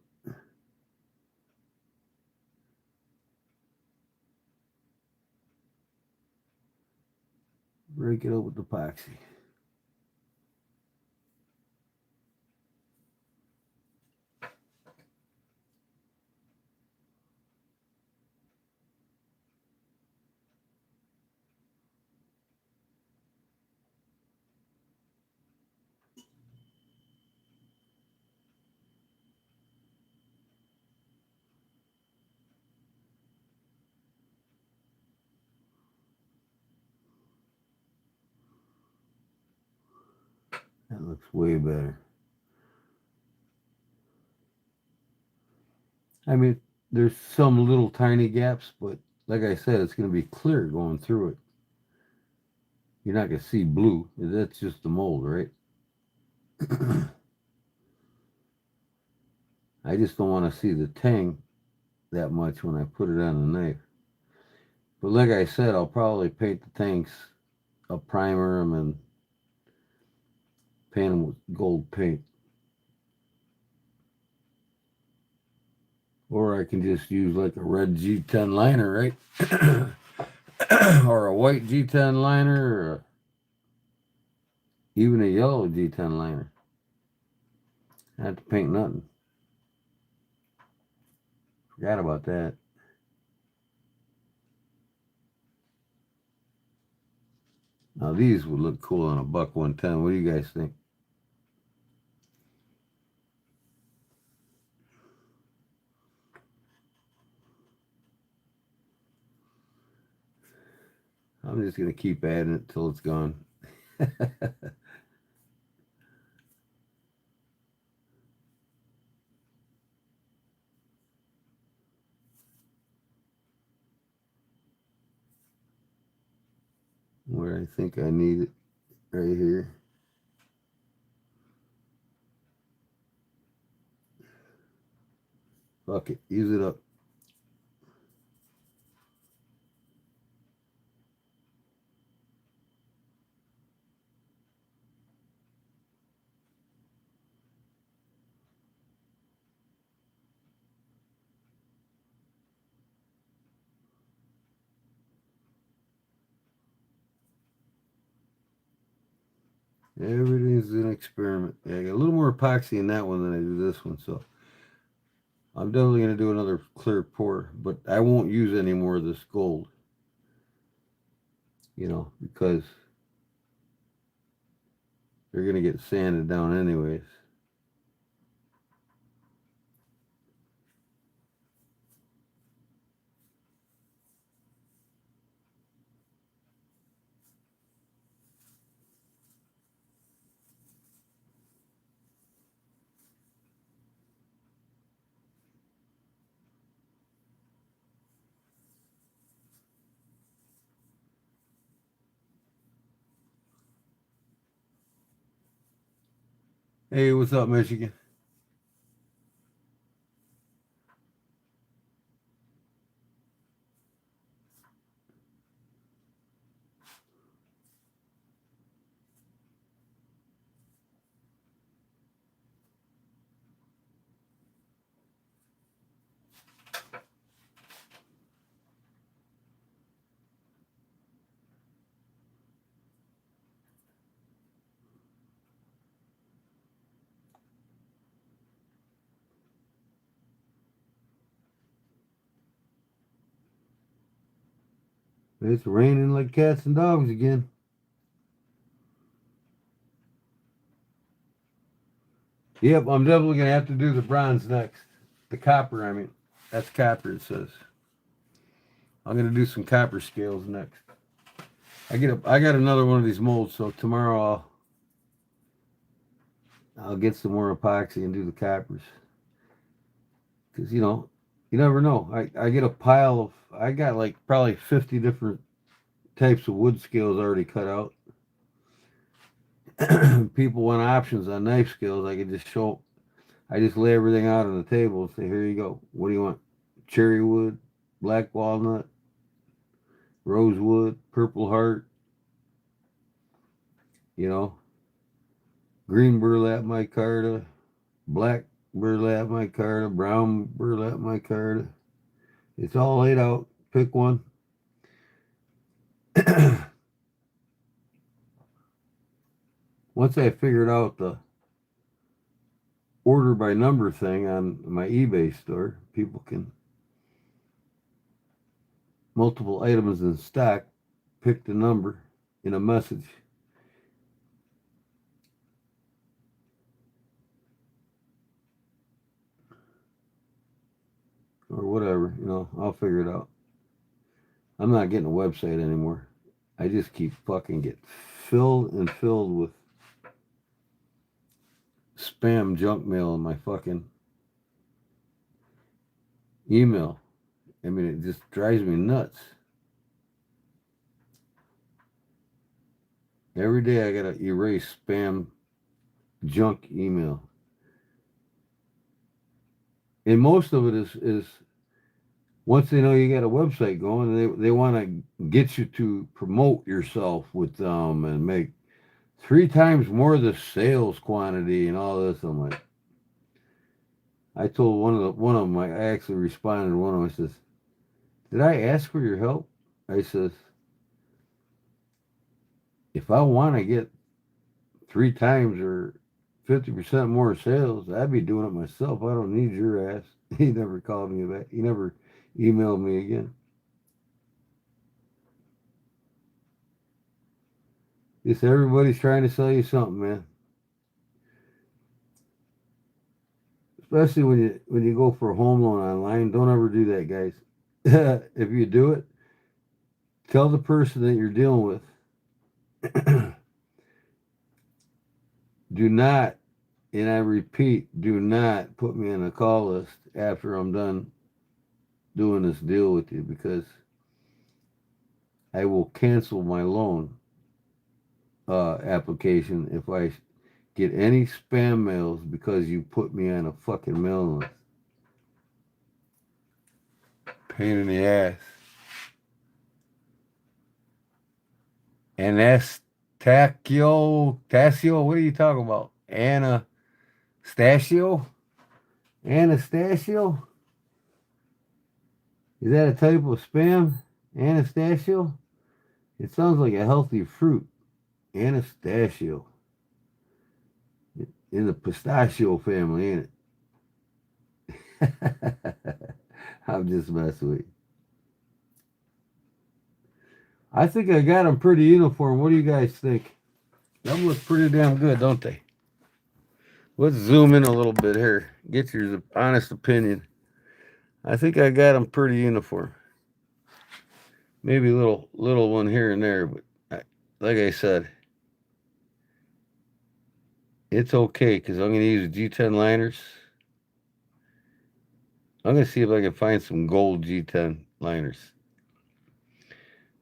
Break it up with epoxy. That looks way better. I mean, there's some little tiny gaps, but like I said, it's going to be clear going through it. You're not going to see blue. That's just the mold, right? I just don't want to see the tang that much when I put it on the knife. But like I said, I'll probably paint the tanks, I'll primer them and paint them with gold paint. Or I can just use like a red G10 liner, right? Or a white G10 liner, or even a yellow G10 liner. I have to paint nothing. Forgot about that. Now these would look cool on a buck 110. What do you guys think? I'm just gonna keep adding it till it's gone. Where I think I need it, right here. Fuck it, use it up. Everything's an experiment. Yeah, I got a little more epoxy in that one than I do this one, so I'm definitely going to do another clear pour, but I won't use any more of this gold, you know, because they're going to get sanded down anyways. Hey, what's up, Michigan? It's raining like cats and dogs again. Yep, I'm definitely going to have to do the bronze next. The copper, I mean. That's copper, it says. I'm going to do some copper scales next. I got another one of these molds, so tomorrow I'll get some more epoxy and do the coppers. Because, you know, you never know. I get a pile of, I got like probably 50 different types of wood scales already cut out. People want options on knife scales. I can just show, I just lay everything out on the table and say, here you go. What do you want? Cherry wood, black walnut, rosewood, purple heart, you know, green burlap micarta, black burlap micarta, brown burlap micarta. It's all laid out. Pick one. Once I figured out the order by number thing on my eBay store, people can multiple items in stock, pick the number in a message. Or whatever, you know, I'll figure it out. I'm not getting a website anymore. I just keep fucking get filled and filled with spam junk mail in my fucking email. I mean, it just drives me nuts. Every day I gotta erase spam junk email. And most of it is once they know you got a website going, they want to get you to promote yourself with them and make 3 times more the sales quantity and all this. I'm like, I told one of them, I actually responded to one of them. I says, "Did I ask for your help?" I says, "If I want to get 3 times or 50% more sales, I'd be doing it myself. I don't need your ass." He never called me back. He never emailed me again. Just everybody's trying to sell you something, man. Especially when you go for a home loan online. Don't ever do that, guys. If you do it, tell the person that you're dealing with, do not, and I repeat, do not put me on a call list after I'm done doing this deal with you, because I will cancel my loan application if I get any spam mails because you put me on a fucking mailing list. Pain in the ass. Tasio, what are you talking about? Anastasio? Anastasio? Is that a type of spam? Anastasio? It sounds like a healthy fruit. Anastasio. In the pistachio family, ain't it? I'm just messing with you. I think I got them pretty uniform. What do you guys think? Them look pretty damn good, don't they? Let's zoom in a little bit here. Get your honest opinion. I think I got them pretty uniform. Maybe a little one here and there, but like I said, it's okay because I'm going to use G10 liners. I'm going to see if I can find some gold G10 liners.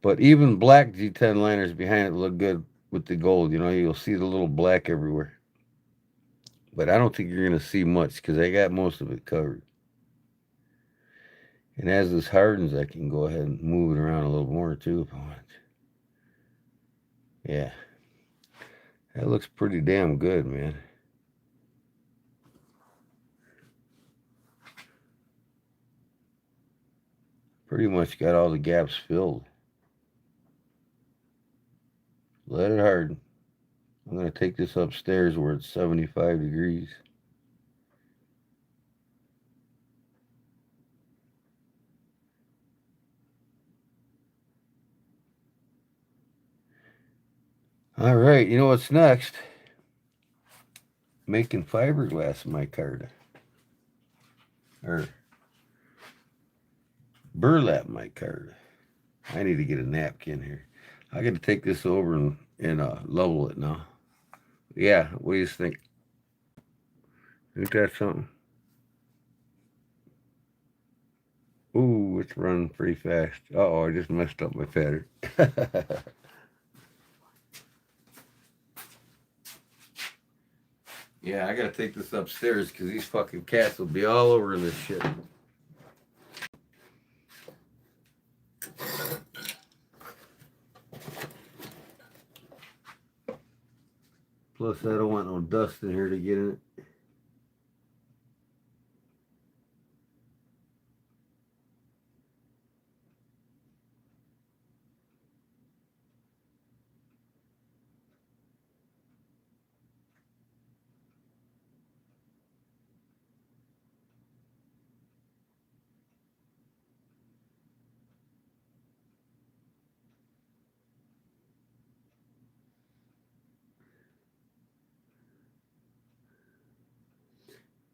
But even black G10 liners behind it look good with the gold. You know, you'll see the little black everywhere. But I don't think you're going to see much because I got most of it covered. And as this hardens, I can go ahead and move it around a little more too if I want. Yeah. That looks pretty damn good, man. Pretty much got all the gaps filled. Let it harden. I'm going to take this upstairs where it's 75 degrees. All right, you know what's next? Making fiberglass micarta. Or burlap micarta. I need to get a napkin here. I got to take this over and level it now. Yeah, what do you think? Ain't that something? Ooh, it's running pretty fast. Uh-oh, I just messed up my feather. Yeah, I gotta take this upstairs because these fucking cats will be all over this shit. Plus, I don't want no dust in here to get in it.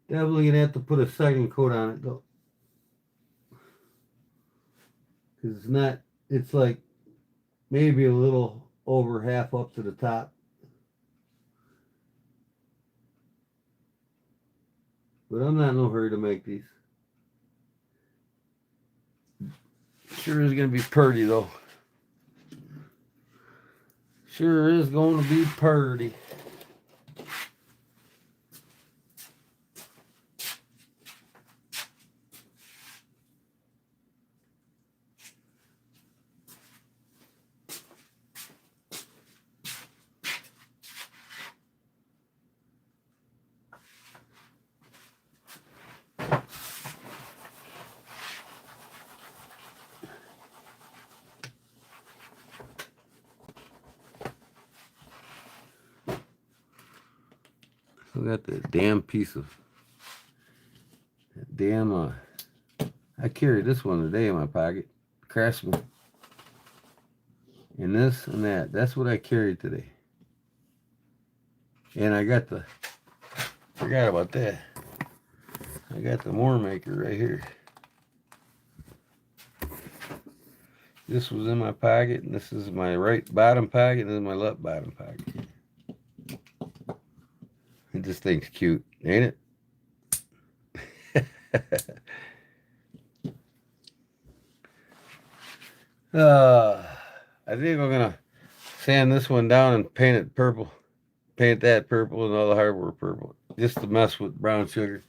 Definitely gonna have to put a second coat on it though. Because it's not, it's like maybe a little over half up to the top. But I'm not in no hurry to make these. Sure is gonna be pretty though. Sure is going to be pretty. Still got that damn piece of that damn I carried this one today in my pocket. Craftsman. And this and that. That's what I carried today. And I got the forgot about that. I got the more maker right here. This was in my pocket, and this is my right bottom pocket, and this is my left bottom pocket. And this thing's cute, ain't it? I think I'm gonna sand this one down and paint it purple. Paint that purple and all the hardware purple. Just to mess with brown sugar.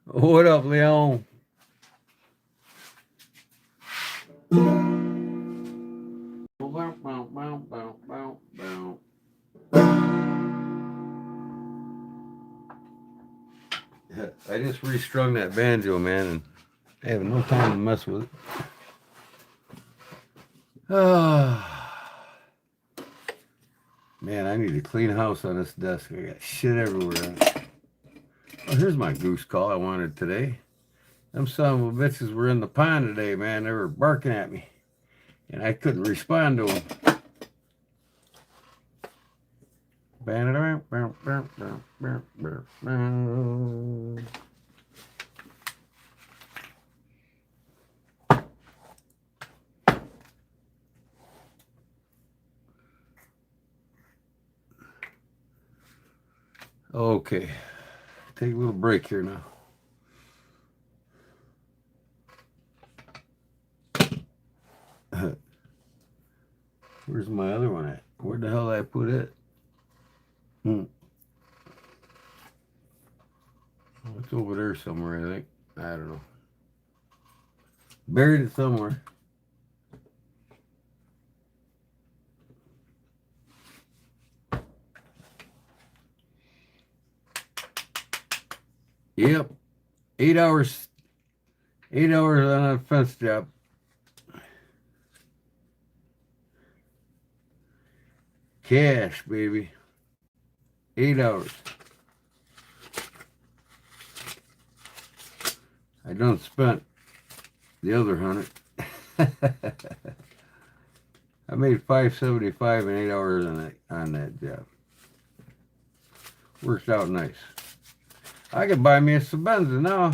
What up, Leon? I just restrung that banjo, man, and I have no time to mess with it. Man, I need a clean house on this desk. I got shit everywhere. Oh, here's my goose call I wanted today. Them son of a bitches were in the pond today, man. They were barking at me, and I couldn't respond to them. Okay, take a little break here now. Where's my other one at? Where the hell did I put it? Oh, it's over there somewhere, I think. I don't know. Buried it somewhere. Yep. 8 hours. 8 hours on a fence job. Cash, baby. 8 hours. I done spent the other 100. I made $5.75 in 8 hours on that job. Worked out nice. I could buy me a Sabenza now.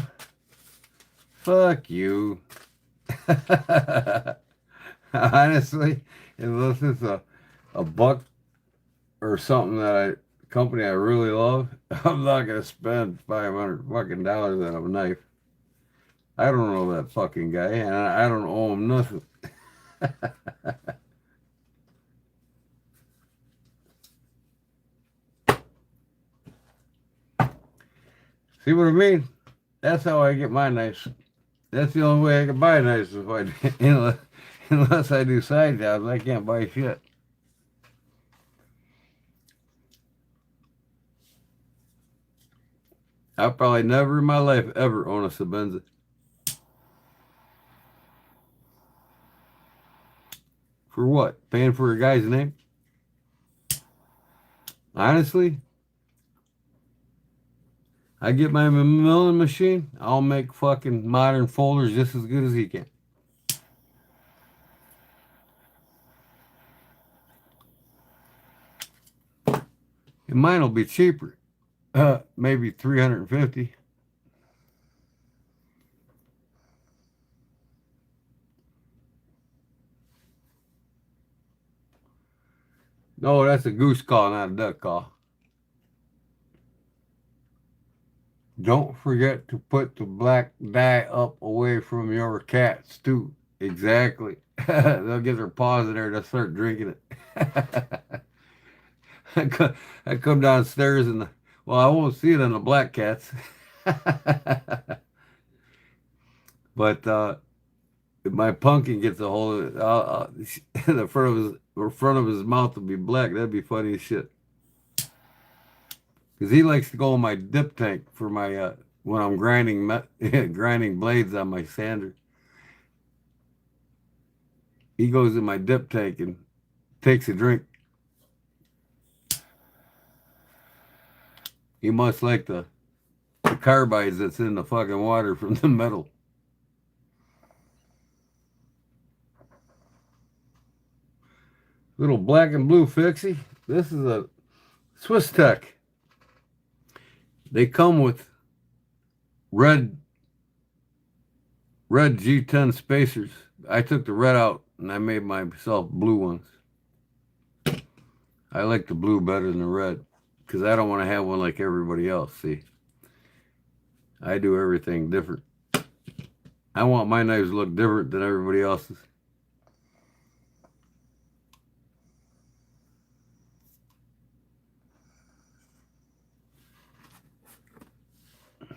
Fuck you. Honestly, unless it's a buck or something company I really love, I'm not gonna spend $500 fucking dollars on a knife. I don't know that fucking guy, and I don't owe him nothing. See what I mean? That's how I get my knives. That's the only way I can buy knives if unless I do side jobs, I can't buy shit. I'll probably never in my life ever own a Sabenza. For what? Paying for a guy's name? Honestly, I get my milling machine, I'll make fucking modern folders just as good as he can. And mine will be cheaper. Maybe $350. No, that's a goose call, not a duck call. Don't forget to put the black dye up away from your cats, too. Exactly. They'll get their paws in there, they'll start drinking it. I come downstairs and, well, I won't see it on the black cats. But if my pumpkin gets a hold of it, the front of his mouth will be black. That'd be funny as shit. Because he likes to go in my dip tank for my when I'm grinding grinding blades on my sander. He goes in my dip tank and takes a drink. He must like the carbides that's in the fucking water from the metal. Little black and blue fixie. This is a Swiss Tech. They come with red G10 spacers. I took the red out and I made myself blue ones. I like the blue better than the red because I don't want to have one like everybody else. See, I do everything different. I want my knives to look different than everybody else's.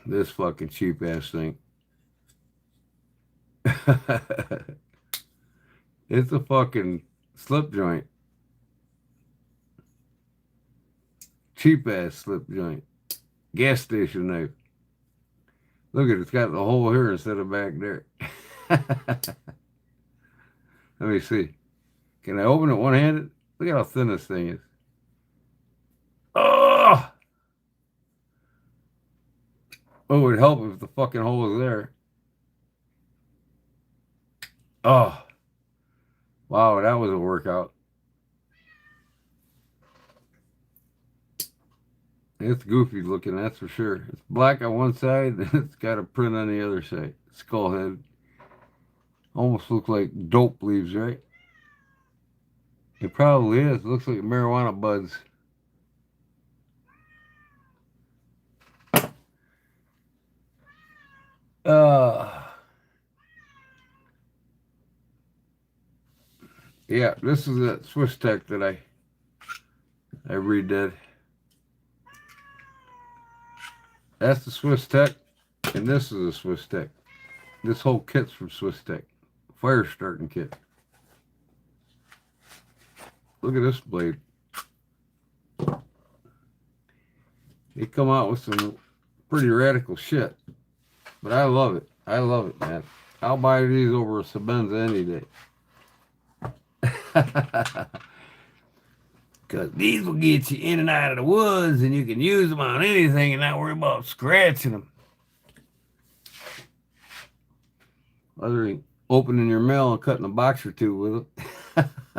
This fucking cheap ass thing. It's a fucking slip joint. Cheap ass slip joint. Gas station knife. Look at it, it's got the hole here instead of back there. Let me see. Can I open it one-handed? Look at how thin this thing is. Oh! Oh, it would help if the fucking hole was there. Oh. Wow, that was a workout. It's goofy looking, that's for sure. It's black on one side, and it's got a print on the other side. Skull head. Almost looks like dope leaves, right? It probably is. It looks like marijuana buds. Yeah, this is that Swiss Tech that I redid. That's the Swiss Tech, and this is a Swiss Tech. This whole kit's from Swiss Tech. Fire starting kit. Look at this blade. They come out with some pretty radical shit. But I love it. I love it, man. I'll buy these over a Sabenza any day. Because these will get you in and out of the woods and you can use them on anything and not worry about scratching them. Other than opening your mail and cutting a box or two with it.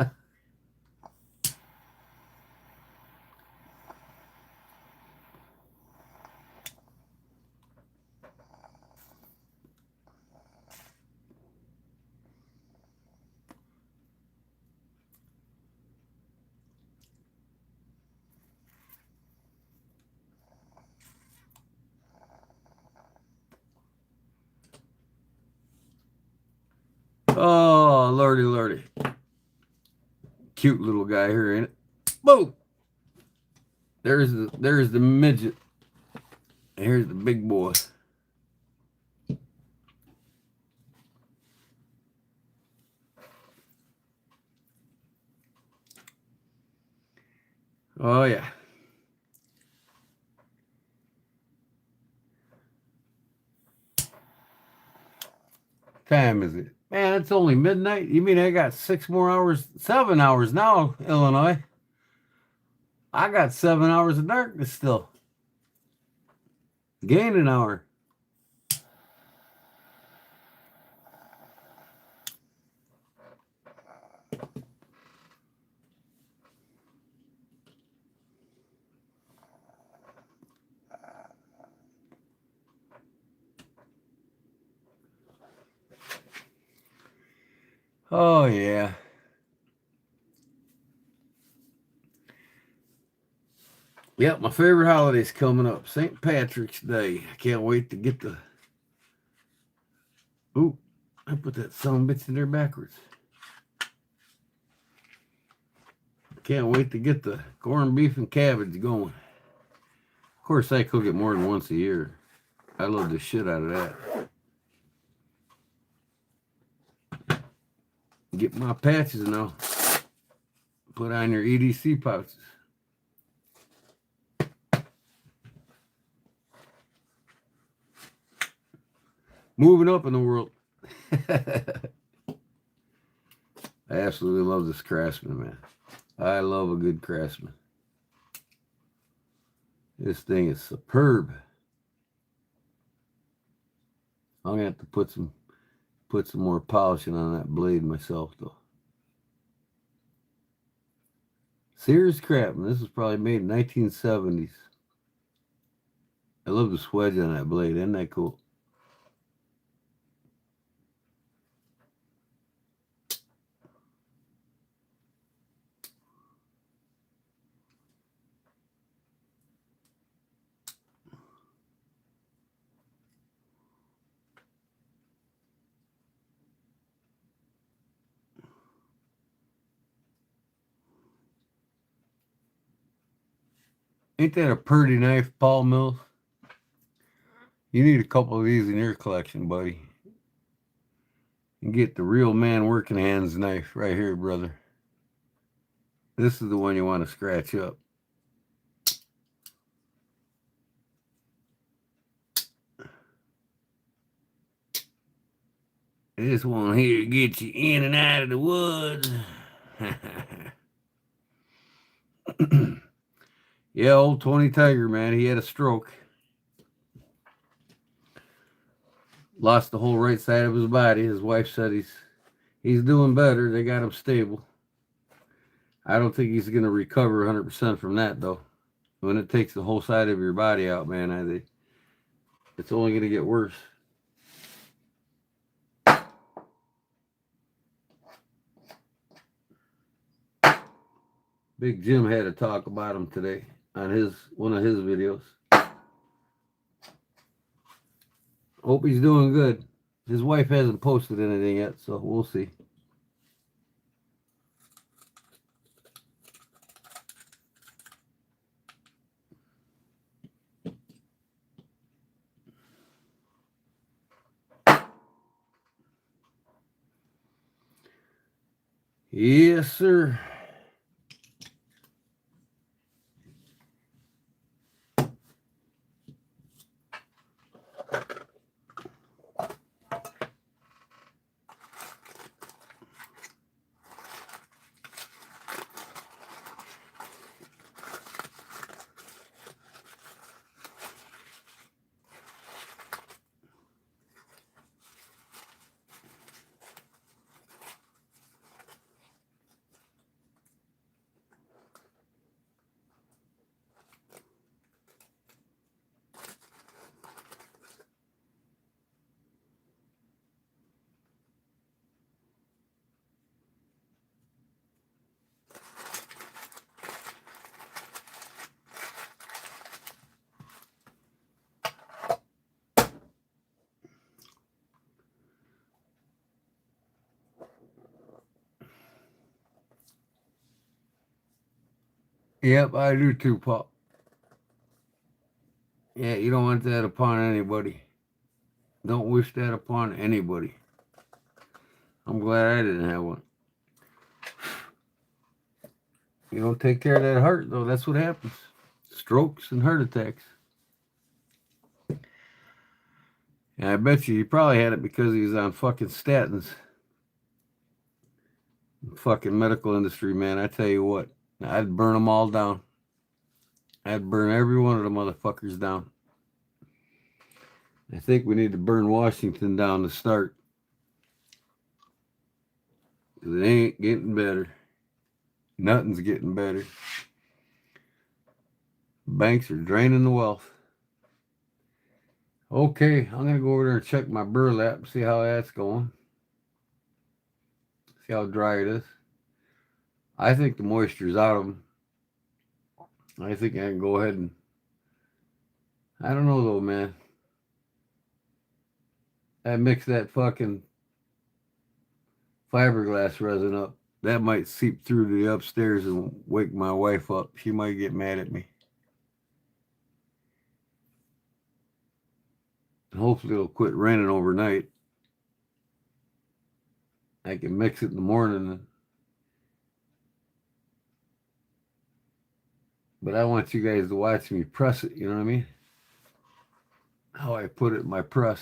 lordy, lordy. Cute little guy here, ain't it? Boom! There's the midget. Here's the big boy. Oh yeah. Time is it? Man, it's only midnight. You mean I got 6 more hours, 7 hours now, Illinois? I got 7 hours of darkness still. Gain an hour. Oh yeah. Yep, my favorite holiday's coming up. St. Patrick's Day. I can't wait to get the... Ooh, I put that son bitch in there backwards. Can't wait to get the corned beef and cabbage going. Of course, I cook it more than once a year. I love the shit out of that. Get my patches now. Put on your EDC pouches. Moving up in the world. I absolutely love this Craftsman, man. I love a good Craftsman. This thing is superb. I'm gonna have to put some more polishing on that blade myself, though. Sears Craftsman. This was probably made in 1970s. I love the swedge on that blade. Isn't that cool? Ain't that a pretty knife, Paul Mills? You need a couple of these in your collection, buddy. You get the real man working hands knife right here, brother. This is the one you want to scratch up. This one here gets you in and out of the woods. Yeah, old Tony Tiger, man. He had a stroke. Lost the whole right side of his body. His wife said he's doing better. They got him stable. I don't think he's going to recover 100% from that, though. When it takes the whole side of your body out, man, it's only going to get worse. Big Jim had a talk about him today on one of his videos. Hope he's doing good. His wife hasn't posted anything yet, so we'll see. Yes, sir. Yep, I do too, Pop. Yeah, you don't want that upon anybody. Don't wish that upon anybody. I'm glad I didn't have one. You don't take care of that heart, though. That's what happens. Strokes and heart attacks. And I bet you he probably had it because he was on fucking statins. Fucking medical industry, man. I tell you what. I'd burn them all down. I'd burn every one of the motherfuckers down. I think we need to burn Washington down to start. It ain't getting better. Nothing's getting better. Banks are draining the wealth. Okay, I'm going to go over there and check my burlap, see how that's going. See how dry it is. I think the moisture's out of them. I think I can go ahead and... I don't know though, man. I mix that fucking fiberglass resin up. That might seep through to the upstairs and wake my wife up. She might get mad at me. Hopefully it'll quit raining overnight. I can mix it in the morning. But I want you guys to watch me press it, you know what I mean? How I put it in my press.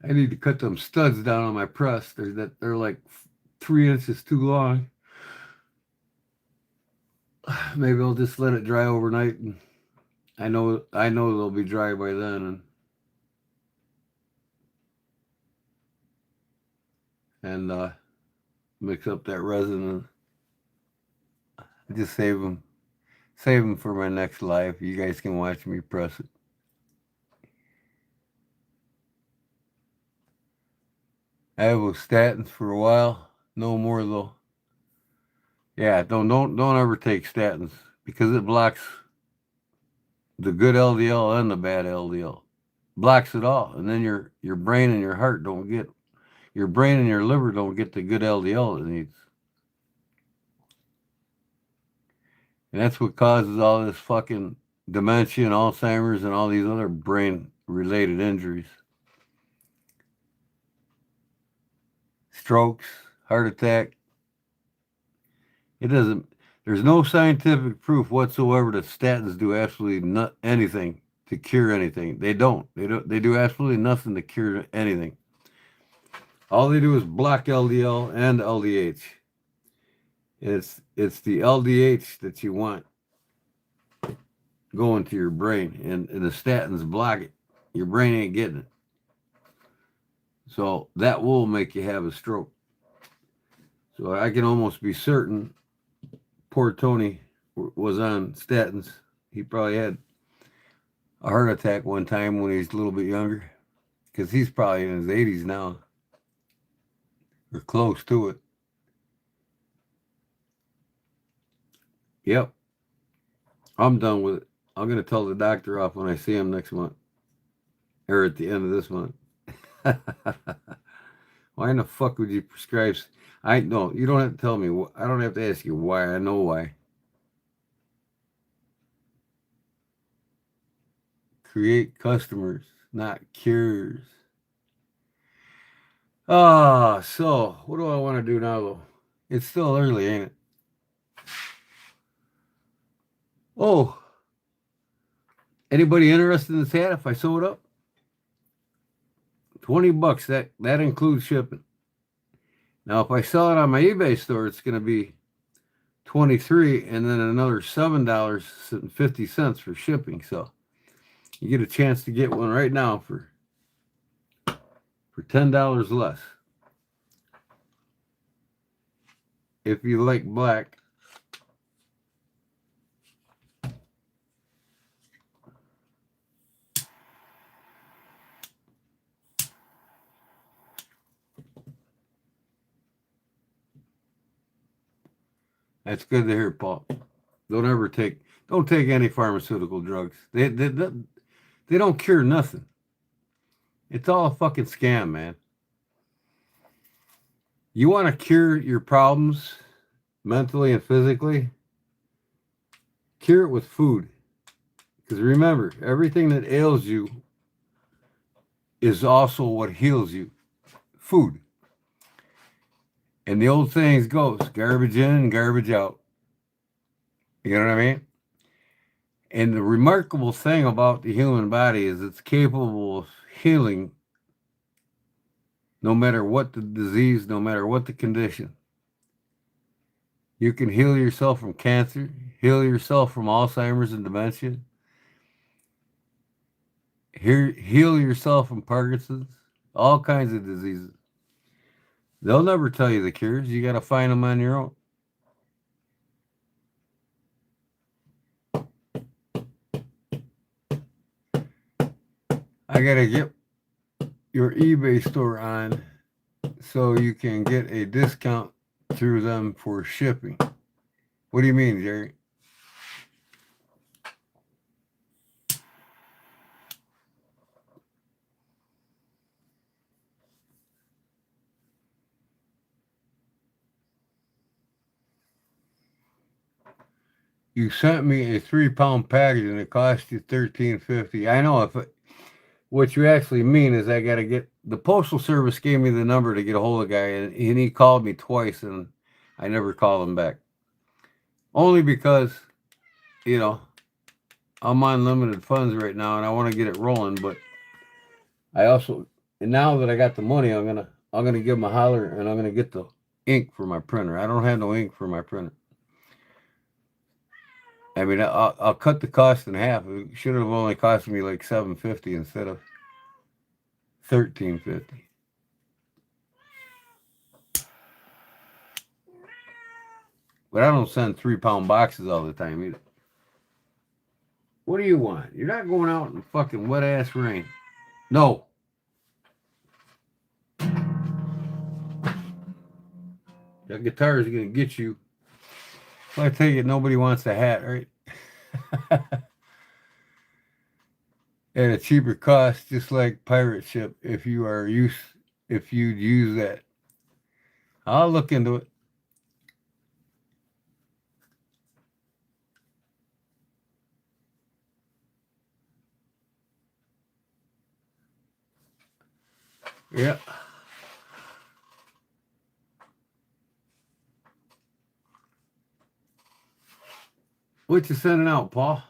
I need to cut them studs down on my press. They're like 3 inches too long. Maybe I'll just let it dry overnight, and I know they'll be dry by then, and mix up that resin and just save them for my next live. You guys can watch me press it. I was statins for a while. No more though. Yeah, don't ever take statins because it blocks the good LDL and the bad LDL. Blocks it all, and then your brain and your heart don't get, your brain and your liver don't get the good LDL it needs. And that's what causes all this fucking dementia and Alzheimer's and all these other brain-related injuries. Strokes, heart attack. There's no scientific proof whatsoever that statins do absolutely anything to cure anything. They don't. They do absolutely nothing to cure anything. All they do is block LDL and LDH. It's the LDH that you want going to your brain, and the statins block it. Your brain ain't getting it. So that will make you have a stroke. So I can almost be certain poor Tony was on statins. He probably had a heart attack one time when he was a little bit younger, because he's probably in his 80s now, or close to it. Yep. I'm done with it. I'm going to tell the doctor off when I see him next month, or at the end of this month. Why in the fuck would you prescribe? No, you don't have to tell me. I don't have to ask you why. I know why. Create customers, not cures. So what do I want to do now, though? It's still early, ain't it? Oh, anybody interested in this hat if I sew it up? $20. That includes shipping. Now, if I sell it on my eBay store, it's going to be $23, and then another $7.50 for shipping. So you get a chance to get one right now for $10 less. If you like black. That's good to hear, Paul. Don't take any pharmaceutical drugs. They don't cure nothing. It's all a fucking scam, man. You want to cure your problems mentally and physically? Cure it with food. Because remember, everything that ails you is also what heals you. Food. And the old saying goes, garbage in and garbage out. You know what I mean? And the remarkable thing about the human body is it's capable of healing no matter what the disease, no matter what the condition. You can heal yourself from cancer, heal yourself from Alzheimer's and dementia, heal yourself from Parkinson's, all kinds of diseases. They'll never tell you the cures. You got to find them on your own. I got to get your eBay store on so you can get a discount through them for shipping. What do you mean, Jerry? You sent me a 3-pound package and it cost you $13.50. I know what you actually mean is I got to get the postal service gave me the number to get a hold of the guy, and he called me twice and I never called him back. Only because, you know, I'm on limited funds right now and I want to get it rolling, but I also, and now that I got the money, I'm gonna give him a holler and I'm gonna get the ink for my printer. I don't have no ink for my printer. I mean, I'll cut the cost in half. It should have only cost me like $7.50 instead of $13.50. But I don't send 3-pound boxes all the time either. What do you want? You're not going out in fucking wet ass rain. No. That guitar is gonna get you. So I tell you, nobody wants a hat, right? At a cheaper cost, just like pirate ship. If you'd use that, I'll look into it. Yeah. What you sending out, Paul?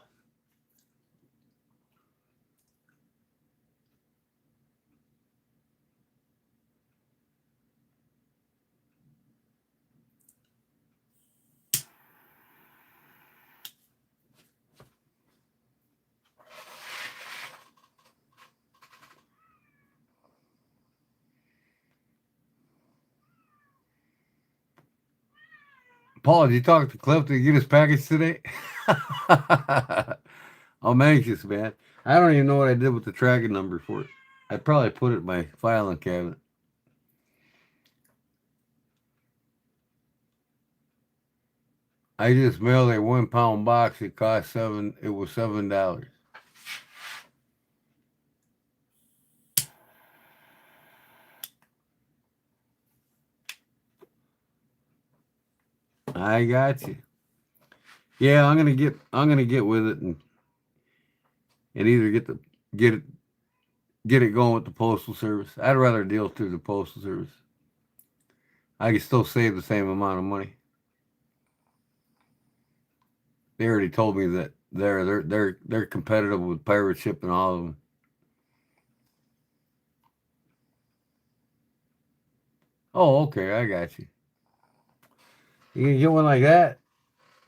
Paul, did you talk to Cliff to get his package today? I'm anxious, man. I don't even know what I did with the tracking number for it. I probably put it in my filing cabinet. I just mailed a 1-pound box. It cost It was $7. I got you. Yeah, I'm gonna get with it and either get it going with the postal service. I'd rather deal through the postal service. I can still save the same amount of money. They already told me that they're competitive with pirate ship and all of them. Oh, okay, I got you. You can get one like that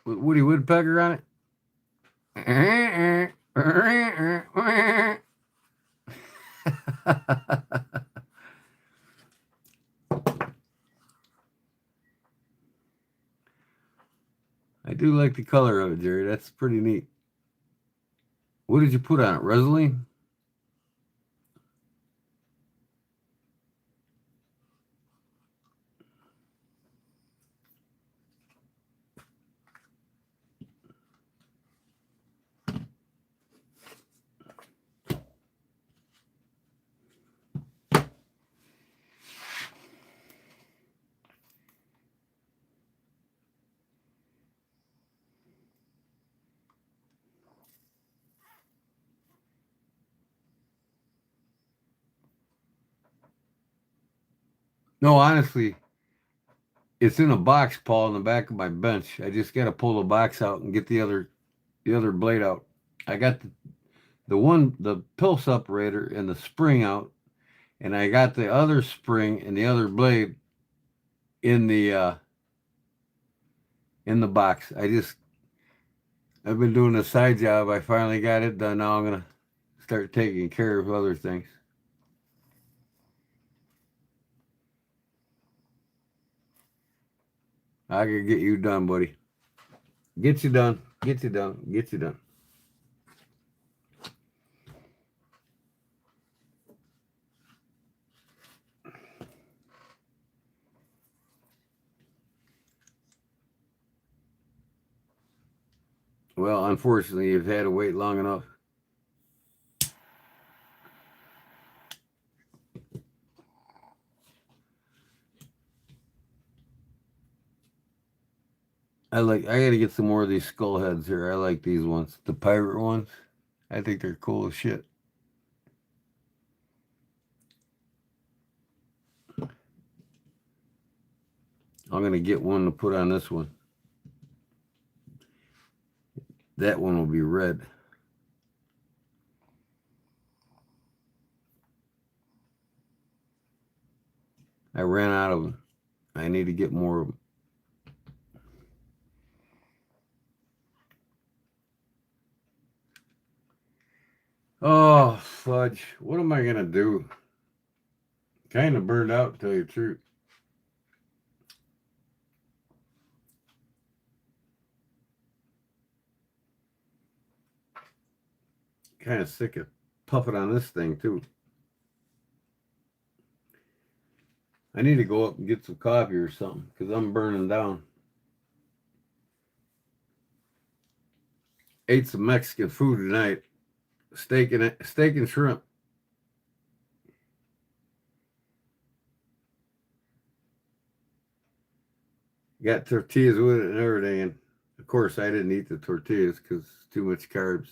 with Woody Woodpecker on it. I do like the color of it, Jerry. That's pretty neat. What did you put on it? Resin? No, honestly, it's in a box, Paul, in the back of my bench. I just got to pull the box out and get the other blade out. I got the pill separator and the spring out, and I got the other spring and the other blade in the box. I've been doing a side job. I finally got it done. Now I'm gonna start taking care of other things. I can get you done, buddy. Get you done. Get you done. Get you done. Well, unfortunately, you've had to wait long enough. I gotta get some more of these skull heads here. I like these ones. The pirate ones. I think they're cool as shit. I'm gonna get one to put on this one. That one will be red. I ran out of them. I need to get more of them. Oh, fudge. What am I going to do? Kind of burned out, to tell you the truth. Kind of sick of puffing on this thing, too. I need to go up and get some coffee or something, because I'm burning down. Ate some Mexican food tonight. Steak and shrimp. Got tortillas with it and everything. And of course, I didn't eat the tortillas because it's too much carbs.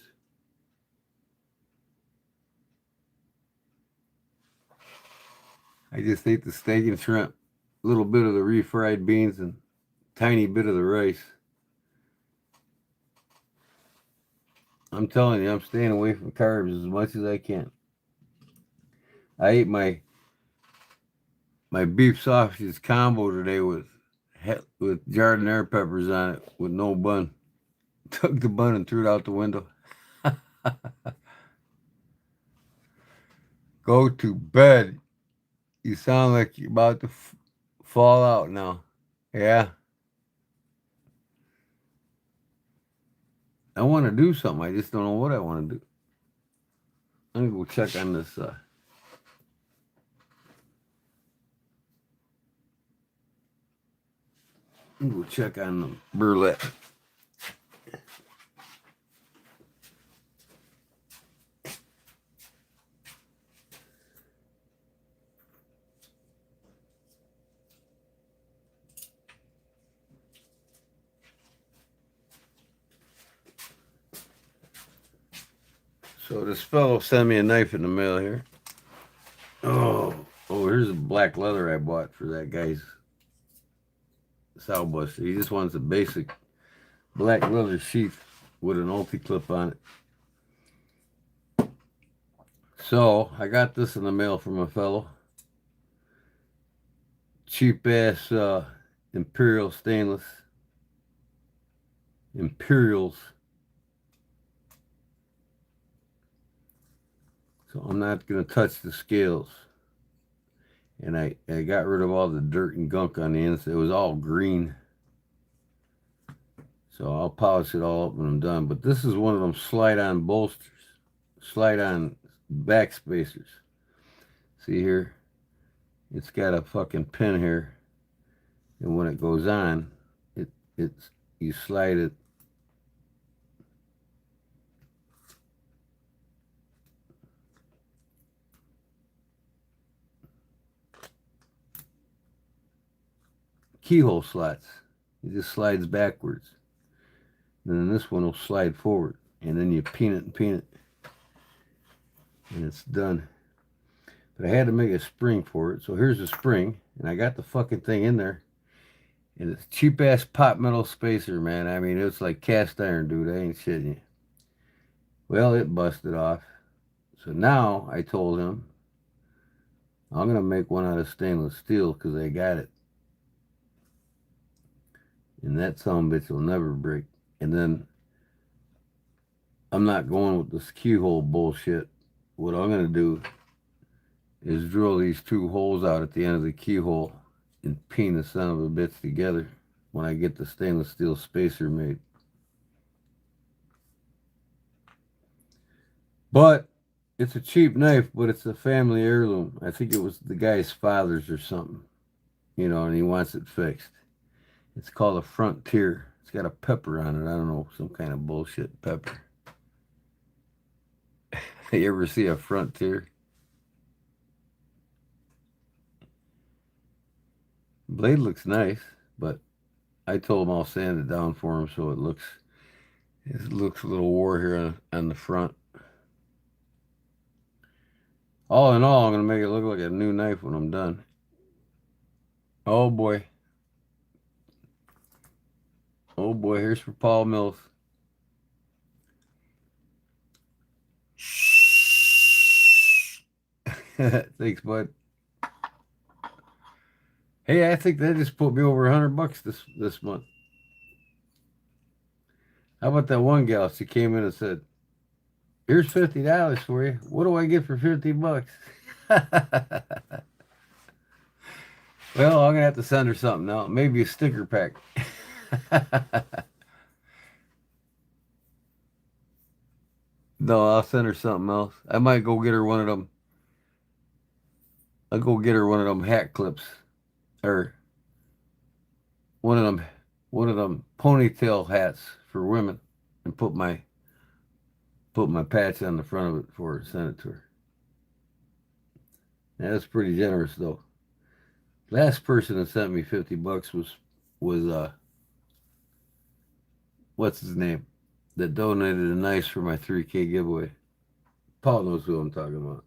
I just ate the steak and shrimp, a little bit of the refried beans, and tiny bit of the rice. I'm telling you, I'm staying away from carbs as much as I can. I ate my beef sausages combo today with jardinere peppers on it with no bun. Took the bun and threw it out the window. Go to bed. You sound like you're about to fall out now. Yeah. I want to do something. I just don't know what I want to do. I'm going to go check on this. I'm going to go check on the burlap. So this fellow sent me a knife in the mail here. Oh, here's a black leather I bought for that guy's sow buster. He just wants a basic black leather sheath with an ulti-clip on it. So I got this in the mail from a fellow. Cheap ass Imperial stainless. Imperials. So I'm not going to touch the scales. And I got rid of all the dirt and gunk on the inside. It was all green. So I'll polish it all up when I'm done. But this is one of them slide-on bolsters. Slide-on back spacers. See here? It's got a fucking pin here. And when it goes on, you slide it. Keyhole slots. It just slides backwards. And then this one will slide forward. And then you pin it and pin it. And it's done. But I had to make a spring for it. So here's the spring. and I got the fucking thing in there. And it's cheap ass pot metal spacer, man. I mean, it's like cast iron, dude. I ain't shitting you. Well, it busted off. So now I told him I'm gonna make one out of stainless steel because I got it, and that bitch will never break. And then I'm not going with this keyhole bullshit. What I'm gonna do is drill these two holes out at the end of the keyhole and pin the son of a bitch together when I get the stainless steel spacer made. But it's a cheap knife, but it's a family heirloom. I think it was the guy's father's or something, and he wants it fixed. It's called a Frontier. It's got a pepper on it. I don't know, some kind of bullshit pepper. You ever see a Frontier? Blade looks nice, but I told him I'll sand it down for him so it looks a little wore here on the front. All in all, I'm gonna make it look like a new knife when I'm done. Oh boy. Oh boy, here's for Paul Mills. Thanks, bud. Hey, I think that just put me over $100 this month. How about that one gal? She came in and said, "Here's $50 for you. What do I get for $50?" Well, I'm gonna have to send her something now. Maybe a sticker pack. No, I'll send her something else. I might go get her one of them. I'll go get her one of them hat clips, or one of them, one of them ponytail hats for women, and put my patch on the front of it for her and send it to her. That's pretty generous though. Last person that sent me $50 was what's his name? That donated a knife for my 3K giveaway. Paul knows who I'm talking about.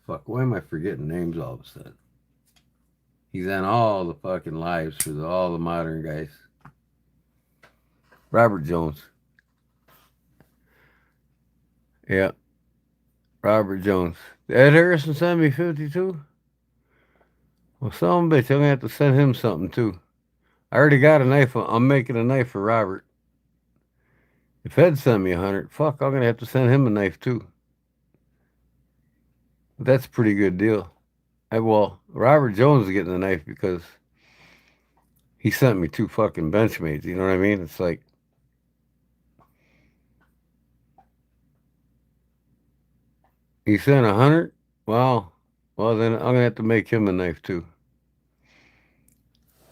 Fuck, why am I forgetting names all of a sudden? He's on all the fucking lives for all the modern guys. Robert Jones. Yeah, Robert Jones. Ed Harrison sent me 52. Well, some bitch, I'm gonna have to send him something too. I already got a knife. I'm making a knife for Robert. If Ed sent me 100, fuck, I'm gonna have to send him a knife too. But that's a pretty good deal. Well, Robert Jones is getting a knife because he sent me two fucking Benchmates. You know what I mean? It's like, he sent 100. Wow. Well, then I'm gonna have to make him a knife too.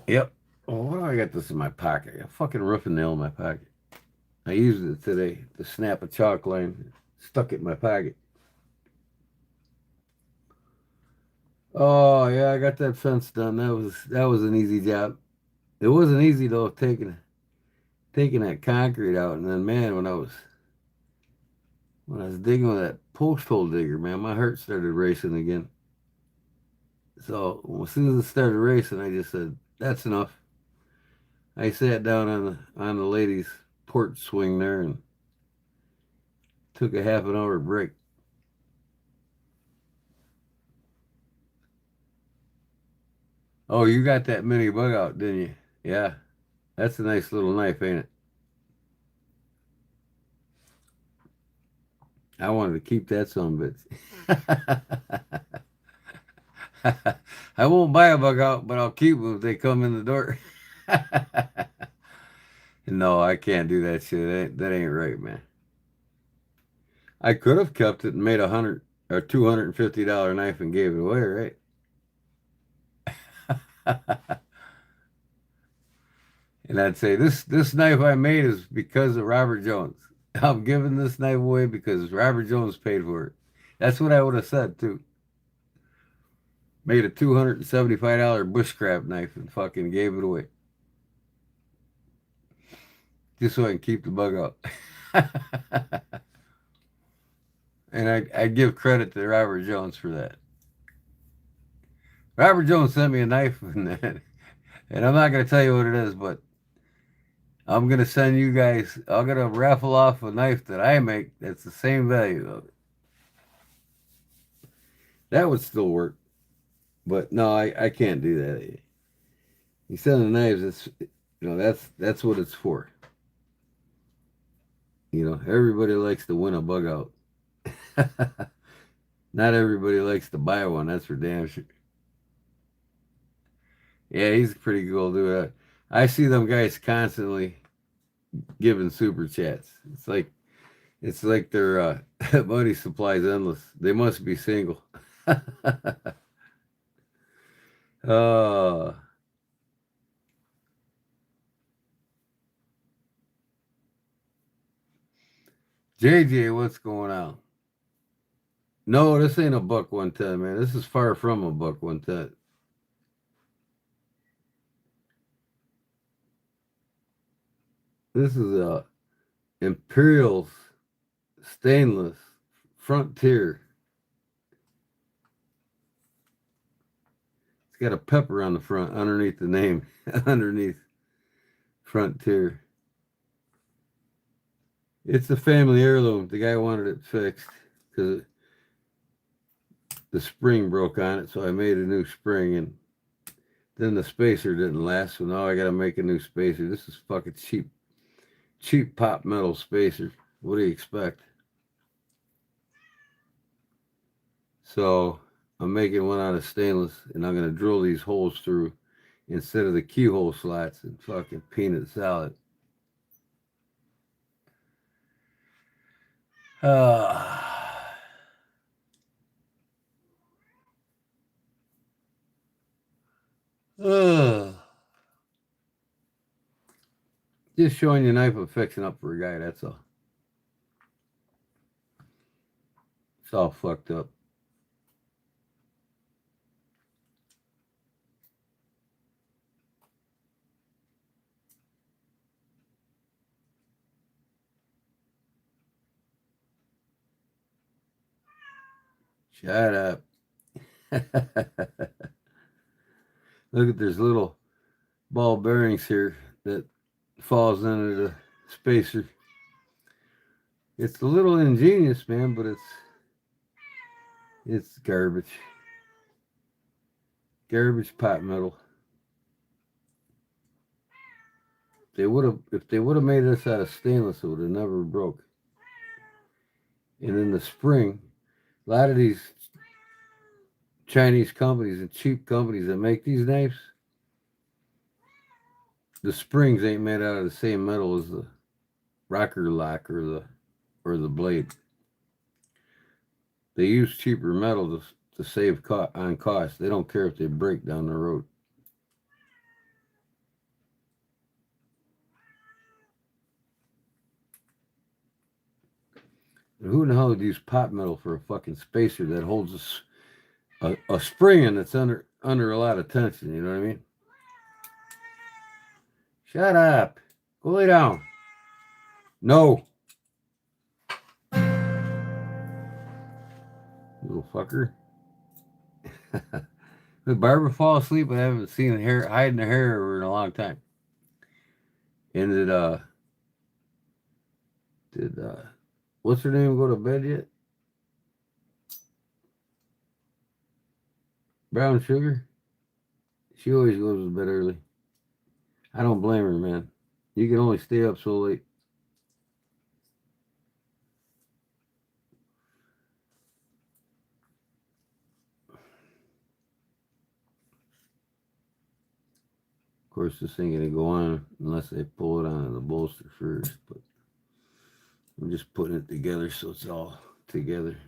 Yep. Well, what do I got this in my pocket? I got a fucking roofing nail in my pocket. I used it today to snap a chalk line. Stuck it in my pocket. Oh yeah, I got that fence done. That was an easy job. It wasn't easy though, taking that concrete out, and then man, when I was digging with that post hole digger, man, my heart started racing again. So as soon as it started racing, I just said, "That's enough." I sat down on the lady's porch swing there and took a half an hour break. Oh, you got that mini bug out, didn't you? Yeah, that's a nice little knife, ain't it? I wanted to keep that son bitch. I won't buy a bug out, but I'll keep them if they come in the door. No, I can't do that shit. That ain't right, man. I could have kept it and made $250 knife and gave it away, right? And I'd say this knife I made is because of Robert Jones. I'm giving this knife away because Robert Jones paid for it. That's what I would have said too. Made a $275 bushcraft knife and fucking gave it away just so I can keep the bug out. And I give credit to Robert Jones for that. Robert Jones sent me a knife, and I'm not gonna tell you what it is, but I'm gonna send you guys. I'm gonna raffle off a knife that I make that's the same value of it. That would still work, but no, I can't do that. You send the knives. It's that's what it's for. Everybody likes to win a bug out. Not everybody likes to buy one. That's for damn sure. Yeah, he's pretty cool dude. I see them guys constantly giving super chats. It's like their money supply's endless. They must be single. uh, JJ, what's going on? No, this ain't a buck 110, man. This is far from a buck 110. This is a Imperial stainless Frontier. It's got a pepper on the front underneath the name. Underneath Frontier. It's a family heirloom. The guy wanted it fixed because the spring broke on it, so I made a new spring, and then the spacer didn't last, so now I gotta make a new spacer. This is fucking cheap pop metal spacer. What do you expect? So I'm making one out of stainless, and I'm gonna drill these holes through instead of the keyhole slots and fucking peanut salad. Uh, uh, just showing you a knife I'm fixing up for a guy, that's all. It's all fucked up. Shut up. Look at there's little ball bearings here that falls into the spacer. It's a little ingenious, man, but it's garbage. Garbage pot metal. If they would have made this out of stainless, it would have never broke. And in the spring, a lot of these Chinese companies and cheap companies that make these knives, the springs ain't made out of the same metal as the rocker lock or the blade. They use cheaper metal to save on cost. They don't care if they break down the road. And who in the hell would use pot metal for a fucking spacer that holds a spring and it's under a lot of tension? You know what I mean? Shut up. Go lay down. No. Little fucker. Did Barbara fall asleep? I haven't seen hair hiding the hair in a long time. And did what's her name go to bed yet? Brown Sugar? She always goes to bed early. I don't blame her, man. You can only stay up so late. Of course, this ain't gonna go on unless they pull it on the bolster first, but I'm just putting it together so it's all together.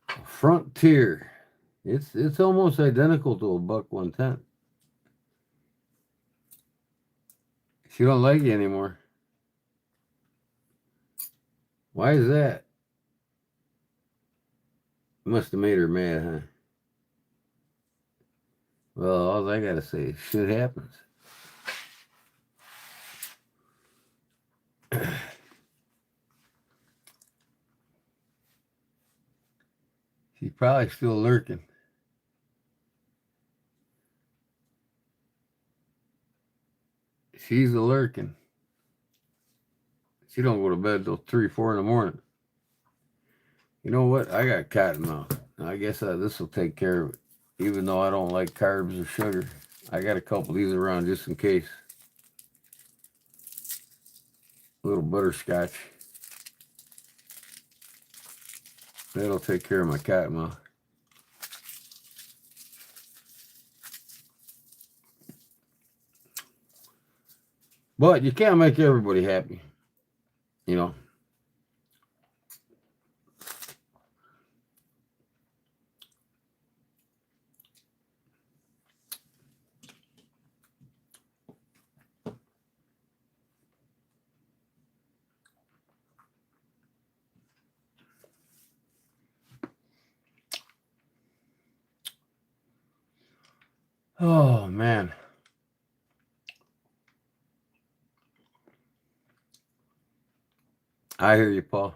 A Frontier. It's almost identical to a buck 110. She don't like you anymore. Why is that? Must have made her mad, huh? Well, all I gotta say is shit happens. She's probably still lurking. She's a lurking. She don't go to bed till 3, 4 in the morning. You know what? I got cotton mouth. I guess this will take care of it. Even though I don't like carbs or sugar, I got a couple of these around just in case. A little butterscotch. That'll take care of my cotton mouth. But you can't make everybody happy, you know. Oh, man. I hear you, Paul.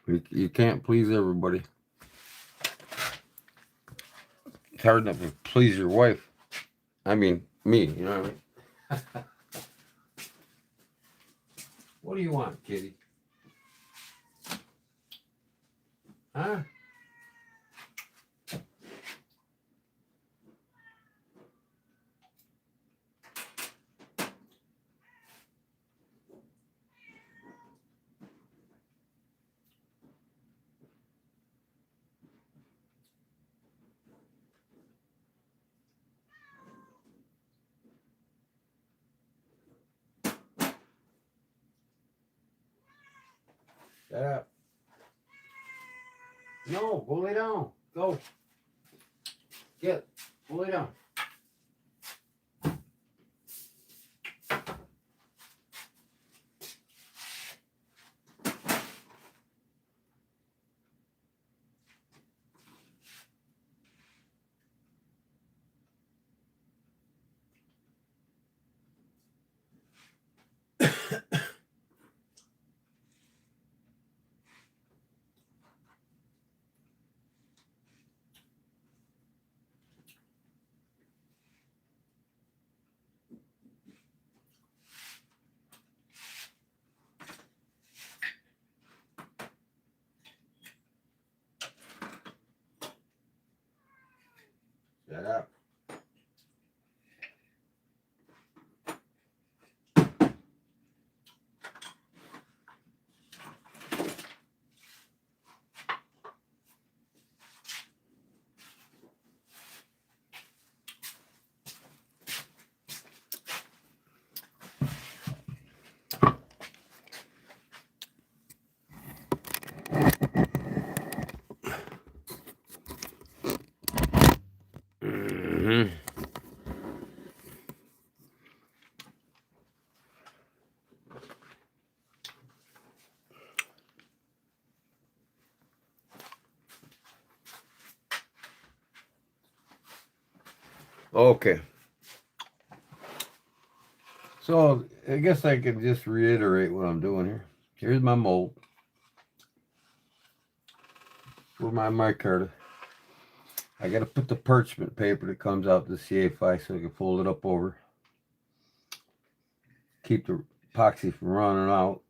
You can't please everybody. It's hard enough to please your wife. I mean, me, you know what I mean? What do you want, kitty? Huh? Shut up. No, go lay down. Go. Get. Go lay down. Shut up. Mm-hmm. Okay. So I guess I could just reiterate what I'm doing here. Here's my mold for my micarta. I got to put the parchment paper that comes out the CA5 so I can fold it up over. Keep the epoxy from running out.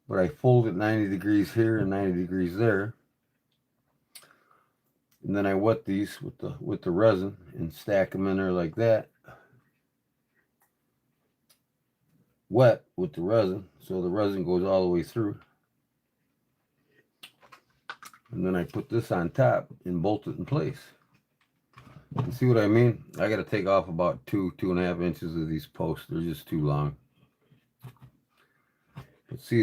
But I fold it 90 degrees here and 90 degrees there. And then I wet these with the resin and stack them in there like that. Wet with the resin, so the resin goes all the way through. And then I put this on top and bolt it in place. You see what I mean? I got to take off about 2.5 inches of these posts. They're just too long. But see,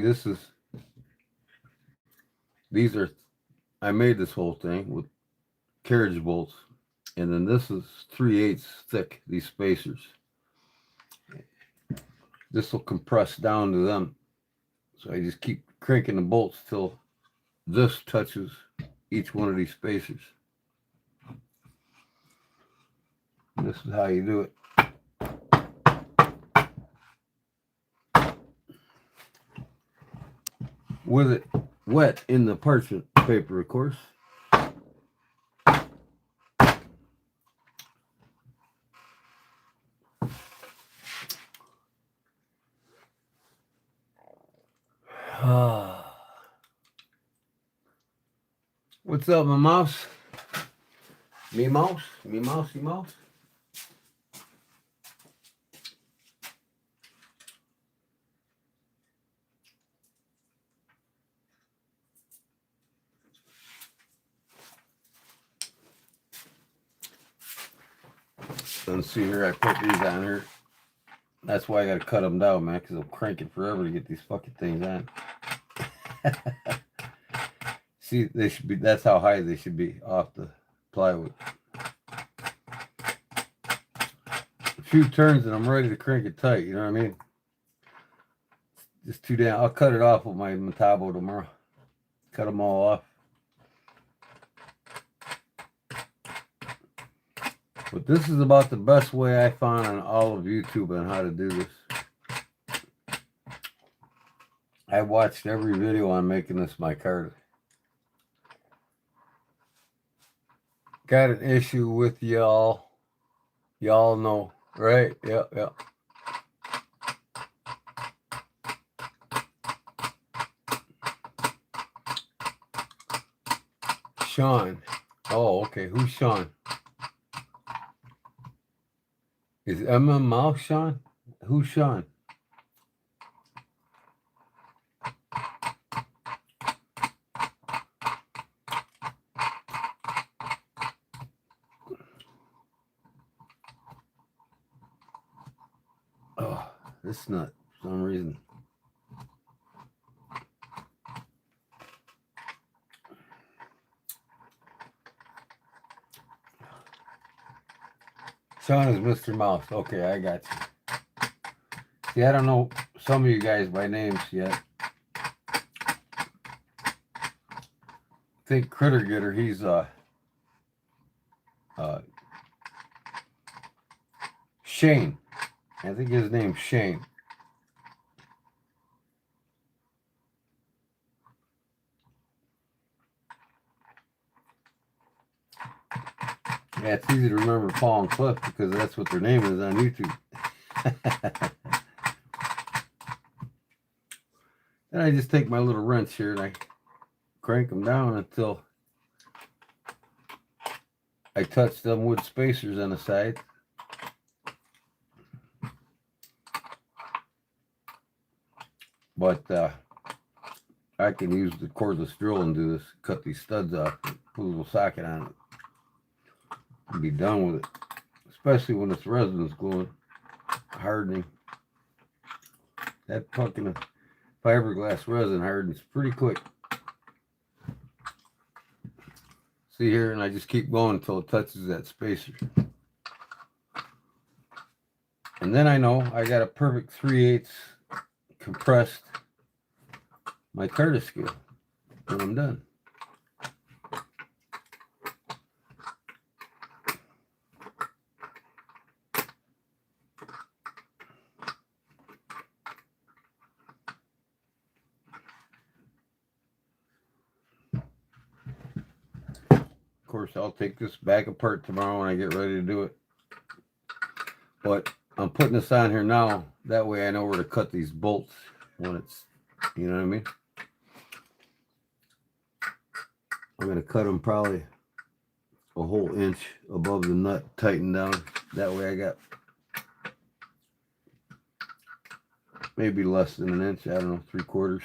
I made this whole thing with carriage bolts. And then this is 3/8 thick, these spacers. This will compress down to them. So I just keep cranking the bolts till this touches each one of these spacers. And this is how you do it. With it wet in the parchment paper, of course. What's up, my mouse? Me mouse? Me mousey mouse? Let's see here, I put these on here. That's why I gotta cut them down, man, because they'll crank it forever to get these fucking things on. See, they should be, that's how high they should be off the plywood. A few turns and I'm ready to crank it tight, you know what I mean? Just too damn, I'll cut it off with my Metabo tomorrow. Cut them all off. But this is about the best way I found on all of YouTube on how to do this. I watched every video on making this micarta. Got an issue with y'all. Y'all know, right? Yep, yep. Sean. Oh, okay. Who's Sean? Is Emma Mouse Sean? Who's Sean? Oh, this nut for some reason. Sean is Mr. Mouse. Okay, I got you. See, I don't know some of you guys by names yet. I think Critter Getter, he's Shane. I think his name's Shane. Yeah, it's easy to remember Paul and Cliff because that's what their name is on YouTube. Then I just take my little wrench here and I crank them down until I touch them wood spacers on the side. But I can use the cordless drill and do this. Cut these studs off, put a little socket on it, and be done with it. Especially when this resin's going, hardening. That fucking fiberglass resin hardens pretty quick. See here, and I just keep going until it touches that spacer. And then I know I got a perfect 3/8 compressed micarta scale when I'm done. Of course, I'll take this back apart tomorrow when I get ready to do it. But I'm putting this on here now. That way I know where to cut these bolts when it's, you know what I mean? I'm going to cut them probably a whole inch above the nut, tighten down. That way I got maybe less than an inch. I don't know, 3/4.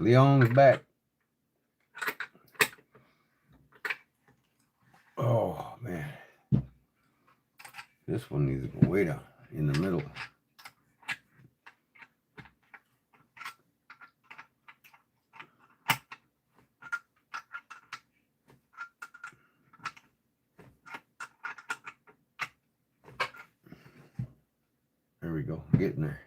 Leon's back. Oh, man. This one needs to go way down in the middle. There we go. Getting there.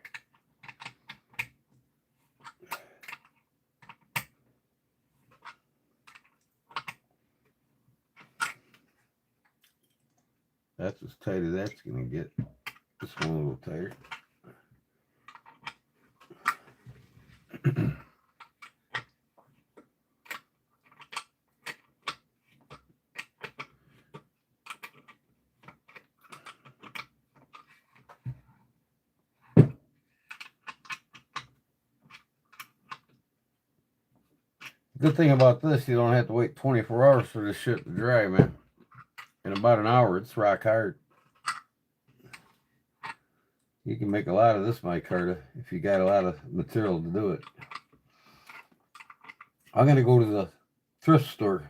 That's as tight as that's going to get. This one a little tighter. Good thing about this, you don't have to wait 24 hours for this shit to dry, man. In about an hour, it's rock hard. You can make a lot of this micarta if you got a lot of material to do it. I'm going to go to the thrift store,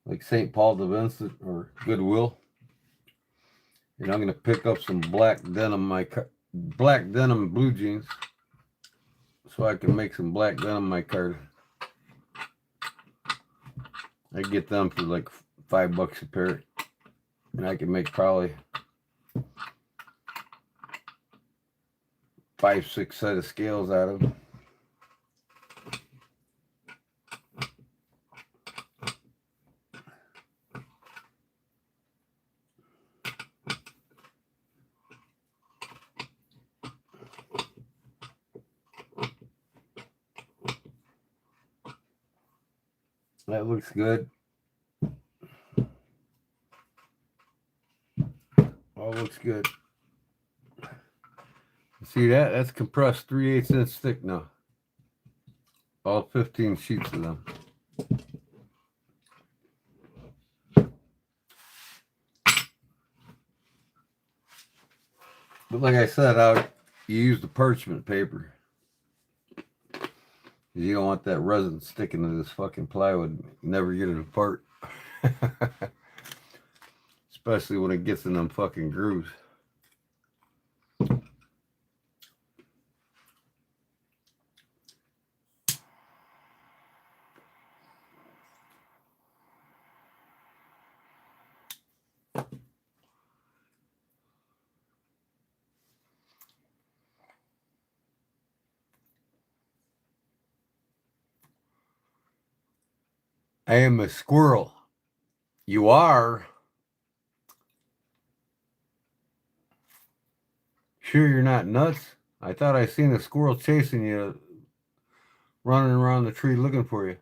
like St. Paul de Vincent or Goodwill. And I'm going to pick up some black denim blue jeans so I can make some black denim micarta. I get them for like $5 a pair, and I can make probably 5-6 set of scales out of them. That looks good. All looks good. See that? That's compressed 3/8 inch thick now. All 15 sheets of them. But like I said, you use the parchment paper. You don't want that resin sticking to this fucking plywood. You never get it apart. Especially when it gets in them fucking grooves. I am a squirrel. You are. Sure you're not nuts? I thought I seen a squirrel chasing you, running around the tree looking for you.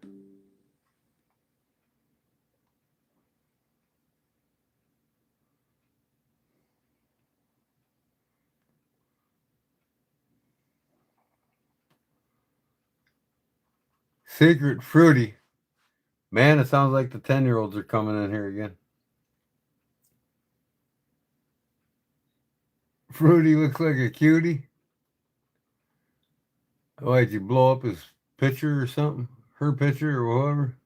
Secret Fruity. Man, it sounds like the 10-year-olds are coming in here again. Fruity looks like a cutie. Why'd you blow up his picture or something? Her picture or whatever?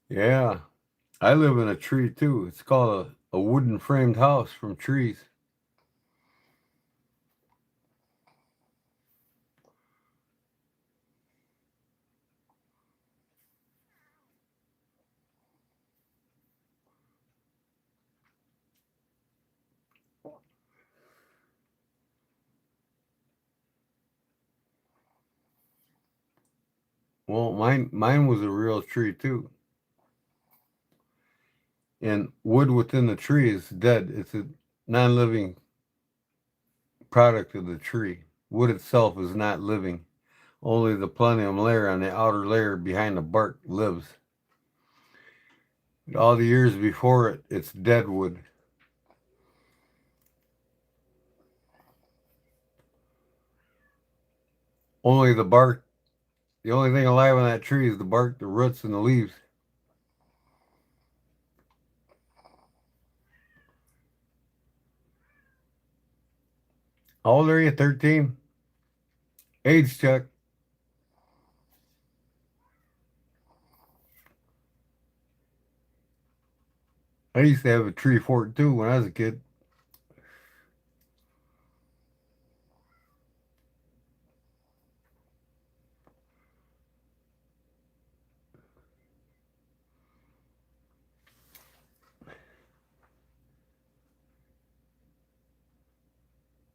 Yeah. I live in a tree too. It's called a wooden framed house from trees. Well, mine was a real tree too. And wood within the tree is dead. It's a non-living product of the tree. Wood itself is not living. Only the plenium layer on the outer layer behind the bark lives. And all the years before it, it's dead wood. Only the bark, the only thing alive on that tree is the bark, the roots, and the leaves. How old are you? 13? Age check. I used to have a tree fort too when I was a kid.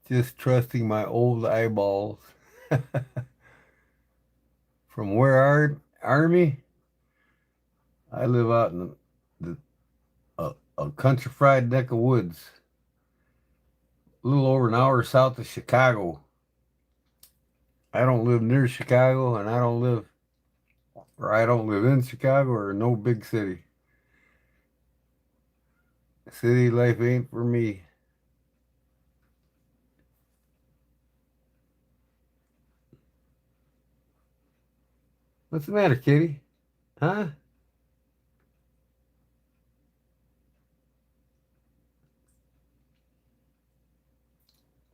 Just trusting my old eyeballs. From where Army? I live out in a country fried neck of woods. A little over an hour south of Chicago. I don't live near Chicago, and I don't live in Chicago or no big city. City life ain't for me. What's the matter, kitty? Huh?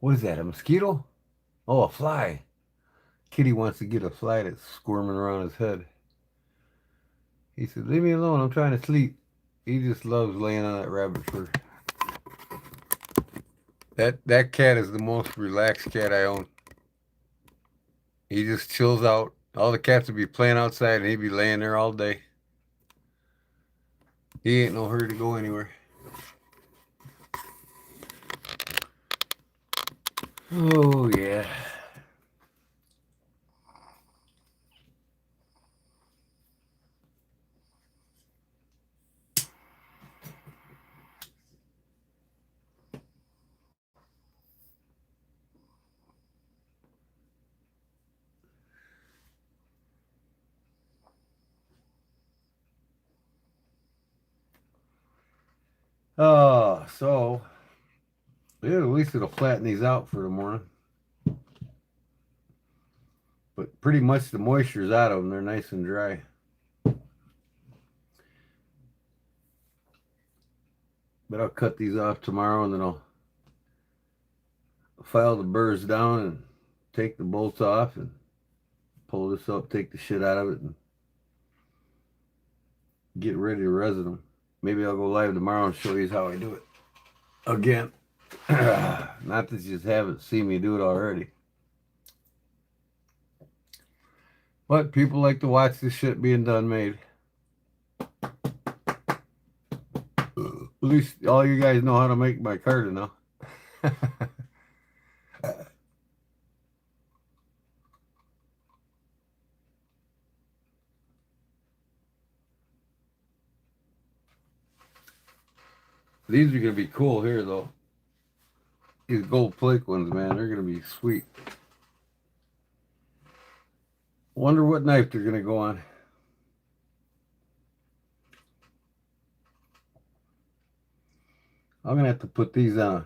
What is that, a mosquito? Oh, a fly. Kitty wants to get a fly that's squirming around his head. He said, leave me alone, I'm trying to sleep. He just loves laying on that rabbit fur. That cat is the most relaxed cat I own. He just chills out. All the cats would be playing outside and he'd be laying there all day. He ain't no hurry to go anywhere. Oh, yeah. Oh, so, yeah, at least it'll flatten these out for the morning. But pretty much the moisture's out of them. They're nice and dry. But I'll cut these off tomorrow and then I'll file the burrs down and take the bolts off and pull this up, take the shit out of it, and get ready to resin them. Maybe I'll go live tomorrow and show you how I do it. Again. Not that you just haven't seen me do it already. But people like to watch this shit being done made. At least all you guys know how to make micarta now. These are going to be cool here, though. These gold flake ones, man, they're going to be sweet. Wonder what knife they're going to go on. I'm going to have to put these on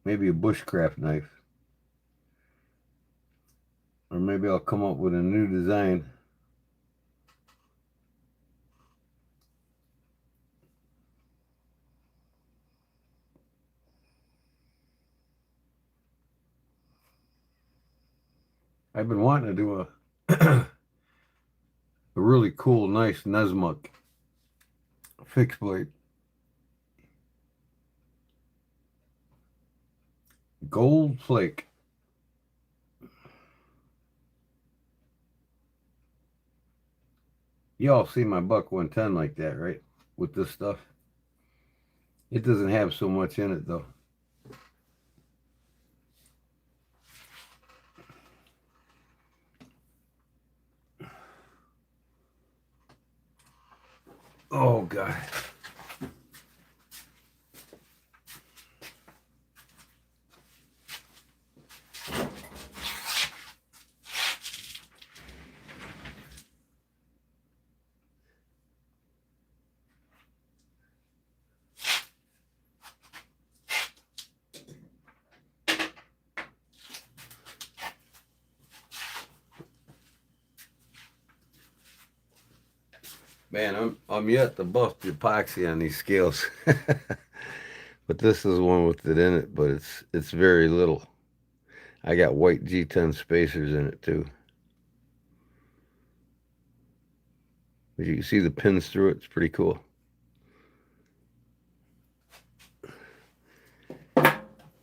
maybe a bushcraft knife. Or maybe I'll come up with a new design. I've been wanting to do a really cool, nice Nuzmuck fixed blade. Gold flake. Y'all see my buck 110 like that, right? With this stuff. It doesn't have so much in it, though. Oh, God. Man, I'm yet to buff the epoxy on these scales. But this is one with it in it, but it's very little. I got white G10 spacers in it too. But you can see the pins through it. It's pretty cool.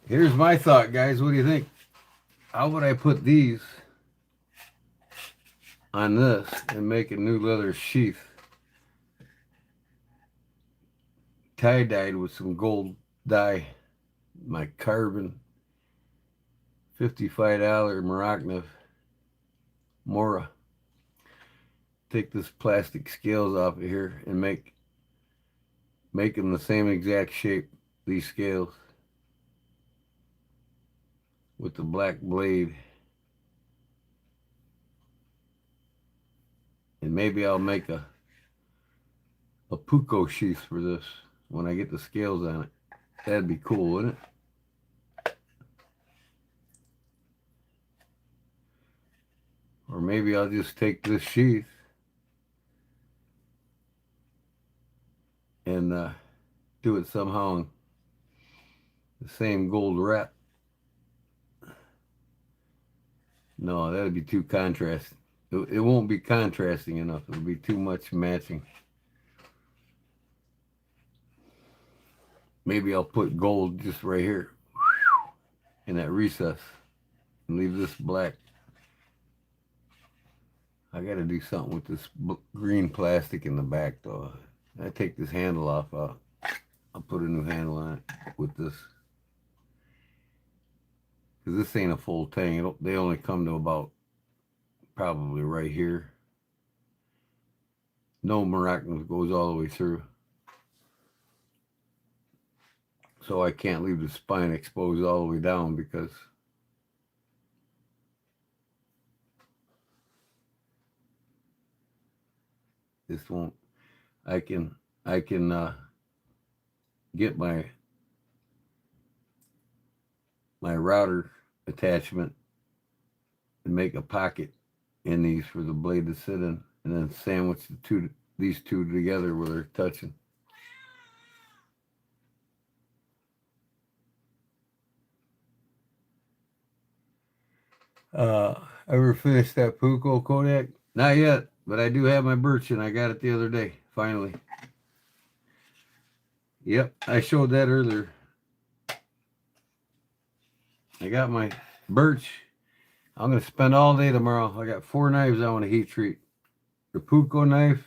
Here's my thought, guys. What do you think? How would I put these on this and make a new leather sheath? Tie-dyed with some gold dye. My carbon $55 Moroccan Mora. Take this plastic scales off of here and make them the same exact shape, these scales, with the black blade. And maybe I'll make a puko sheath for this when I get the scales on it. That'd be cool, wouldn't it? Or maybe I'll just take this sheath and do it somehow in the same gold wrap. No, that'd be too contrasting. It won't be contrasting enough. It'll be too much matching. Maybe I'll put gold just right here in that recess and leave this black. I got to do something with this green plastic in the back though. I take this handle off. I'll put a new handle on it with this. Because this ain't a full tang. They only come to about probably right here. No Moroccan goes all the way through. So I can't leave the spine exposed all the way down because this won't. I can get my router attachment and make a pocket in these for the blade to sit in, and then sandwich these two together where they're touching. Ever finished that Puko Kodiak? Not yet, but I do have my birch and I got it the other day, finally. Yep, I showed that earlier. I got my birch. I'm going to spend all day tomorrow. I got 4 knives I want to heat treat. The Puko knife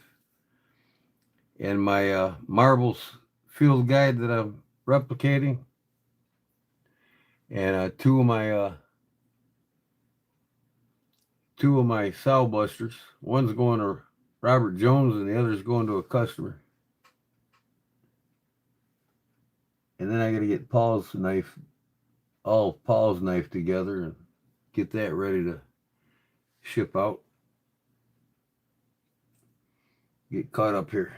and my marbles field guide that I'm replicating. And two of my sow busters. One's going to Robert Jones and the other's going to a customer. And then I got to get Paul's knife, all of Paul's knife together and get that ready to ship out. Get caught up here.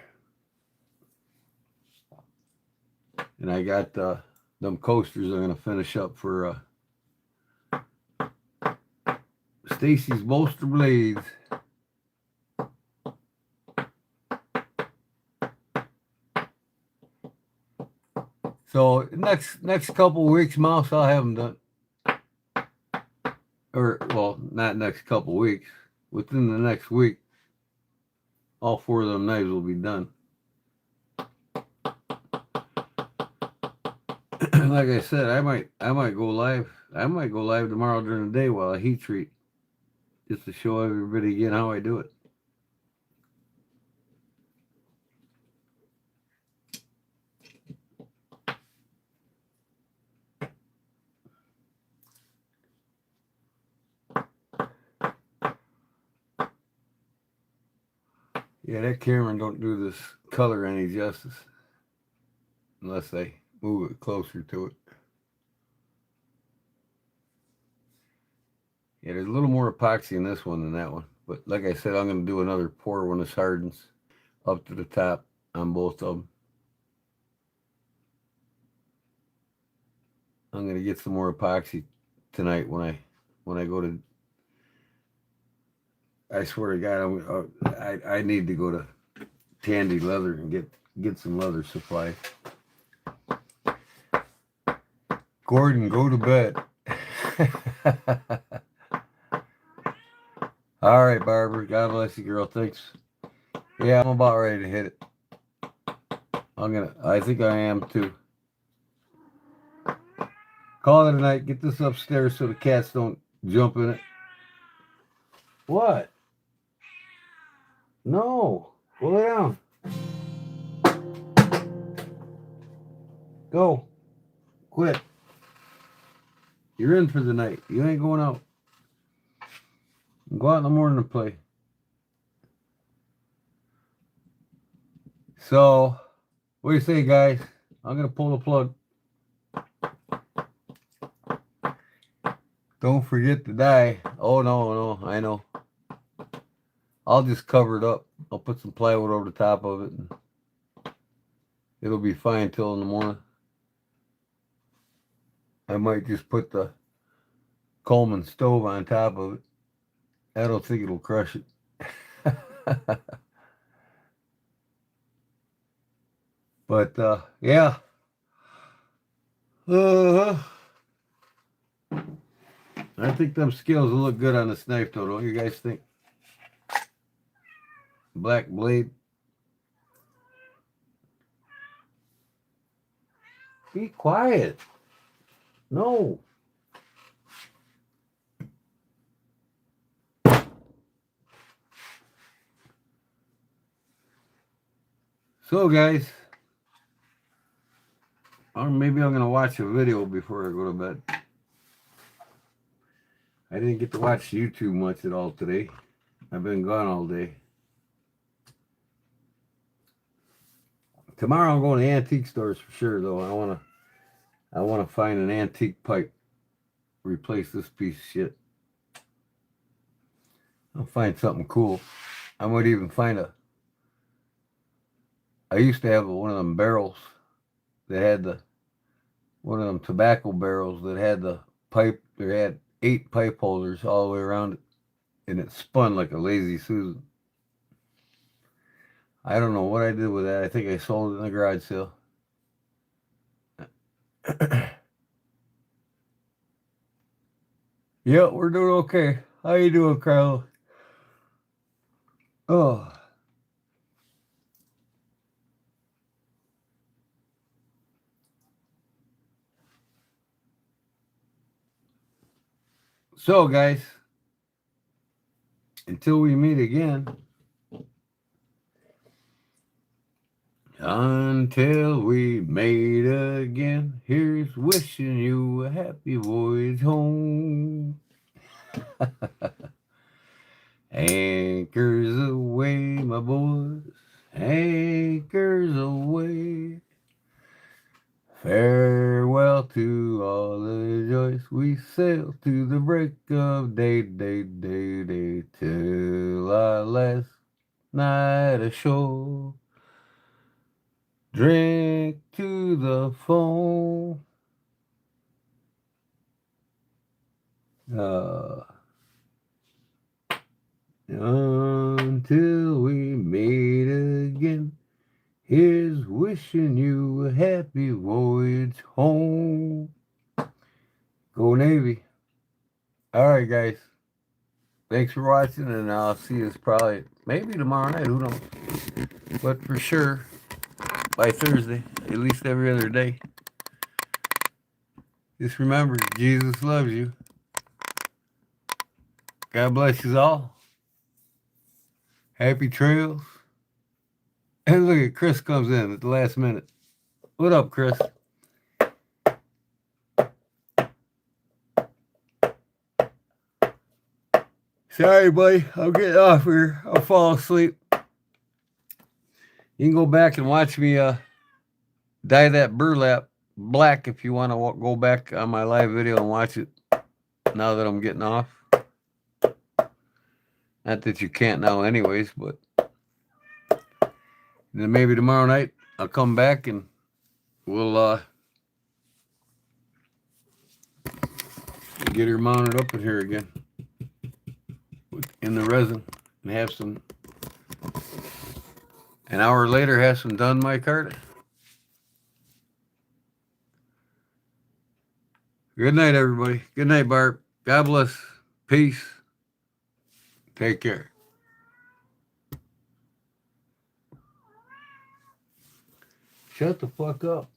And I got them coasters I'm going to finish up for Stacy's Bolster Blades. So next couple weeks, Mouse, I'll have them done. Or, well, not next couple weeks. Within the next week, all 4 of them knives will be done. Like I said, I might go live. I might go live tomorrow during the day while I heat treat, just to show everybody again how I do it. Yeah, that camera don't do this color any justice unless I move it closer to it. Yeah, there's a little more epoxy in this one than that one. But like I said, I'm going to do another pour when this hardens up to the top on both of them. I'm going to get some more epoxy tonight when I go to. I swear to God, I need to go to Tandy Leather and get some leather supply. Gordon, go to bed. All right, Barbara. God bless you, girl. Thanks. Yeah, I'm about ready to hit it. I think I am too. Call it a night. Get this upstairs so the cats don't jump in it. What? No. Go lay down. Go. Quit. You're in for the night. You ain't going out. Go out in the morning and play. So, what do you say, guys? I'm going to pull the plug. Don't forget to dye. Oh, no, I know. I'll just cover it up. I'll put some plywood over the top of it. And it'll be fine till in the morning. I might just put the Coleman stove on top of it. I don't think it'll crush it. But yeah. I think them scales will look good on this knife though, don't you guys think? Black blade. Be quiet. No. So guys, or maybe I'm gonna watch a video before I go to bed. I didn't get to watch YouTube much at all today. I've been gone all day. Tomorrow I'm going to antique stores for sure though. I wanna find an antique pipe. Replace this piece of shit. I'll find something cool. I might even find I used to have one of them barrels that had one of them tobacco barrels that had the pipe. There had 8 pipe holders all the way around it, and it spun like a lazy Susan. I don't know what I did with that. I think I sold it in the garage sale. Yeah, we're doing okay. How you doing, Carl? Oh. So, guys, until we meet again, until we meet again, here's wishing you a happy voyage home. Anchors away, my boys, anchors away. Farewell to all the joys, we sail to the break of day, day, day, day, till our last night ashore. Drink to the foam. Until we meet again, here's wishing you a happy voyage home. Go Navy. All right, guys. Thanks for watching, and I'll see you probably, maybe tomorrow night, who knows. But for sure, by Thursday, at least every other day. Just remember, Jesus loves you. God bless you all. Happy trails. And look at Chris comes in at the last minute. What up, Chris? Sorry, buddy. I'm getting off here. I'll fall asleep. You can go back and watch me dye that burlap black if you want to go back on my live video and watch it now that I'm getting off. Not that you can't now anyways, but then maybe tomorrow night I'll come back and we'll get her mounted up in here again in the resin and have some, an hour later, have some done micarta. Good night, everybody. Good night, Barb. God bless. Peace. Take care. Shut the fuck up.